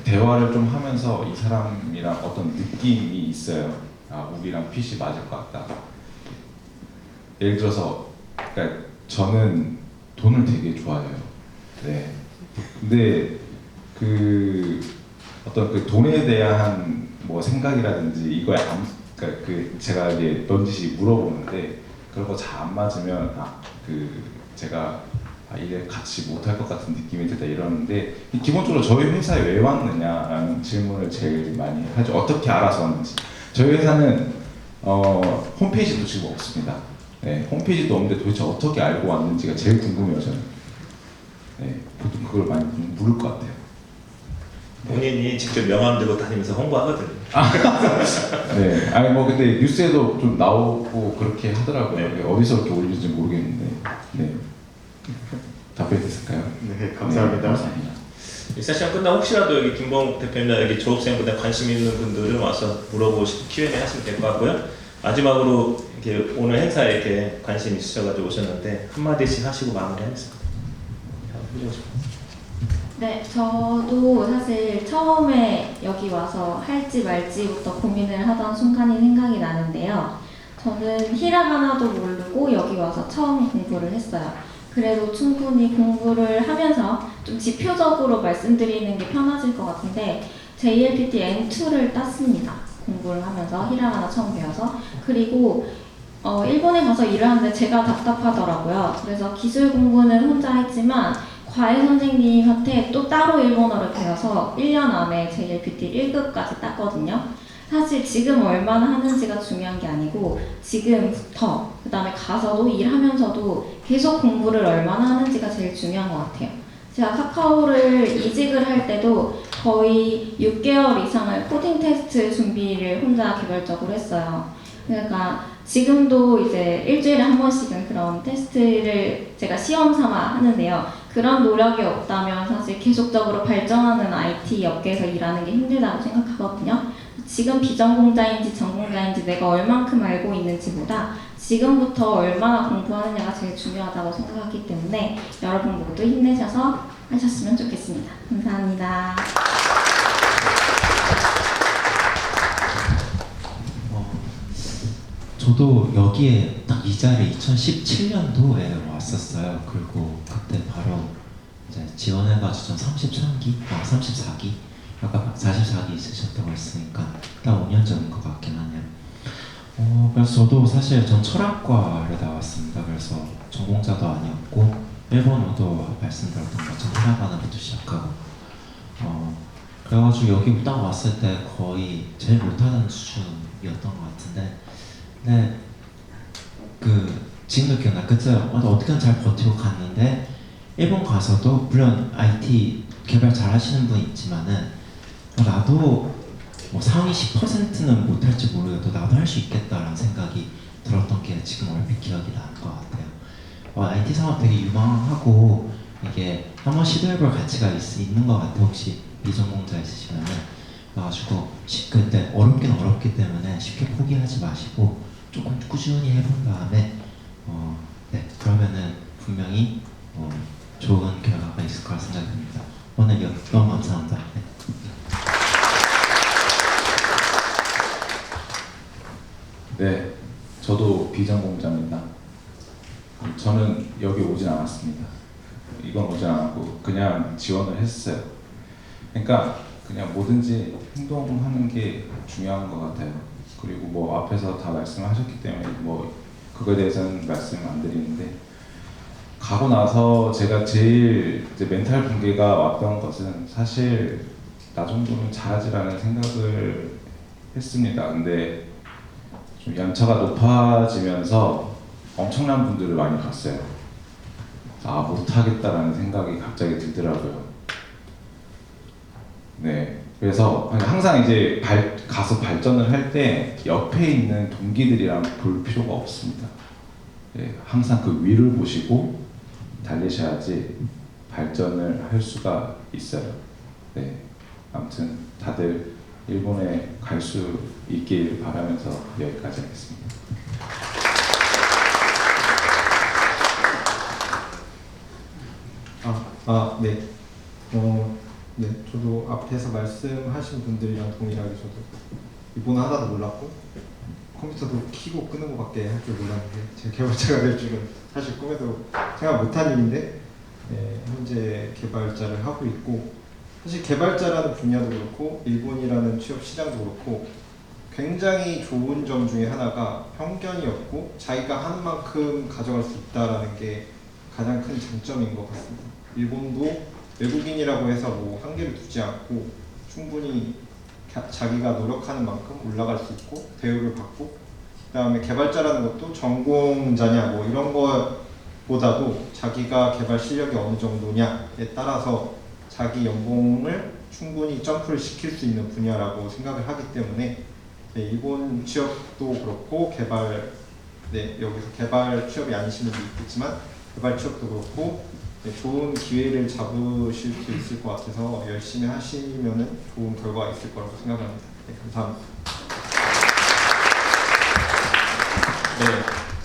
대화를 좀 하면서 이 사람이랑 어떤 느낌이 있어요. 우리랑 핏이 맞을 것 같다. 예를 들어서 그러니까 저는 돈을 되게 좋아해요. 네. 근데 어떤 돈에 대한 뭐 생각이라든지 이거에 그러니까 제가 이제 넌지시 물어보는데 그런 거 잘 안 맞으면 제가 이게 같이 못할 것 같은 느낌이 들다 이러는데 기본적으로 저희 회사에 왜 왔느냐라는 질문을 제일 많이 하죠. 어떻게 알아서 왔는지. 저희 회사는 홈페이지도 지금 없습니다. 네, 홈페이지도 없는데 도대체 어떻게 알고 왔는지가 제일 궁금해요 저는. 네, 보통 그걸 많이 물을 것 같아요. 본인이 직접 명함 들고 다니면서 홍보하거든요. 네, 아니 뭐 근데 뉴스에도 좀 나오고 그렇게 하더라고요. 네. 어디서 그렇게 올리는지 모르겠는데. 네. 답변됐을까요? 네, 감사합니다. 네, 감사합니다. 이 세션 끝나고 혹시라도 여기 김봉욱 대표님이나 여기 졸업생분들 관심 있는 분들은 와서 물어보시고 Q&A 하시면 될 것 같고요. 마지막으로 이렇게 오늘 행사에 이렇게 관심 있으셔가지고 오셨는데 한마디씩 하시고 마무리하겠습니다. 네, 저도 사실 처음에 여기 와서 할지 말지부터 고민을 하던 순간이 생각이 나는데요. 저는 히라가나도 모르고 여기 와서 처음 공부를 했어요. 그래도 충분히 공부를 하면서 좀 지표적으로 말씀드리는 게 편하실 것 같은데 JLPT N2를 땄습니다. 공부를 하면서 히라가나 처음 배워서. 그리고 일본에 가서 일을 하는데 제가 답답하더라고요. 그래서 기술 공부는 혼자 했지만 과외 선생님한테 또 따로 일본어를 배워서 1년 안에 JLPT 1급까지 땄거든요. 사실 지금 얼마나 하는지가 중요한 게 아니고 지금부터 그 다음에 가서도 일하면서도 계속 공부를 얼마나 하는지가 제일 중요한 것 같아요. 제가 카카오를 이직을 할 때도 거의 6개월 이상을 코딩 테스트 준비를 혼자 개별적으로 했어요. 그러니까 지금도 이제 일주일에 한 번씩은 그런 테스트를 제가 시험 삼아 하는데요. 그런 노력이 없다면 사실 계속적으로 발전하는 IT 업계에서 일하는 게 힘들다고 생각하거든요. 지금 비전공자인지 전공자인지 내가 얼만큼 알고 있는지보다 지금부터 얼마나 공부하느냐가 제일 중요하다고 생각하기 때문에 여러분 모두 힘내셔서 하셨으면 좋겠습니다. 감사합니다. 저도 여기에 딱 이 자리에 2017년도에 왔었어요. 그리고 그때 바로 이제 지원해가지고 전 33기, 34기, 아까 44기 있으셨다고 했으니까 딱 5년 전인 것 같긴 하네요. 그래서 저도 사실 전 철학과를 나왔습니다. 그래서 전공자도 아니었고 일본어도 말씀드렸던 것처럼 히라가나부터 시작하고 그래가지고 여기 딱 왔을 때 거의 제일 못하는 수준이었던 것 같은데 근데 지금도 기억나. 그때 어떻게든 잘 버티고 갔는데 일본 가서도 물론 IT 개발 잘 하시는 분 있지만은 나도 뭐 상위 10%는 못할지 모르겠도 나도 할 수 있겠다라는 생각이 들었던 게 지금 얼핏 기억이 나는 것 같아요. IT 산업 되게 유망하고 이게 한번 시도해볼 가치가 있는 것 같아요. 혹시 비전공자 있으시면은 그래가지고 그때 어렵긴 어렵기 때문에 쉽게 포기하지 마시고 조금 꾸준히 해본 다음에 네 그러면은 분명히 좋은 결과가 있을 거라 생각이 듭니다. 오늘 너무 감사합니다. 네. 네, 저도 비전공자입니다. 저는 여기 오진 않았습니다. 이건 오진 않았고 그냥 지원을 했어요. 그러니까 그냥 뭐든지 행동하는 게 중요한 것 같아요. 그리고 뭐 앞에서 다 말씀하셨기 때문에 뭐 그거에 대해서는 말씀 안 드리는데 가고 나서 제가 제일 이제 멘탈 붕괴가 왔던 것은 사실 나 정도는 잘하지라는 생각을 했습니다. 근데 좀 연차가 높아지면서 엄청난 분들을 많이 봤어요. 아, 못하겠다라는 생각이 갑자기 들더라고요. 네, 그래서 항상 이제 가서 발전을 할 때 옆에 있는 동기들이랑 볼 필요가 없습니다. 네, 항상 그 위를 보시고 달리셔야지 발전을 할 수가 있어요. 네, 아무튼 다들 일본에 갈 수 있길 바라면서 여기까지 하겠습니다. 네. 네, 저도 앞에서 말씀하신 분들이랑 동일하게 저도 일본어 하나도 몰랐고 컴퓨터도 켜고 끄는 것밖에 할 줄 몰랐는데 제가 개발자가 될 줄은 사실 꿈에도 생각 못한 일인데 현재 개발자를 하고 있고 사실 개발자라는 분야도 그렇고 일본이라는 취업 시장도 그렇고 굉장히 좋은 점 중에 하나가 편견이 없고 자기가 하는 만큼 가져갈 수 있다는 게 가장 큰 장점인 것 같습니다. 일본도 외국인이라고 해서 뭐 한계를 두지 않고 충분히 자기가 노력하는 만큼 올라갈 수 있고 대우를 받고 그 다음에 개발자라는 것도 전공자냐 뭐 이런 것보다도 자기가 개발 실력이 어느 정도냐에 따라서 자기 연봉을 충분히 점프를 시킬 수 있는 분야라고 생각을 하기 때문에 일본 취업도 그렇고 여기서 개발 취업이 아니신 분도 있겠지만 개발 취업도 그렇고 좋은 기회를 잡으실 수 있을 것 같아서 열심히 하시면은 좋은 결과가 있을 거라고 생각합니다. 네, 감사합니다. 네,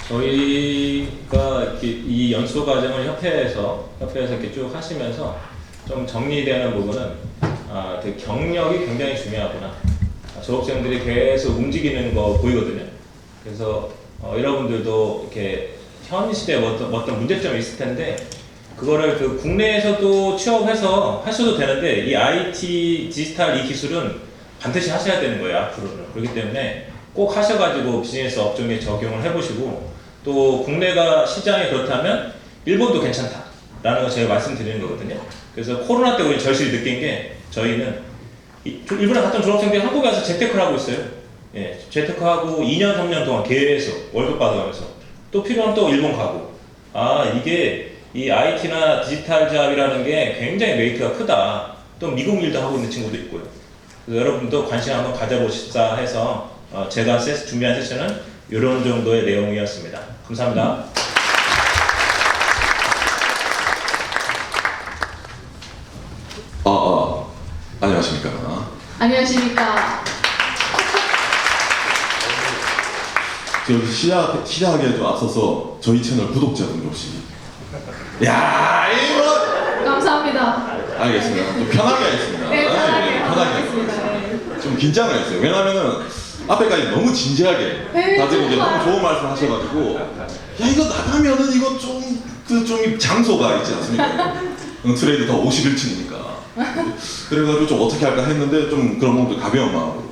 저희가 이렇게 이 연수 과정을 협회에서 이렇게 쭉 하시면서 좀 정리되는 부분은 되게 경력이 굉장히 중요하구나. 졸업생들이 계속 움직이는 거 보이거든요. 그래서 여러분들도 이렇게 현 시대에 어떤 문제점이 있을 텐데 그거를 그 국내에서도 취업해서 하셔도 되는데 이 IT 디지털 이 기술은 반드시 하셔야 되는 거예요 앞으로는. 그렇기 때문에 꼭 하셔가지고 비즈니스 업종에 적용을 해보시고 또 국내가 시장이 그렇다면 일본도 괜찮다라는 거 제가 말씀드리는 거거든요. 그래서 코로나 때 우리 절실히 느낀 게 저희는 일본에 갔던 졸업생들이 한국에 와서 재테크를 하고 있어요. 예, 재테크하고 2년 3년 동안 계속 월급 받아가면서 또 필요하면 또 일본 가고 이게 이 IT나 디지털 잡이라는 게 굉장히 메리트가 크다. 또 미국 일도 하고 있는 친구도 있고요. 그래서 여러분도 관심 한번 가져보시자 해서 제가 준비한 세션은 이런 정도의 내용이었습니다. 감사합니다. 안녕하십니까. 안녕하십니까. 시작하기에 좀 앞서서 저희 채널 구독자분 혹시 야 이거 감사합니다. 알겠습니다. 좀 편하게 하겠습니다. 네, 편하게 하겠습니다. 좀 긴장을 했어요. 왜냐면은 앞에까지 너무 진지하게 네, 다들 이제 정말. 너무 좋은 말씀 하셔가지고 야 이거 나가면은 이거 좀 장소가 있지 않습니까? 트레이드 더 51층이니까 그래가지고 좀 어떻게 할까 했는데 좀 그런 부분도 가벼운 마음으로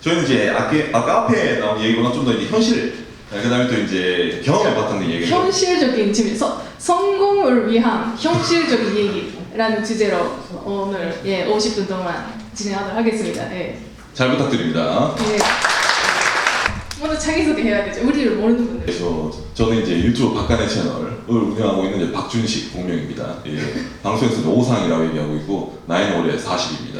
저희는 이제 아까 앞에 나온 얘기보다 좀 더 이제 현실 그다음에 또 이제 경험에 바탕된 얘기 현실적인 질문, 성공을 위한 현실적인 얘기라는 주제로 오늘 50분 동안 진행하도록 하겠습니다. 잘 부탁드립니다. 네. 먼저 자기소개 해야 되죠. 우리를 모르는 분들. 저는 이제 유튜브 박간의 채널을 운영하고 있는 이제 박준식 공명입니다. 예, 방송에서는 오상이라고 얘기하고 있고 나이는 올해 40입니다.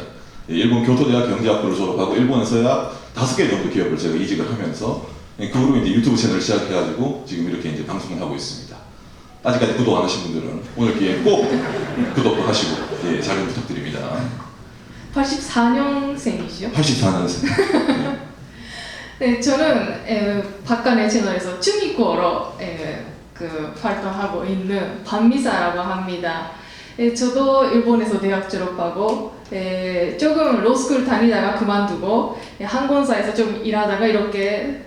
예, 일본 교토대학 경제학부를 졸업하고 일본에서 약 5개 정도 기업을 제가 이직을 하면서 예, 그 후로 이제 유튜브 채널을 시작해가지고 지금 이렇게 이제 방송을 하고 있습니다. 아직까지 구독 안 하신 분들은 오늘 기회에 꼭 구독도 하시고 예, 잘 좀 부탁드립니다. 84년생이시죠? 84년생. 네, 저는 박간의 채널에서 쭈미코로 그 활동하고 있는 반미사라고 합니다. 저도 일본에서 대학 졸업하고 조금 로스쿨 다니다가 그만두고 항공사에서 좀 일하다가 이렇게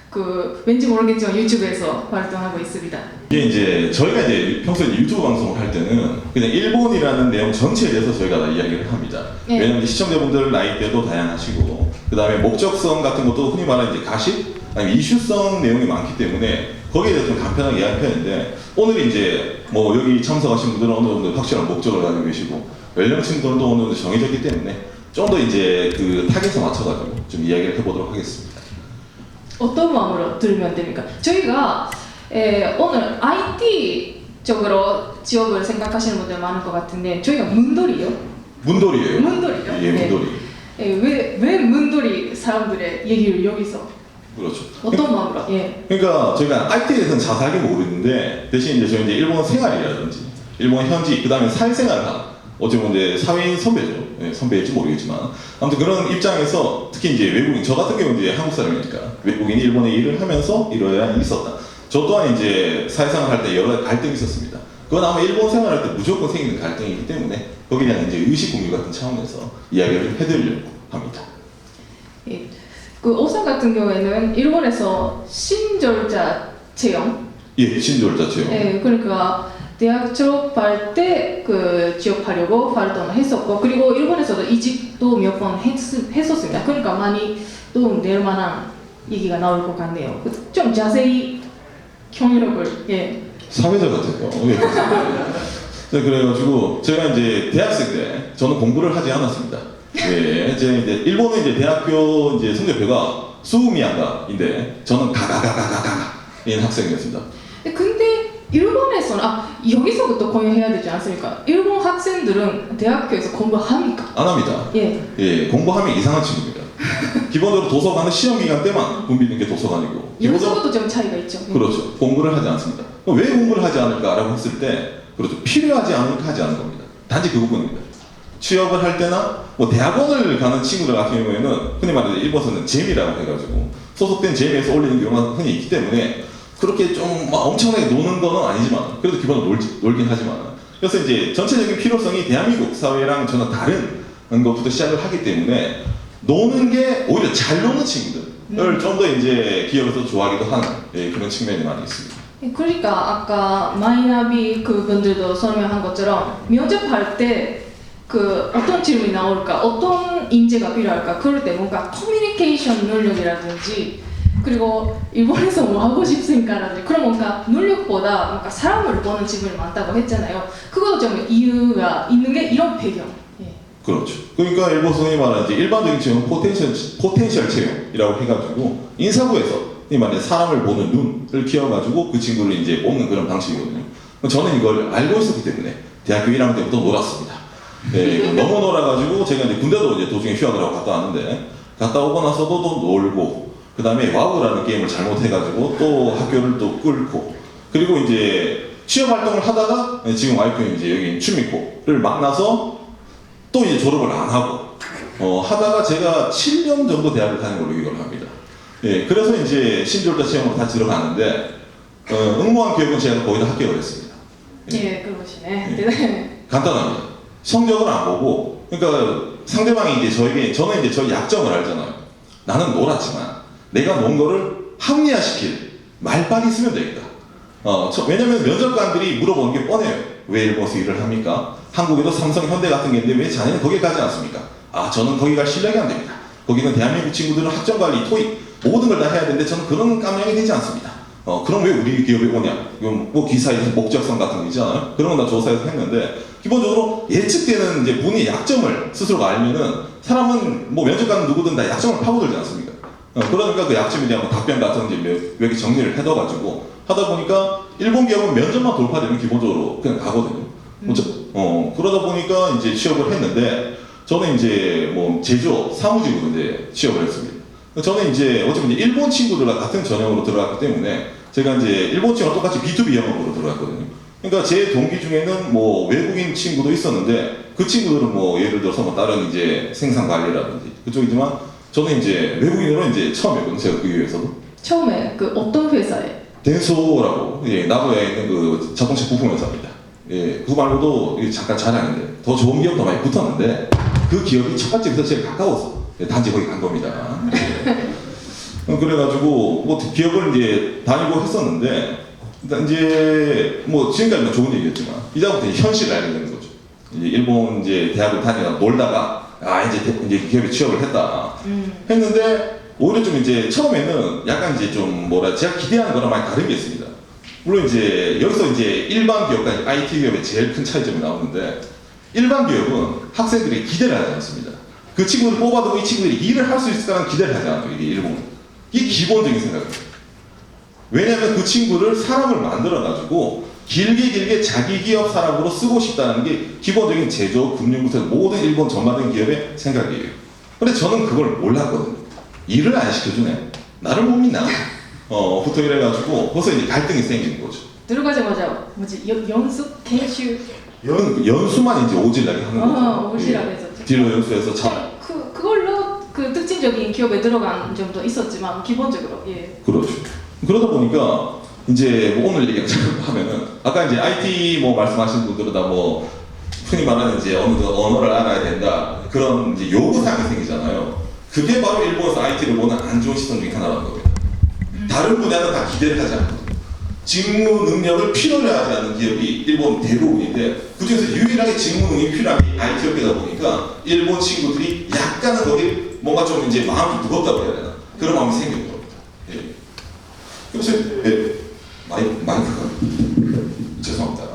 그 왠지 모르겠지만 유튜브에서 활동하고 있습니다. 이게 이제 저희가 이제 평소에 유튜브 방송을 할 때는 그냥 일본이라는 내용 전체에 대해서 저희가 다 이야기를 합니다. 네. 왜냐하면 시청자분들 나이대도 다양하시고 그 다음에 목적성 같은 것도 흔히 말하는 이제 가십 아니면 이슈성 내용이 많기 때문에 거기에 대해서 좀 간편하게 이야기하는 편인데 오늘 이제 뭐 여기 참석하신 분들은 어느 정도 확실한 목적을 가지고 계시고 연령층들도 어느 정도 정해졌기 때문에 좀 더 이제 그 타겟에 맞춰가지고 좀 이야기를 해보도록 하겠습니다. 어떤 마음으로 들으면 됩니까? 저희가 오늘 IT 쪽으로 지역을 생각하시는 분들 많을 것 같은데 저희가 문돌이요? 문돌이에요. 문돌이요? 예, 문돌이. 왜 문돌이 사람들의 얘기를 여기서 그렇죠. 어떤 마음으로? 예. 그러니까 저희가 IT에 대해서는 자세하게 모르는데 대신 이제 저희 이제 일본 생활이라든지 일본 현지 그 다음에 사회생활을 어찌 보면 이제 사회인 선배죠. 네, 선배일지 모르겠지만 아무튼 그런 입장에서 특히 이제 외국인 저 같은 경우는 이제 한국 사람이니까 외국인이 일본에 일을 하면서 이러한 일이 있었다. 저 또한 이제 사회생활 할 때 여러 가지 갈등이 있었습니다. 그건 아마 일본 생활할 때 무조건 생기는 갈등이기 때문에 거기에 대한 이제 의식 공유 같은 차원에서 이야기를 좀 해드리려고 합니다. 예. 그 오산 같은 경우에는 일본에서 신졸자 채용. 예, 신졸자 채용. 예, 그러니까 대학 졸업할 때 그 취업하려고 활동을 했었고 그리고 일본에서도 이직도 몇 번 했었습니다. 그러니까 많이 또 낼 만한 얘기가 나올 것 같네요. 좀 자세히 경력을 사회자 같아요. 예. 네, 그래가지고 제가 이제 대학생 때 저는 공부를 하지 않았습니다. 예, 제가 이제 일본은 이제 대학교 이제 성적표가 수미양가인데 저는 가가가가가가인 학생이었습니다. 근데 일본에서는 여기서부터 공유해야 되지 않습니까? 일본 학생들은 대학교에서 공부합니까? 안 합니다. 예. 예, 공부하면 이상한 친구입니다. 기본적으로 도서관은 시험 기간 때만 붐비는 게 도서관이고. 여기서부터 좀 차이가 있죠. 그렇죠. 공부를 하지 않습니다. 왜 공부를 하지 않을까라고 했을 때, 그렇죠. 필요하지 않으니까 하지 않는 겁니다. 단지 그 부분입니다. 취업을 할 때나 뭐 대학원을 가는 친구들 같은 경우에는 흔히 말해서 일본에서는 재미라고 해가지고 소속된 재미에서 올리는 경우가 흔히 있기 때문에 그렇게 좀 막 엄청나게 노는 거는 아니지만 그래도 기본적으로 놀긴 하지만 그래서 이제 전체적인 필요성이 대한민국 사회랑 전혀 다른 것부터 시작을 하기 때문에 노는 게 오히려 잘 노는 친구들을 좀 더 이제 기업에서 좋아하기도 하는 그런 측면이 많이 있습니다. 그러니까 아까 마이나비 그분들도 설명한 것처럼 면접할 때 그 어떤 질문이 나올까, 어떤 인재가 필요할까 그럴 때 뭔가 커뮤니케이션 능력이라든지 그리고 일본에서 뭐 하고 싶습니까라든지 그런 뭔가 능력보다 뭔가 사람을 보는 질문이 많다고 했잖아요. 그것도 좀 이유가 있는 게 이런 배경. 그렇죠. 그러니까 일본에서 흔히 말하는 이제 일반적인 채용 포텐셜 채용이라고 해가지고 인사부에서 흔히 말하는 사람을 보는 눈을 키워가지고 그 친구를 이제 뽑는 그런 방식이거든요. 저는 이걸 알고 있었기 때문에 대학교 1학년 때부터 놀았습니다. 네, 너무 놀아가지고 제가 이제 군대도 이제 도중에 휴학을 하고 갔다 왔는데 갔다 오고 나서도 또 놀고 그 다음에 와우라는 게임을 잘못해가지고 또 학교를 또 끌고 그리고 이제 취업 활동을 하다가 지금 와이프는 이제 여기 춘미코를 만나서 또 이제 졸업을 안 하고 하다가 제가 7년 정도 대학을 다닌 걸로 기억을 합니다. 예, 그래서 이제 신졸자 채용으로 다시 들어가는데 응모한 교육은 제가 거의 다 합격을 했습니다. 예, 그러시네. 간단합니다. 성적을 안 보고 그러니까 상대방이 이제 저는 이제 저희 약점을 알잖아요. 나는 놀았지만 내가 논 거를 합리화시킬 말빨이 있으면 되겠다. 왜냐면 면접관들이 물어보는 게 뻔해요. 왜 일본에서 일을 합니까? 한국에도 삼성, 현대 같은 게 있는데 왜 자네는 거기 가지 않습니까? 저는 거기 갈 실력이 안 됩니다. 거기는 대한민국 친구들은 학점관리, 토익 모든 걸 다 해야 되는데 저는 그런 깜냥이 되지 않습니다. 그럼 왜 우리 기업에 오냐? 뭐 기사에서 목적성 같은 거 있잖아요. 그런 건 다 조사해서 했는데 기본적으로 예측되는 이제 본인의 약점을 스스로가 알면은 사람은 뭐 면접관은 누구든 다 약점을 파고들지 않습니까? 그러니까 그 약점에 대한 답변 같은 이제 몇 개 정리를 해둬가지고 하다 보니까 일본 기업은 면접만 돌파되면 기본적으로 그냥 가거든요. 그러다 보니까 이제 취업을 했는데 저는 이제 뭐 제조업 사무직으로 이제 취업을 했습니다. 저는 이제 어쩌면 이제 일본 친구들과 같은 전형으로 들어갔기 때문에 제가 이제 일본 친구랑 똑같이 B2B 영업으로 들어갔거든요. 그러니까 제 동기 중에는 뭐 외국인 친구도 있었는데 그 친구들은 뭐 예를 들어서 뭐 다른 이제 생산 관리라든지 그쪽이지만 저는 이제 외국인으로 이제 처음이었거든요. 제가 그 이후에서도. 처음에 그 어떤 회사에? 덴소라고 나고야에 있는 그 자동차 부품 회사입니다. 그거 말고도 잠깐 자랑인데 더 좋은 기업 더 많이 붙었는데 그 기업이 첫 번째 회사 제일 가까웠어. 단지 거기 간 겁니다. 그래가지고 뭐 기업을 이제 다니고 했었는데 일단 이제 뭐 지금까지는 좋은 얘기였지만 이제부터 현실을 알게 되는 거죠. 이제 일본 이제 대학을 다니다가 놀다가 이제 기업에 취업을 했다 했는데 오히려 좀 이제 처음에는 약간 이제 좀 뭐라 제가 기대하는 거랑 많이 다른 게 있습니다. 물론 이제 여기서 이제 일반 기업과 IT 기업의 제일 큰 차이점이 나오는데 일반 기업은 학생들이 기대를 하지 않습니다. 그 친구를 뽑아두고 이 친구들이 일을 할 수 있을까라는 기대를 하지 않아요. 이게 일본은. 이게 기본적인 생각이에요. 왜냐하면 그 친구를 사람을 만들어가지고 길게 자기 기업 사람으로 쓰고 싶다는 게 기본적인 제조, 금융부터 모든 일본 전반적인 기업의 생각이에요. 근데 저는 그걸 몰랐거든요. 일을 안 시켜주네. 나를 못 믿나? 부터 이래가지고 벌써 이제 갈등이 생기는 거죠. 들어가자마자 뭐지 연수研修 연수만 이제 오질나게 하는 거죠. 오질나게 했었죠. 딜러 연수에서 그걸로 그 특징적인 기업에 들어간 점도 있었지만 기본적으로 그렇죠. 그러다 보니까 이제 뭐 오늘 얘기를 하면은 아까 이제 IT 뭐 말씀하신 분들은 다 뭐 흔히 말하는 이제 어느 언어를 알아야 된다 그런 이제 요구사항이 생기잖아요. 그게 바로 일본에서 IT를 보는 안 좋은 시선 중에 하나라는 겁니다. 다른 분야는 다 기대를 하지 않거든요. 직무 능력을 필요로 하지 않는 기업이 일본 대부분인데 그중에서 유일하게 직무 능력이 필요한 게 IT 업계다 보니까 일본 친구들이 약간은 거기 뭔가 좀 이제 마음이 무겁다고 해야 되나 그런 마음이 생기는 겁니다. 그래서 마이크가 죄송합니다.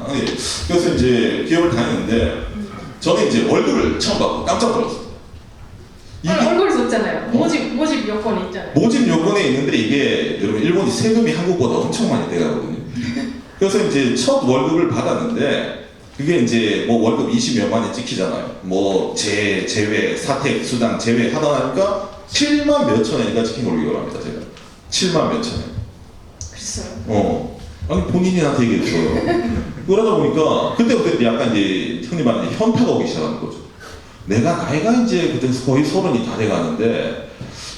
그래서 이제 기업을 다녔는데 저는 이제 월급을 처음 받고 깜짝 놀랐어요. 얼굴 썼잖아요. 모집 요건이 있잖아요. 모집 요건에 있는데 이게 여러분 일본이 세금이 한국보다 엄청 많이 돼가거든요. 그래서 이제 첫 월급을 받았는데 그게 이제 뭐 월급 20몇만이 찍히잖아요. 뭐 제외 사택 수당 제외 하다 보니까 7만 몇천 원인가 찍힌 걸로 기억을 합니다. 제가 7만 몇천 원. 글쎄요. 아니 본인이 나한테 얘기했어요. 그러다 보니까 그때부터 약간 이제 흔히 말하는 현타가 오기 시작하는 거죠. 내가 나이가 이제 그때 거의 30이 다 돼가는데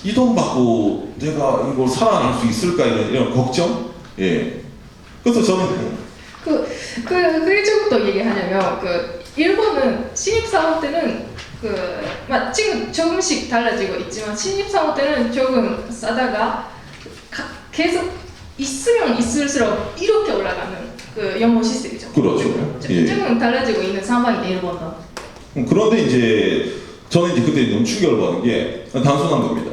이 돈 받고 내가 이걸 살아날 수 있을까 이런 걱정? 그래서 저는 그게 조금 더 얘기하냐면 일본은 신입사원 때는 지금 조금씩 달라지고 있지만 신입사원 때는 조금 싸다가 계속 있으면 있을수록 이렇게 올라가는 연봉 시스템이죠. 그렇죠. 조금 달라지고 있는 상황이네 일본은. 그런데 이제 저는 이제 그때 너무 충격을 받은 게 단순한 겁니다.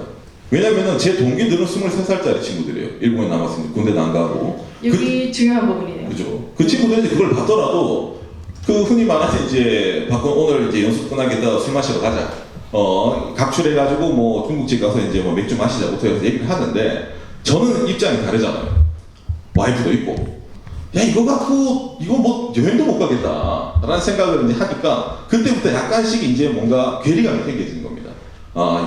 왜냐면은 제 동기들은 23살짜리 친구들이에요. 일본에 남았으니까 군대도 안 가고. 여기 중요한 부분이네요. 그죠. 그 친구들이 이제 그걸 받더라도 그 흔히 말하는 이제 오늘 이제 연수 끝나겠다 술 마시러 가자. 각출해가지고 뭐 중국집 가서 이제 뭐 맥주 마시자부터 해서 얘기를 하는데 저는 입장이 다르잖아요. 와이프도 있고. 야 이거 갖고 이거 뭐 여행도 못 가겠다 라는 생각을 이제 하니까 그때부터 약간씩 이제 뭔가 괴리감이 생겨지는 겁니다.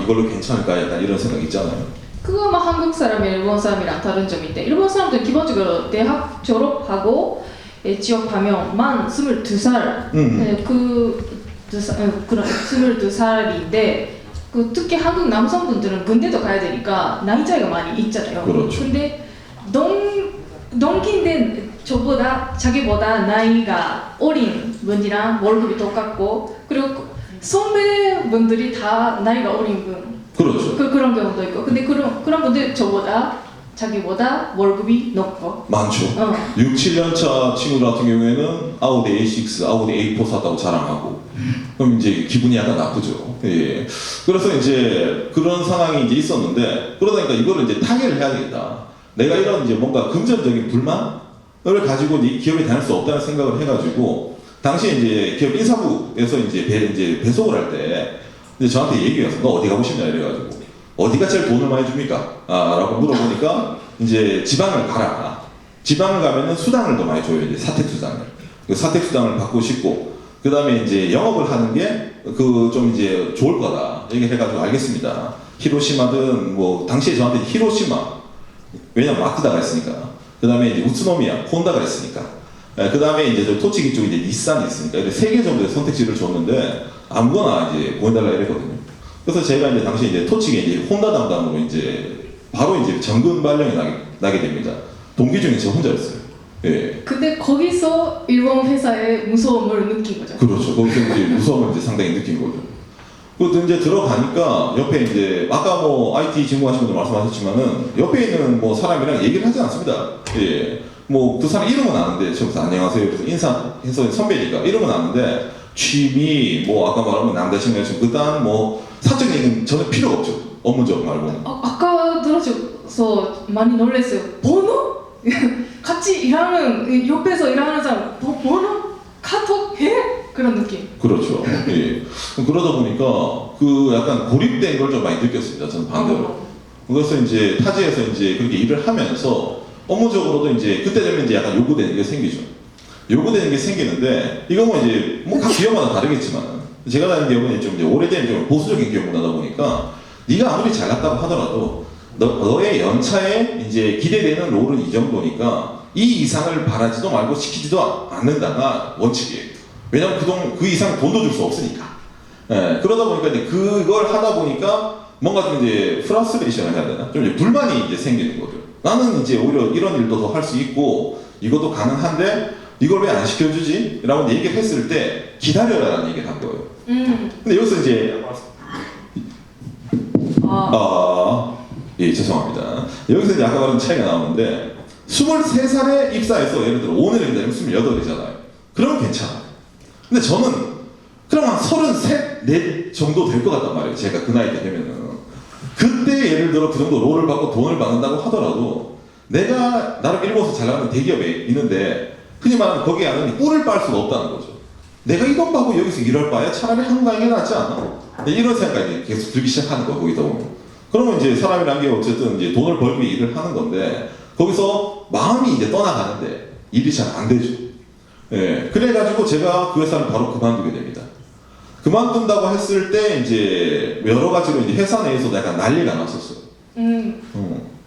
이걸로 괜찮을까 약간 이런 생각이 있잖아요. 그거만 한국 사람이랑 일본 사람이랑 다른 점인데 일본 사람들은 기본적으로 대학 졸업하고 취업하면 만 22살 그런 22살인데 특히 한국 남성분들은 군대도 가야 되니까 나이 차이가 많이 있잖아요. 그렇죠. 근데 동기인데 자기보다 나이가 어린 분이랑 월급이 똑같고 그리고 선배분들이 다 나이가 어린 분 그렇죠. 그런 경우도 있고 근데 그런 분들 자기보다 월급이 높고 많죠. 6, 7년차 친구들 같은 경우에는 아우디 A6, 아우디 A4 샀다고 자랑하고 그럼 이제 기분이 약간 나쁘죠. 그래서 이제 그런 상황이 이제 있었는데 그러다 보니까 이거를 이제 타개를 해야 되겠다. 내가 이런 이제 뭔가 금전적인 불만을 가지고 이 기업에 다닐 수 없다는 생각을 해가지고 당시에 이제 기업 인사부에서 이제 배송을 할 때 저한테 얘기가 왔어. 너 어디 가고 싶냐 이래가지고 어디가 제일 돈을 많이 줍니까? 라고 물어보니까 이제 지방을 가라. 지방을 가면은 수당을 더 많이 줘요. 이제 사택수당을. 그 사택수당을 받고 싶고, 그 다음에 이제 영업을 하는 게 그 좀 이제 좋을 거다. 얘기해가지고 알겠습니다. 히로시마든 뭐 당시에 저한테 히로시마, 왜냐면 마츠다가 있으니까. 그 다음에 이제 우츠노미야, 혼다가 있으니까. 그 다음에 이제 저 토치기 쪽에 이제 닛산이 있으니까 3개 정도의 선택지를 줬는데 아무거나 이제 보내달라 이랬거든요. 그래서 제가 이제 당시 이제 토치기 이제 혼다 담당으로 이제 바로 이제 정근 발령이 나게 됩니다. 동기 중에 저 혼자였어요. 예. 근데 거기서 일본 회사의 무서움을 느낀 거죠. 그렇죠. 거기서 이제 무서움을 이제 상당히 느낀 거죠. 그것도 이제 들어가니까 옆에 이제 아까 뭐 IT 전공하신 분들 말씀하셨지만은 옆에 있는 뭐 사람이랑 얘기를 하지 않습니다. 예. 뭐 그 사람 이름은 아는데 저기서 안녕하세요. 그래서 인사해서 선배니까 이름은 아는데 취미 뭐 아까 말하면 남자친구 여자친구 그다음 뭐 사적 얘기는 저는 필요가 없죠. 업무적 말고는. 아까 들어줘서 많이 놀랐어요. 번호? 같이 일하는 옆에서 일하는 사람 번호? 카톡 해? 그런 느낌. 그렇죠. 예. 그러다 보니까 그 약간 고립된 걸 좀 많이 느꼈습니다. 저는 반대로. 그래서 이제 타지에서 이제 그렇게 일을 하면서 업무적으로도 이제 그때 되면 이제 약간 요구되는 게 생기죠. 요구되는 게 생기는데 이거 뭐 이제 뭐 각 기업마다 다르겠지만 제가 다니는 기업은 좀 이제 오래된 좀 보수적인 기업 문화다 보니까 네가 아무리 잘났다고 하더라도 너의 연차에 이제 기대되는 롤은 이 정도니까 이 이상을 바라지도 말고 시키지도 않는다가 원칙이에요. 왜냐면 그 이상 돈도 줄 수 없으니까. 예, 그러다 보니까 이제 그걸 하다 보니까 뭔가 좀 이제 프라스트레이션을 해야 되나? 좀 이제 불만이 이제 생기는 거죠. 나는 이제 오히려 이런 일도 더 할 수 있고 이것도 가능한데 이걸 왜 안 시켜주지? 라고 얘기를 했을 때 기다려라라는 얘기를 한 거예요. 근데 여기서 이제 예, 죄송합니다. 여기서 이제 아까 말한 차이가 나오는데 23살에 입사해서 예를 들어 5년이면 28이잖아요. 그러면 괜찮아요. 근데 저는 그럼 한 33, 4 정도 될 것 같단 말이에요. 제가 그 나이 때 되면은. 그때 예를 들어 그 정도 롤을 받고 돈을 받는다고 하더라도 내가 나름 일본에서 잘 나가는 대기업에 있는데 흔히 말하는 거기에 안은 꿀을 빨 수가 없다는 거죠. 내가 이 돈 받고 여기서 일할 바에 차라리 한국 가는 게 낫지 않아? 이런 생각이 계속 들기 시작하는 거야, 거기다 보면. 그러면 이제 사람이란 게 어쨌든 이제 돈을 벌기 위해 일을 하는 건데 거기서 마음이 이제 떠나가는데 일이 잘 안 되죠. 예. 그래가지고 제가 그 회사를 바로 그만두게 됩니다. 그만둔다고 했을 때 이제 여러 가지로 이제 회사 내에서도 약간 난리가 났었어요.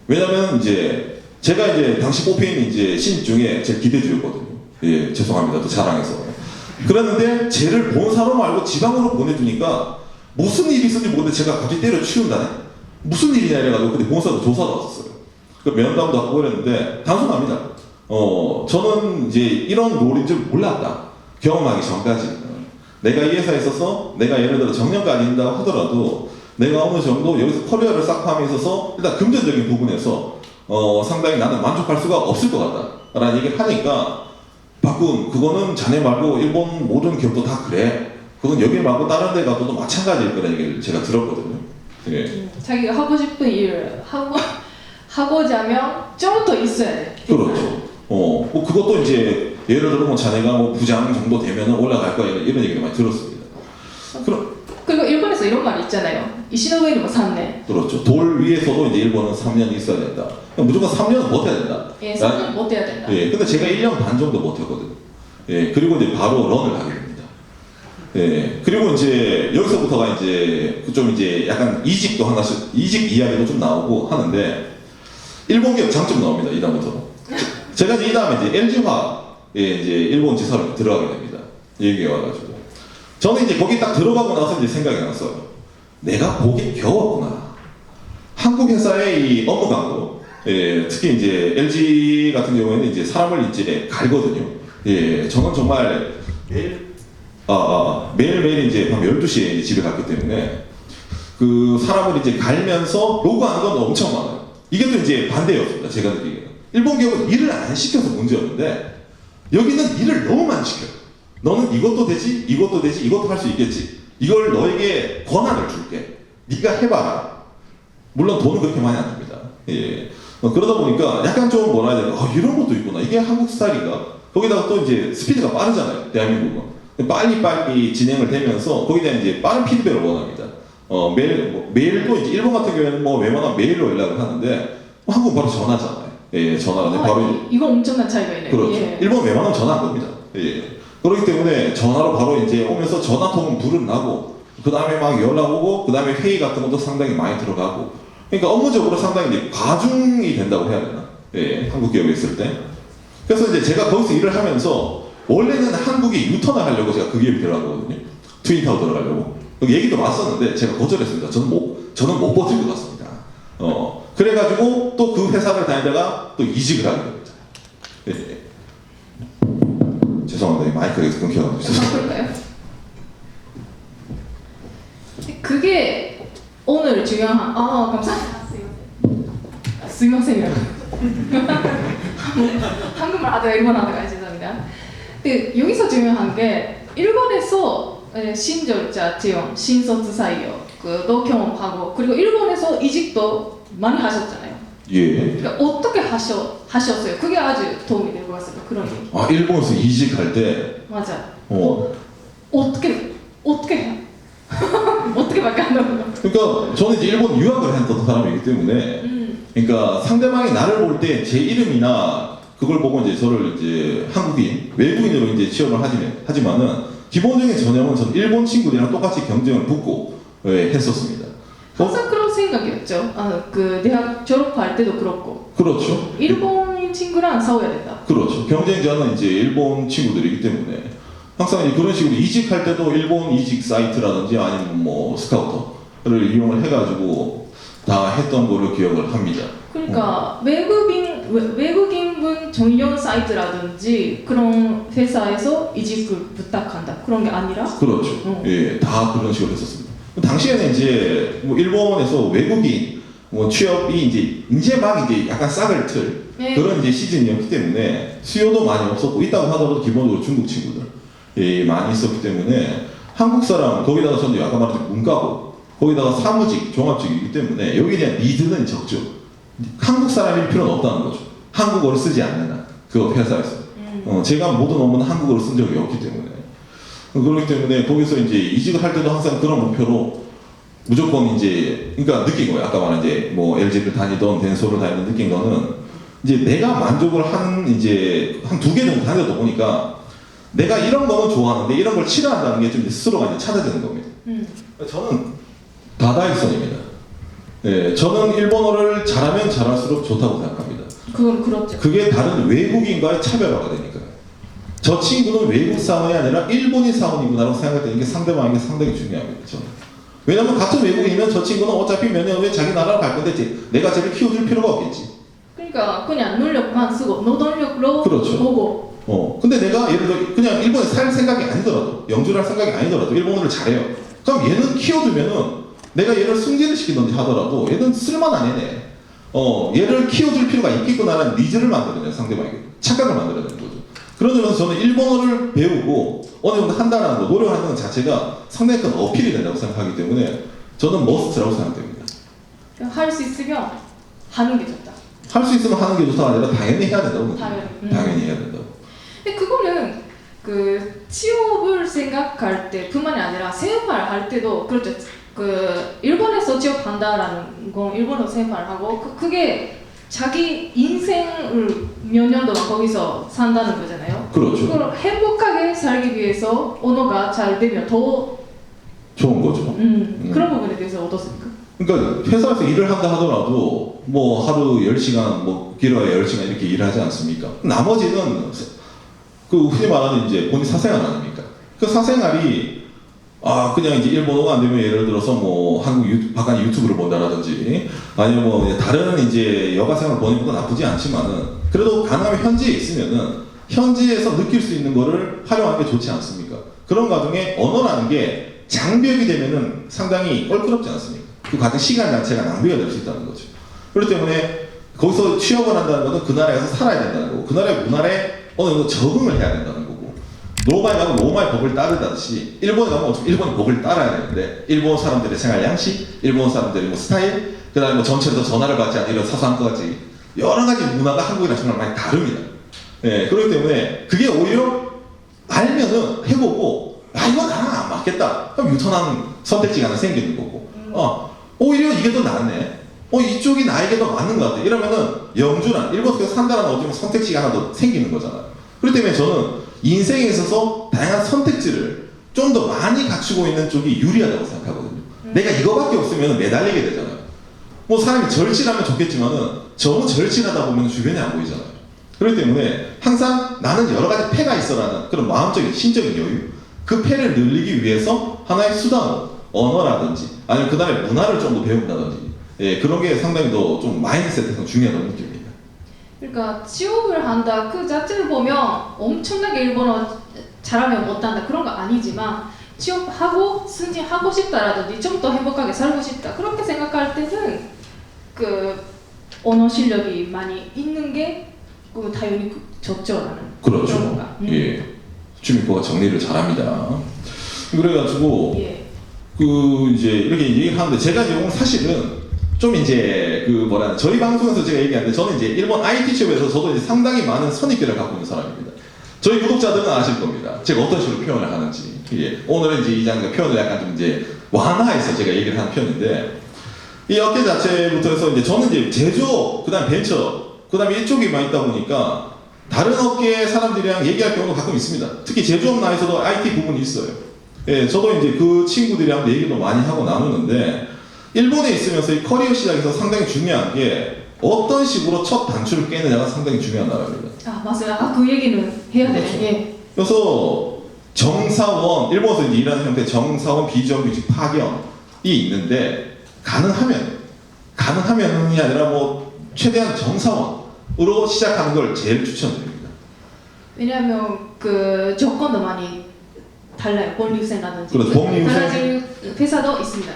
왜냐면 이제 제가 이제 당시 뽑힌 이제 신입 중에 제일 기대주였거든요. 예, 죄송합니다. 또 자랑해서. 그랬는데 쟤를 본사로 말고 지방으로 보내주니까 무슨 일이 있었는지 모르는데 제가 갑자기 때려치운다네. 무슨 일이냐 이래가지고 그때 본사도 조사가 왔었어요. 그 면담도 하고 그랬는데 단순합니다. 저는 이제 이런 롤인 줄 몰랐다. 경험하기 전까지. 내가 이 회사에 있어서 내가 예를 들어 정년까지 있는다고 하더라도 내가 어느 정도 여기서 커리어를 쌓고 있어서 일단 금전적인 부분에서 상당히 나는 만족할 수가 없을 것 같다 라는 얘기를 하니까 바꾼 그거는 자네 말고 일본 모든 기업도 다 그래. 그건 여기 말고 다른 데 가도 마찬가지일 거라는 얘기를 제가 들었거든요. 예. 자기가 하고 싶은 일을 하고자 하면 좀 더 있어야 돼. 그렇죠. 뭐 그것도 이제 예를 들어 뭐 자네가 뭐 부장 정도 되면 올라갈 거야 이런 얘기를 많이 들었습니다. 그리고 일본에서 이런 말이 있잖아요. 이시노우에는 뭐 3년. 그렇죠. 돌 위에서도 이제 일본은 3년이 있어야 된다. 무조건 3년은 못 해야 된다. 예, 3년 못 해야 된다. 예, 근데 제가 1년 반 정도 못 했거든요. 예, 그리고 이제 바로 런을 하게 됩니다. 예, 그리고 이제 여기서부터가 이제 좀 이제 약간 이직도 하나씩 이직 이야기도 좀 나오고 하는데 일본 기업 장점 나옵니다. 이 다음부터. 제가 이제 이 다음에 이제 LG화학에 이제 일본 지사로 들어가게 됩니다. 얘기가 와가지고. 저는 이제 거기 딱 들어가고 나서 이제 생각이 났어요. 내가 보기 겨웠구나. 한국 회사의 이 업무 강도, 예, 특히 이제 LG 같은 경우에는 이제 사람을 이제 갈거든요. 예, 저는 정말 매일매일 이제 밤 12시에 이제 집에 갔기 때문에 그 사람을 이제 갈면서 요구하는 건 엄청 많아요. 이게 또 이제 반대였습니다. 제가 느끼기에는. 일본 기업은 일을 안 시켜서 문제였는데 여기는 일을 너무 많이 시켜요. 너는 이것도 되지, 이것도 되지, 이것도 할 수 있겠지. 이걸 너에게 권한을 줄게. 네가 해봐라. 물론 돈은 그렇게 많이 안 줍니다. 예. 그러다 보니까 약간 좀 뭐라 해야 되나, 이런 것도 있구나. 이게 한국 스타일인가? 거기다가 또 이제 스피드가 빠르잖아요. 대한민국은. 빨리 진행을 되면서 거기다 이제 빠른 피드백을 원합니다. 메일도 이제 일본 같은 경우에는 뭐 웬만하면 메일로 연락을 하는데 한국 바로 전화잖아요. 예, 전화가 바로 이거 엄청난 차이가 있네요. 그렇죠. 예. 일본 웬만하면 전화 안 겁니다. 예. 그렇기 때문에 전화로 바로 이제 오면서 전화통은 불은 나고 그 다음에 막 연락 오고 그 다음에 회의 같은 것도 상당히 많이 들어가고 그러니까 업무적으로 상당히 이제 과중이 된다고 해야 되나? 예, 한국 기업에 있을 때. 그래서 이제 제가 거기서 일을 하면서 원래는 한국에 유턴을 하려고 제가 그 기업에 들어가거든요. 트윈타워 들어가려고. 얘기도 왔었는데 제가 거절했습니다. 저는 못 버틸 것 같습니다. 그래가지고 또 그 회사를 다니다가 또 이직을 하게 됩니다. 예. 죄송합니다. 이 마이크가 계속 끊겨가지고. 바꿀까요? 그게 오늘 중요한 감사합니다. 스미마셍이라고 한국말 하다가 일본 하다가 죄송합니다. 근데 여기서 중요한 게 일본에서 신졸자 지원, 신卒採用도 경험하고 그리고 일본에서 이직도 많이 하셨잖아요. 예. 그러니까 어떻게 하셨어요? 그게 아주 도움이 될 것 같습니다. 그런 얘기. 아, 일본에서 이직할 때. 맞아. 어떻게 해요? 어떻게밖에 안 나오는 거? 그러니까 저는 이제 일본 유학을 했던 사람이기 때문에, 그러니까 상대방이 나를 볼 때 제 이름이나 그걸 보고 이제 저를 이제 한국인, 외국인으로 이제 취업을 하지만은 기본적인 전형은 저는 일본 친구들이랑 똑같이 경쟁을 붙고 했었습니다. 항상 그런 생각이었죠. 그 대학 졸업할 때도 그렇고. 그렇죠. 일본인 친구랑 싸워야 된다. 그렇죠. 경쟁자는 이제 일본 친구들이기 때문에 항상 그런 식으로 이직할 때도 일본 이직 사이트라든지 아니면 뭐 스카우터를 이용을 해가지고 다 했던 걸로 기억을 합니다. 그러니까 외국인분 전용 사이트라든지 그런 회사에서 이직을 부탁한다. 그런 게 아니라? 그렇죠. 예, 다 그런 식으로 했었습니다. 당시에는 이제 뭐 일본에서 외국인 뭐 취업이 이제 막 이제 약간 싹을 틀 그런 이제 시즌이었기 때문에 수요도 많이 없었고 있다고 하더라도 기본적으로 중국 친구들 많이 있었기 때문에 한국 사람 거기다가 저는 아까 말했던 문과고 거기다가 사무직 종합직이기 때문에 여기에 대한 니드는 적죠. 한국 사람일 필요는 없다는 거죠. 한국어를 쓰지 않는 한 그 회사에서 제가 모든 업무는 한국어를 쓴 적이 없기 때문에 그렇기 때문에 거기서 이제 이직을 할 때도 항상 그런 목표로 무조건 이제 그러니까 느낀 거예요. 아까 말한 이제 뭐 LG를 다니던 덴소를 다니던 느낀 거는 이제 내가 만족을 이제 한 2개 정도 다니다 보니까 내가 이런 거는 좋아하는데 이런 걸 싫어한다는 게 좀 스스로가 이제 찾아지는 겁니다. 저는 다다익선입니다. 예, 저는 일본어를 잘하면 잘할수록 좋다고 생각합니다. 그건 그렇죠. 그게 다른 외국인과의 차별화가 되니까요. 저 친구는 외국 사원이 아니라 일본인 사원이구나라고 생각되는 게 상대방에게 상당히 중요합니다. 저는. 왜냐면 같은 외국인이면 저 친구는 어차피 몇 년 후에 자기 나라로 갈 건데 내가 쟤를 키워줄 필요가 없겠지. 그러니까 그냥 능력만 쓰고 노동력으로 그렇죠. 보고. 근데 내가 예를 들어 그냥 일본에 살 생각이 아니더라도 영주를 할 생각이 아니더라도 일본어를 잘해요. 그럼 얘는 키워두면은 내가 얘를 승진을 시키든지 하더라도 얘는 쓸만한 애네. 얘를 키워줄 필요가 있겠구나라는 니즈를 만들어내요. 상대방에게. 착각을 만들어내는 거죠. 그런 점에서 저는 일본어를 배우고 어느 정도 한다는 거, 노력하는 것 자체가 상당히 큰 어필이 된다고 생각하기 때문에 저는 머스트라고 생각됩니다. 할 수 있으면 하는 게 좋다. 할 수 있으면 하는 게 좋다가 아니라 당연히 해야 된다고. 당연히 해야 된다고. 근데 그거는 그 취업을 생각할 때뿐만이 아니라 생활할 때도 그렇죠. 그 일본에서 취업한다라는 건 일본어로 생활하고 그게 자기 인생을 몇 년 동안 거기서 산다는 거잖아요. 그렇죠. 그걸 행복하게 살기 위해서 언어가 잘 되면 더 좋은 거죠. 그런 부분에 대해서 어떻습니까? 그러니까 회사에서 일을 한다 하더라도 뭐 하루 10시간 뭐 길어야 10시간 이렇게 일을 하지 않습니까? 나머지는 그 흔히 말하는 이제 본인 사생활 아닙니까? 그 사생활이 그냥 이제 일본어가 안 되면 예를 들어서 뭐 바깥 유튜브를 본다라든지 아니면 뭐 다른 이제 여가 생활을 보는 것도 나쁘지 않지만은 그래도 가능하면 현지에 있으면은 현지에서 느낄 수 있는 거를 활용하는 게 좋지 않습니까? 그런 과정에 언어라는 게 장벽이 되면은 상당히 껄끄럽지 않습니까? 그 같은 시간 자체가 낭비가 될 수 있다는 거죠. 그렇기 때문에 거기서 취업을 한다는 것은 그 나라에 가서 살아야 된다는 거고 그 나라의 문화에 어느 정도 적응을 해야 된다는 거고 로마에 가면 로마의 법을 따르듯이 일본에 가면 어차피 일본의 법을 따라야 되는데 일본 사람들의 생활 양식, 일본 사람들의 뭐 스타일, 그 다음에 뭐 전체로 전화를 받지 않는 이런 사소한 것까지 여러 가지 문화가 한국이랑 정말 많이 다릅니다. 네, 그렇기 때문에 그게 오히려 알면은 해보고 이거 나랑 안 맞겠다. 그럼 유턴하는 선택지가 하나 생기는 거고 오히려 이게 더 낫네. 이쪽이 나에게 더 맞는 것 같아. 이러면은 영주란 일본 속에서 산다는 어쩌면 선택지가 하나 더 생기는 거잖아요. 그렇기 때문에 저는 인생에 있어서 다양한 선택지를 좀 더 많이 갖추고 있는 쪽이 유리하다고 생각하거든요. 내가 이거밖에 없으면 매달리게 되잖아요. 뭐 사람이 절실하면 좋겠지만은 너무 절실하다 보면 주변에 안 보이잖아요. 그렇기 때문에 항상 나는 여러 가지 패가 있어라는 그런 마음적인 심적인 여유, 그 패를 늘리기 위해서 하나의 수단으로 언어라든지 아니면 그 다음에 문화를 좀 더 배운다든지 그런 게 상당히 더 좀 마인드셋에서 중요하다고 느낍니다. 그러니까 취업을 한다 그 자체를 보면 엄청나게 일본어 잘하면 못한다 그런 거 아니지만 취업하고 승진하고 싶다라든지 좀 더 행복하게 살고 싶다 그렇게 생각할 때는 그 언어 실력이 많이 있는 게 당연히 좋죠 나는. 그렇죠. 예, 주민표가 정리를 잘합니다. 그래가지고 그 이제 이렇게 얘기를 하는데 제가 이제 오늘 사실은 좀 이제 그 뭐라 저희 방송에서 제가 얘기하는데 저는 이제 일본 IT 취업에서 저도 이제 상당히 많은 선입견을 갖고 있는 사람입니다. 저희 구독자들은 아실 겁니다. 제가 어떤 식으로 표현을 하는지. 오늘은 이제 이 장면 표현을 약간 좀 이제 완화해서 제가 얘기를 하는 편인데 이 업계 자체부터 해서 이제 저는 이제 제조업, 그 다음 벤처, 그 다음에 이쪽에만 있다 보니까 다른 업계 사람들이랑 얘기할 경우가 가끔 있습니다. 특히 제조업 나에서도 IT 부분이 있어요. 저도 이제 그 친구들이랑 얘기도 많이 하고 나누는데 일본에 있으면서 이 커리어 시작에서 상당히 중요한 게 어떤 식으로 첫 단추를 깨느냐가 상당히 중요한 나라입니다. 맞아요. 그 얘기는 해야 그렇죠. 되네. 그래서 정사원, 일본에서 이제 일하는 형태 정사원 비정규직 파견이 있는데 가능하면이 아니라 뭐 최대한 정사원으로 시작하는 걸 제일 추천드립니다. 왜냐하면 그 조건도 많이 달라요. 복리후생이라든지 그렇죠. 복리후생. 달라질 회사도 있습니다.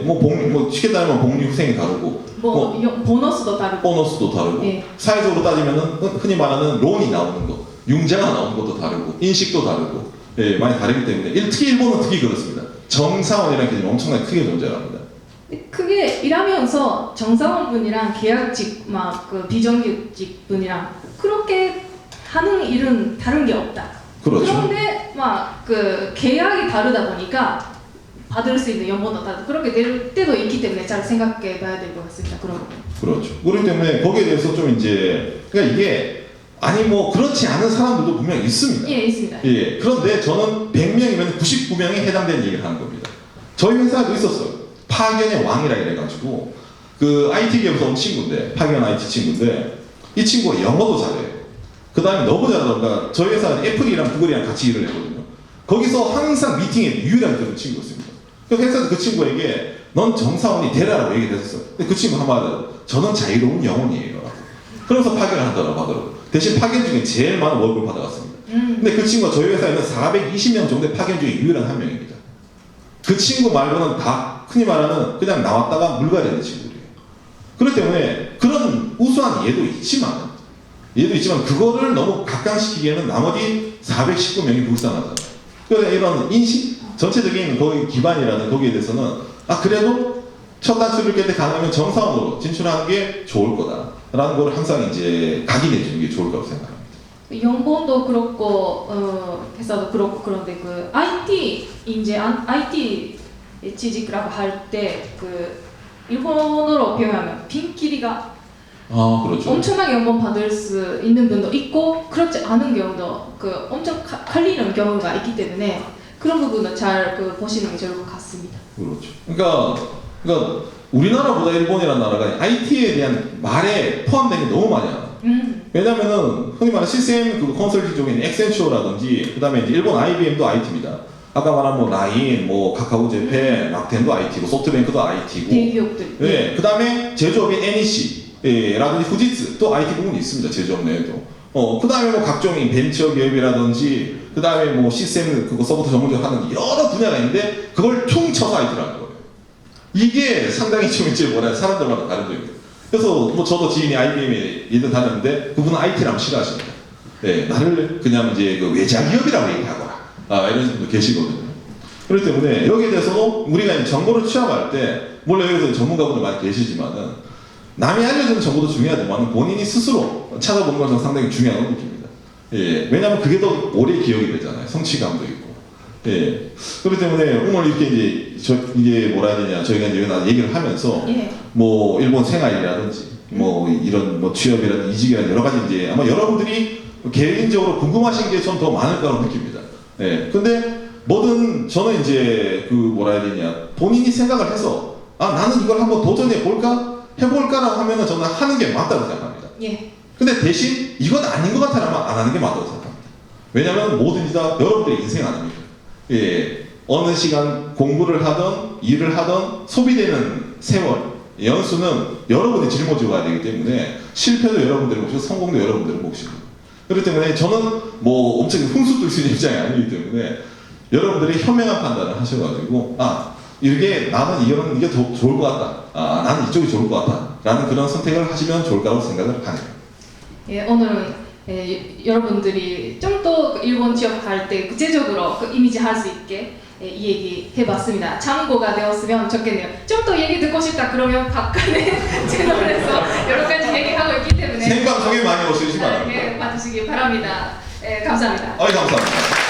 뭐 쉽게 따지면 복리후생이 다르고 보너스도 다르고 보너스도 다르고 사회적으로 따지면은 흔히 말하는 론이 나오는 거, 융자가 나오는 것도 다르고 인식도 다르고 많이 다르기 때문에 특히 일본은 특히 그렇습니다. 정사원이라는 개념이 엄청나게 크게 존재합니다. 크게 일하면서 정사원분이랑 계약직 그 비정규직 분이랑 그렇게 하는 일은 다른 게 없다. 그렇죠. 그런데 그 계약이 다르다 보니까 받을 수 있는 연봉도 다르고 그렇게 될 때도 있기 때문에 잘 생각해 봐야 될 것 같습니다. 그렇죠. 그렇기 때문에 거기에 대해서 좀 이제 그러니까 이게 뭐 그렇지 않은 사람들도 분명히 있습니다. 있습니다. 그런데 저는 100명이면 99명이 해당되는 얘기를 하는 겁니다. 저희 회사에도 있었어요. 파견의 왕이라 이래가지고 그 IT 기업에서 온 친구인데 파견 IT 친구인데 이 친구가 영어도 잘해요. 그 다음에 너무 잘하다가 저희 회사는 애플이랑 구글이랑 같이 일을 했거든요. 거기서 항상 미팅에 유일하게 들은 친구였습니다. 그래서 회사에서 그 친구에게 넌 정사원이 되라라고 얘기를 했었어요. 근데 그 친구 한마디로 저는 자유로운 영혼이에요. 그러면서 파견을 한다고 하더라고요. 대신 파견 중에 제일 많은 월급을 받아갔습니다. 근데 그 친구가 저희 회사에는 420명 정도의 파견 중에 유일한 한 명입니다. 그 친구 말고는 다 흔히 말하는 그냥 나왔다가 물갈이하는 친구들이에요. 그렇기 때문에 그런 우수한 얘도 있지만 그거를 너무 각광시키기에는 나머지 419명이 불쌍하잖아요. 그래서 이런 인식, 전체적인 거기 기반이라는 거기에 대해서는 그래도 첫 단추를 깰 때 가능하면 정사원으로 진출하는 게 좋을 거다라는 걸 항상 이제 각인해 주는 게 좋을 거라고 생각합니다. 연봉도 그렇고 회사도 그렇고 그런데 그 IT 취직이라고 할 때 그 일본어로 표현하면 빈길이가 그렇죠. 엄청나게 연봉 받을 수 있는 분도 있고 그렇지 않은 경우도 엄청 갈리는 경우가 있기 때문에 그런 부분은 잘 보시는 게 좋을 것 같습니다. 그렇죠. 그러니까 우리나라보다 일본이라는 나라가 IT에 대한 말에 포함된 게 너무 많이 하나. 왜냐면은 흔히 말하는 시스템 컨설팅 쪽인 엑센추어라든지 그다음에 이제 일본 IBM도 IT입니다. 아까 말한 뭐 라인, 뭐 카카오 재팬, 락텐도 IT고 소프트뱅크도 IT고. 대기업들. 그다음에 제조업인 NEC라든지 후지츠 또 IT 부분이 있습니다. 제조업 내에도. 그다음에 뭐 각종의 벤처 기업이라든지 그다음에 뭐 시스템 서포트 전문적으로 하는 여러 분야가 있는데 그걸 총쳐서 IT라는 거예요. 이게 상당히 좀 이제 사람들마다 다른 점입니다. 그래서 뭐 저도 지인이 IBM에 예전 다녔는데 그분은 IT라면 싫어하십니다. 나를 그냥 이제 그 외자기업이라고 얘기하거나 이런 분도 계시거든요. 그렇기 때문에 여기에 대해서도 우리가 정보를 취합할 때 물론 여기서 전문가분들 많이 계시지만은 남이 알려주는 정보도 중요하지만 본인이 스스로 찾아보는 것은 상당히 중요하다고 느낍니다. 왜냐하면 그게 더 오래 기억이 되잖아요. 성취감도 있고. 예. 그렇기 때문에 오늘 이렇게 이게 뭐라 해야 되냐, 저희가 이제 얘기를 하면서 예. 뭐 일본 생활이라든지 뭐 이런 뭐 취업이라든지 이직이라든지 여러 가지 이제 아마 여러분들이 개인적으로 궁금하신 게 좀 더 많을 거라고 느낍니다. 예. 근데 뭐든 저는 이제 그 뭐라 해야 되냐, 본인이 생각을 해서 아 나는 이걸 한번 도전해 볼까 해볼까라고 하면은 저는 하는 게 맞다고 생각합니다. 예. 근데 대신 이건 아닌 것 같아라면 안 하는 게 맞다고 생각합니다. 왜냐하면 뭐든지 다 여러분들의 인생 아닙니까? 예, 어느 시간 공부를 하던 일을 하던 소비되는 세월, 연수는 여러분이 짊어지고 가야 되기 때문에 실패도 여러분들의 몫이고 성공도 여러분들의 몫이고, 그렇기 때문에 저는 뭐 엄청 훈수 둘 수 있는 입장이 아니기 때문에 여러분들이 현명한 판단을 하셔가지고 아 이게 나는 이게 더 좋을 것 같다, 아 나는 이쪽이 좋을 것 같다 라는 그런 선택을 하시면 좋을 거라고 생각을 하네요. 예, 오늘은 여러분들이 좀 더 일본 취업할 때 구체적으로 그 이미지 할 수 있게 이 얘기 해봤습니다. 참고가 되었으면 좋겠네요. 좀 더 얘기 듣고 싶다 그러면 박간의 채널에서 여러 가지 얘기하고 있기 때문에 생방송에 많이 오시기 바랍니다. 네, 봐주시기 바랍니다. 감사합니다. 감사합니다.